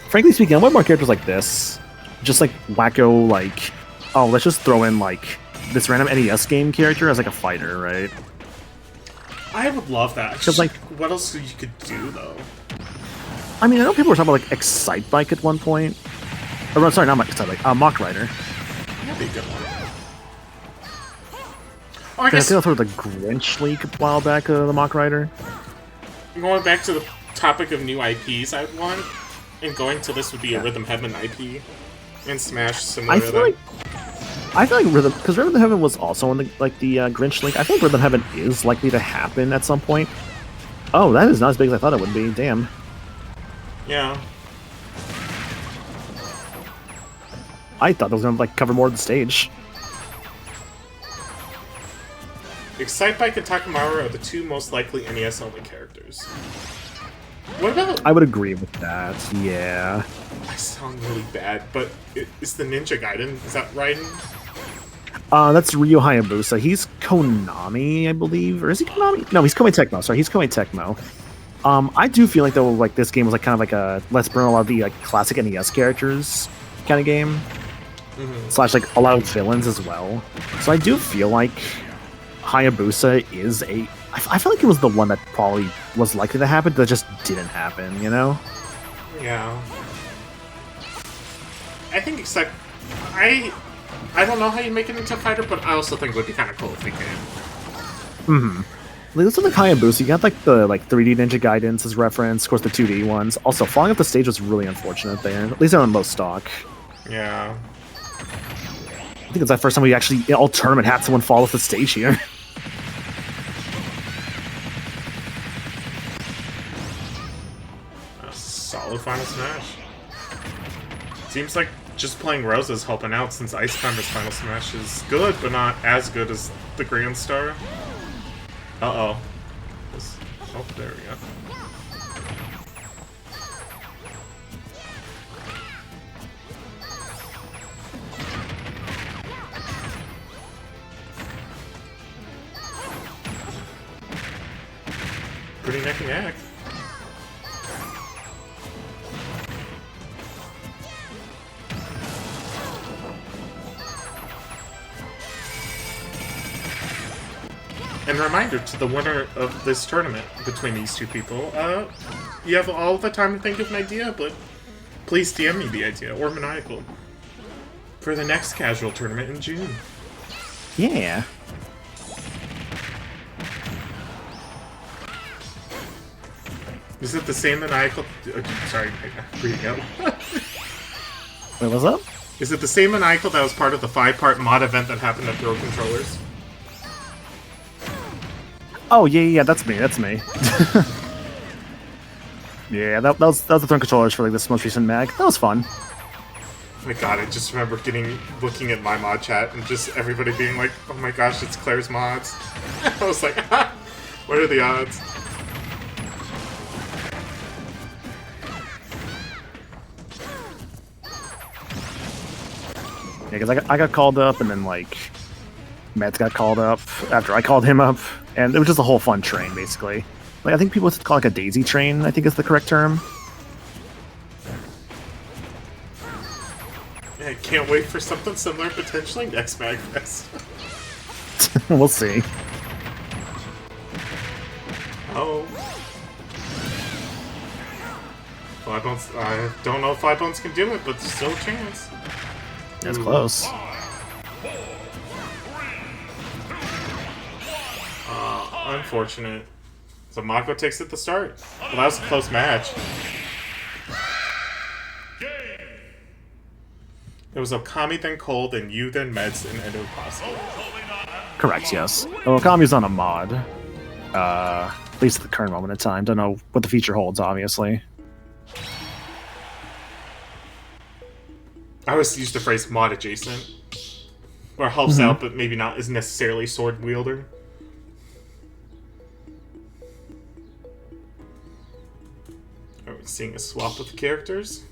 Frankly speaking, I want more characters like this. Just like wacko, like, oh, let's just throw in like this random NES game character as like a fighter, right? I would love that. Because like, what else you could do though? I mean, I know people were talking about like Excite Bike at one point. Or sorry, not Excite Bike, Mock Rider. That'd be a good one. Oh, I I guess think I'll throw the Grinch leak a while back, the Mock Rider. going back to the topic of new IPs I want, and going to this would be a Rhythm Heaven IP, and Smash similar to that. I feel like Rhythm, because Rhythm Heaven was also in the Grinch link. I feel like Rhythm Heaven is likely to happen at some point. Oh, that is not as big as I thought it would be. Damn. Yeah. I thought that was gonna like cover more of the stage. Excite Bike and Takamaru are the two most likely NES only characters. What about? I would agree with that. Yeah. I sound really bad, but is the Ninja Gaiden? Is that Raiden? That's Ryo Hayabusa. He's Konami, I believe, or is he Konami? No, he's Koei Tecmo. Sorry, he's Koei Tecmo. I do feel like though, like this game was like kind of like a let's bring a lot of the like classic NES characters kind of game, slash like a lot of villains as well. So I do feel like Hayabusa is a. I feel like it was the one that probably was likely to happen, that just didn't happen. You know? Yeah. I think Excite. I don't know how you make it into a fighter, but I also think it would be kind of cool if we can. Like, this is like Hayabusa. You got like the 3D Ninja Gaidens as reference, of course the 2D ones. Also, falling off the stage was really unfortunate there. At least on low stock. Yeah. I think it's the first time we actually all tournament had someone fall off the stage here. A solid Final Smash. Seems like just playing Rosa is helping out since Ice Climber's Final Smash is good, but not as good as the Grand Star. Uh-oh. Oh, there we go. Pretty neck and neck. And a reminder to the winner of this tournament between these two people, you have all the time to think of an idea, but please DM me the idea, or Maniacal, for the next casual tournament in June. Yeah. Is it the same Maniacal... sorry, reading out. Wait, what's up? Is it the same Maniacal that was part of the 5-part mod event that happened at Pro Controllers? Oh, yeah, that's me, Yeah, that was the Throne controllers for like this most recent mag. That was fun. Oh my god, I just remember looking at my mod chat and just everybody being like, oh my gosh, it's Claire's mods. I was like, what are the odds? Yeah, because I got called up, and then like Meds got called up after I called him up, and it was just a whole fun train, basically. Like I think people call it like a daisy train, I think is the correct term. Yeah, I can't wait for something similar potentially next MagFest. We'll see. Oh. Five Bones, I don't know if Five Bones can do it, but there's still a chance. That's close. Unfortunate. So Mako takes it to start. Well, that was a close match. It was Okami, then Cole, then you, then Meds, and Endo possible. Correct, yes. Well, Okami's on a mod. At least at the current moment in time. Don't know what the future holds, obviously. I always use the phrase mod adjacent. Or helps out, but maybe not is necessarily sword wielder. Are we seeing a swap of characters?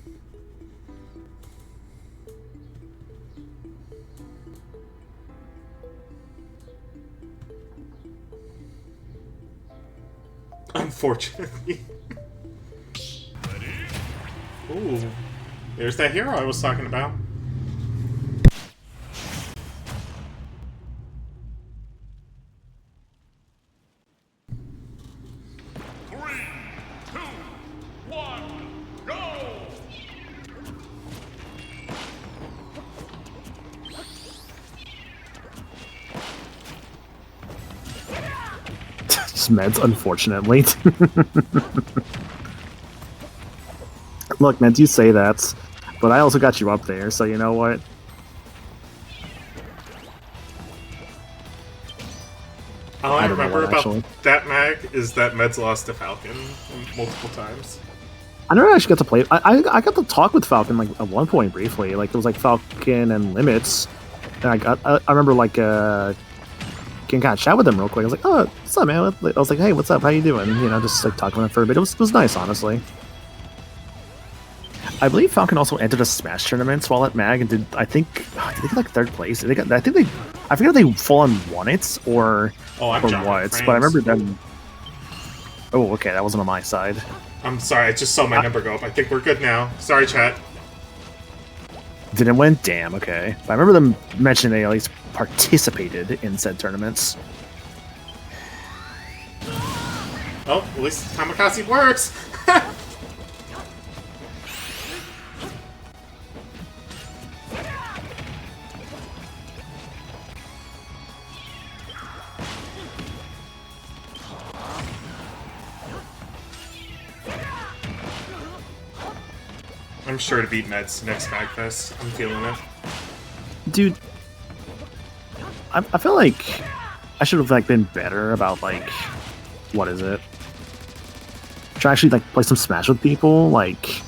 Unfortunately. Ooh. There's that hero I was talking about. Meds, unfortunately. Look, Meds, you say that, but I also got you up there, so you know what? All I don't know remember what, about actually. that mag is that Meds lost to Falcon multiple times. I never actually got to play. I got to talk with Falcon like at one point briefly. Like it was like Falcon and Limits, and I remember like can kind of chat with him real quick. I was like, "Oh, what's up, man?" I was like, "Hey, what's up? How you doing?" You know, just like talking with him for a bit. It was nice, honestly. I believe Falcon also entered a Smash tournament while at Mag and did I think like third place. I forget if they full on won it or I'm or John what. Frames. But I remember them. Oh, okay, that wasn't on my side. I'm sorry, I just saw my number go up. I think we're good now. Sorry, chat. Didn't win? Damn, okay. But I remember them mentioning they at least participated in said tournaments. Oh, at least Kamikaze works! I'm sure to beat Meds next MagFest. I'm feeling it. Dude, I feel like I should have like been better about like what is it? Try to actually like play some Smash with people like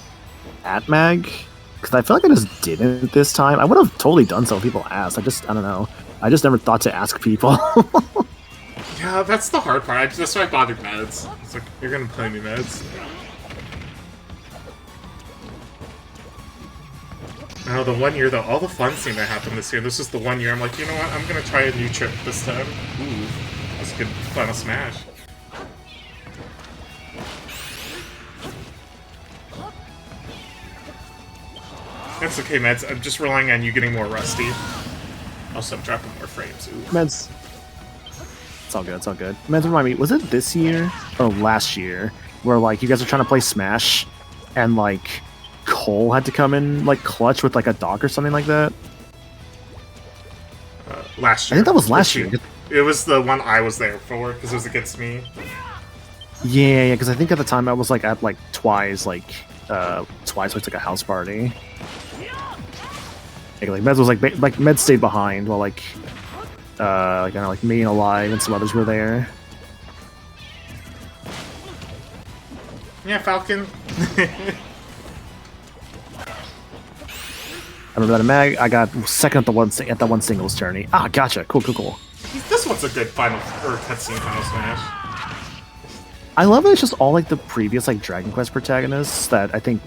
at Mag, because I feel like I just didn't this time. I would have totally done so if people asked. I don't know. I just never thought to ask people. Yeah, that's the hard part. That's why I bothered Meds. It's like, you're gonna play me, Meds. No, the one year though, all the fun seemed to happen this year. This is the one year I'm like, you know what, I'm gonna try a new trip this time. Ooh, that's a good final Smash. That's okay, Meds. I'm just relying on you getting more rusty. Also, I'm dropping more frames. Ooh. Meds. It's all good. It's all good. Man, remind me, was it this year or last year where like you guys are trying to play Smash, and like Cole had to come in like clutch with like a dock or something like that? Last year. I think that was last year. It was the one I was there for because it was against me. Yeah, because I think at the time I was like at like Twice, like like a house party. Like Meds was like Meds stayed behind while like I know like me and Alive and some others were there. Yeah, Falcon. I remember that in Mag. I got second at the one singles tourney. Ah, gotcha. Cool. This one's a good final or cutscene final Smash. I love that it's just all like the previous like Dragon Quest protagonists that I think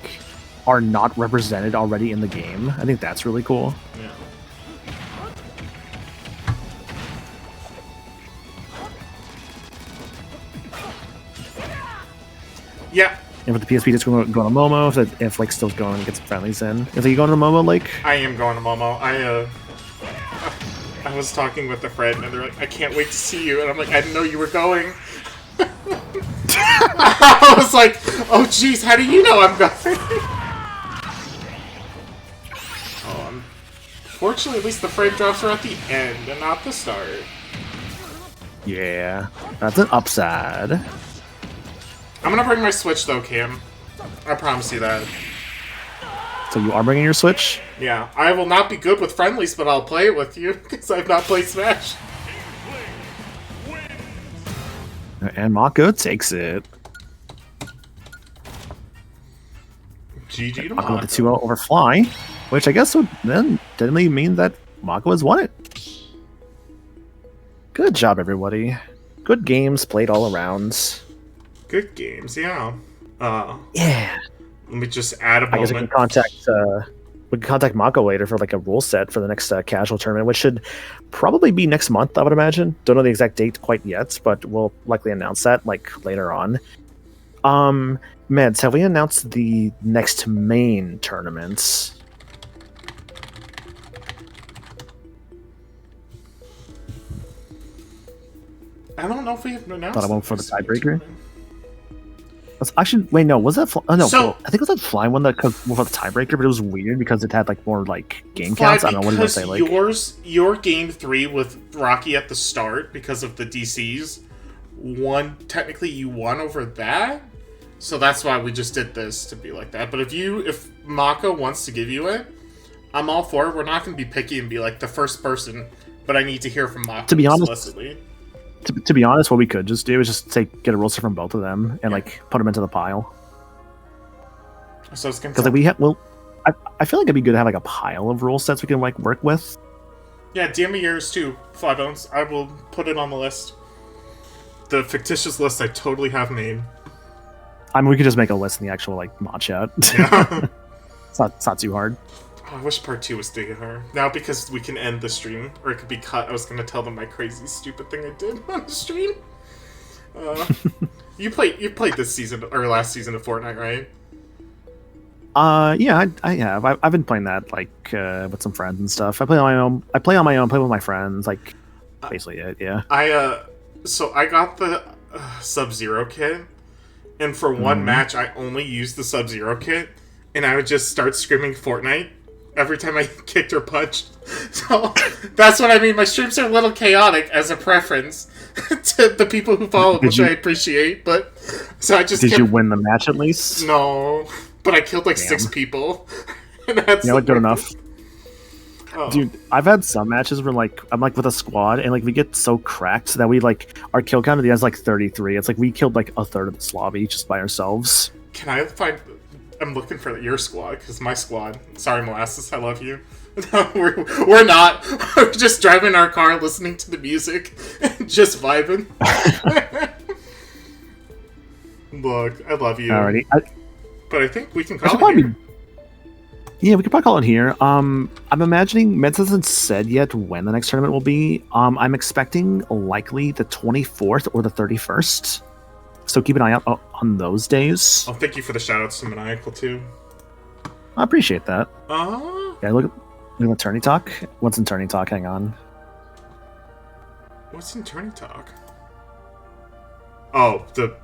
are not represented already in the game. I think that's really cool. Yeah. Yeah. And with the PSP, just going to Momo if like still going and get some friendlies in. Is you going to Momo, like? I am going to Momo. I was talking with a friend and they're like, I can't wait to see you, and I'm like, I didn't know you were going. I was like, oh jeez, how do you know I'm going? Fortunately, at least the frame drops are at the end and not the start. Yeah, that's an upside. I'm gonna bring my Switch though, Cam. I promise you that. So you are bringing your Switch? Yeah, I will not be good with friendlies, but I'll play it with you because I've not played Smash. And Mako takes it. GG to Mako Mako. with the 2-0 over Fly, which I guess would then definitely mean that Mako has won it. Good job, everybody. Good games played all around. Good games, yeah. Yeah. Let me just add a I guess moment. we can contact Mako later for like a rule set for the next casual tournament, which should probably be next month, I would imagine. Don't know the exact date quite yet, but we'll likely announce that like later on. Meds, have we announced the next main tournaments? I don't know if we have announced. Thought I went for the tiebreaker. Actually, wait, no, was that? I think it was that Fly one that was the tiebreaker, but it was weird because it had like more like game counts. I don't know what did I say. Like your game 3 with Rocky at the start because of the DCs technically you won over that, so that's why we just did this to be like that. But if Mako wants to give you it, I'm all for it. We're not going to be picky and be like the first person, but I need to hear from Mako. To be honest. Explicitly. To be honest, what we could just do is just get a rule set from both of them and like put them into the pile. So it's because like I feel like it'd be good to have like a pile of rule sets we can like work with. Yeah, DM me yours too, Flybones. I will put it on the list. The fictitious list I totally have made. I mean, we could just make a list in the actual like mod chat. Yeah. it's not too hard. Oh, I wish part 2 was DHR. Now, because we can end the stream, or it could be cut, I was going to tell them my crazy, stupid thing I did on the stream. You played this season, or last season of Fortnite, right? Yeah, I have. I've been playing that, like, with some friends and stuff. I play on my own, play with my friends, like, basically it, yeah. So I got the Sub-Zero kit, and for one match, I only used the Sub-Zero kit, and I would just start screaming Fortnite every time I kicked or punched. So that's what I mean. My streams are a little chaotic as a preference to the people who follow, which I appreciate. But so I just did you win the match at least? No, but I killed like 6 people. And that's good enough. Oh. Dude, I've had some matches where like I'm like with a squad and like we get so cracked that we like our kill count at the end is like 33. It's like we killed like a third of the lobby just by ourselves. Can I find? I'm looking for your squad, because my squad... Sorry, Molasses, I love you. No, we're not. We're just driving our car, listening to the music, and just vibing. Look, I love you. Alrighty. But I think we can call it here. Yeah, we could probably call it here. I'm imagining... Meds hasn't said yet when the next tournament will be. I'm expecting likely the 24th or the 31st. So keep an eye out on those days. Oh, thank you for the shoutouts to Maniacal, too. I appreciate that. Yeah, look at Tourney Talk. What's in Tourney Talk? Hang on. What's in Tourney Talk? Oh, the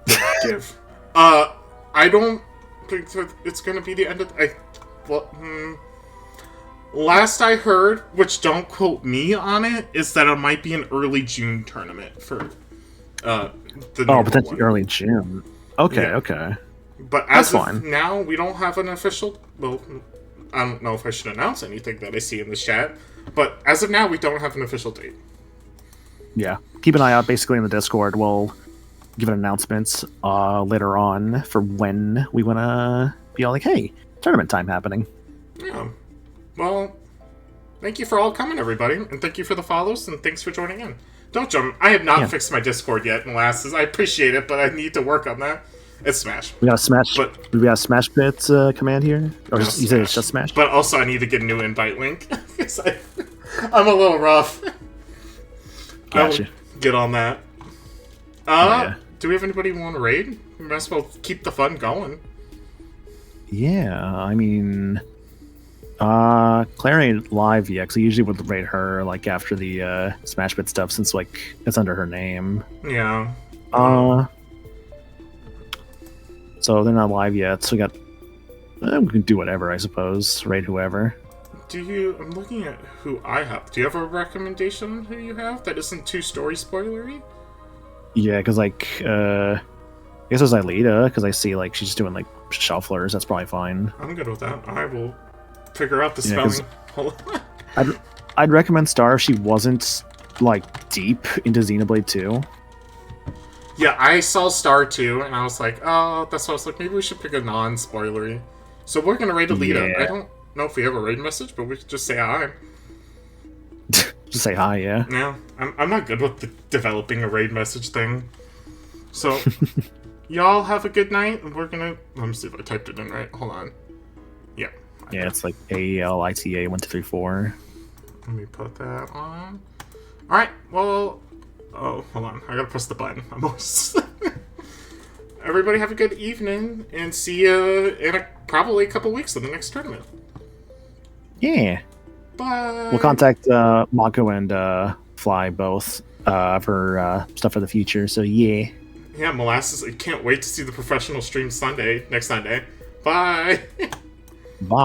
give. I don't think that it's gonna be the end of. Last I heard, which don't quote me on it, is that it might be an early June tournament for the potentially one. early June. Okay, Yeah. okay. But as That's of fine. now, we don't have an official. Well, I don't know if I should announce anything that I see in the chat, but as of now, we don't have an official date. Yeah. Keep an eye out basically in the Discord. We'll give an announcements later on for when we want to be all like, hey, tournament time happening. Yeah. Well, thank you for all coming, everybody, and thank you for the follows, and thanks for joining in. Don't jump. I have not fixed my Discord yet, molasses. I appreciate it, but I need to work on that. It's Smash. We got a Smash. But- we got a Smash Bits command here, or No, you said it's just Smash. But also, I need to get a new invite link. 'Cause I'm a little rough. Gotcha. I'll get on that. Yeah. Do we have anybody who want to raid? We might as well keep the fun going. Yeah, I mean, Claire ain't live yet, because I usually would rate her like after the Smash Bit stuff, since like it's under her name. Yeah. So they're not live yet. So we got. We can do whatever, I suppose. Rate whoever. I'm looking at who I have. Do you have a recommendation on who you have that isn't too story spoilery? Yeah, because like, I guess it's Aelita, because I see like she's doing like shufflers. That's probably fine. I'm good with that. I will figure out the Yeah, 'cause- spelling. Hold on. I'd recommend Star if she wasn't like deep into Xenoblade 2. Yeah, I saw Star 2, and I was like, oh, that's why I was like, maybe we should pick a non-spoilery. So we're gonna raid Alita. Yeah. I don't know if we have a raid message, but we could just say hi. Just say hi, yeah. Yeah, I'm not good with developing a raid message thing. So, y'all have a good night, and we're gonna... Let me see if I typed it in right. Hold on. Yeah. Yeah, it's like AELITA 1234. Let me put that on. Alright, well... Oh, hold on. I gotta press the button. I'm almost... Everybody have a good evening, and see you in probably a couple weeks in the next tournament. Yeah. Bye! We'll contact Mako and Fly both for stuff for the future, so yeah. Yeah, Molasses, I can't wait to see the professional stream next Sunday. Bye!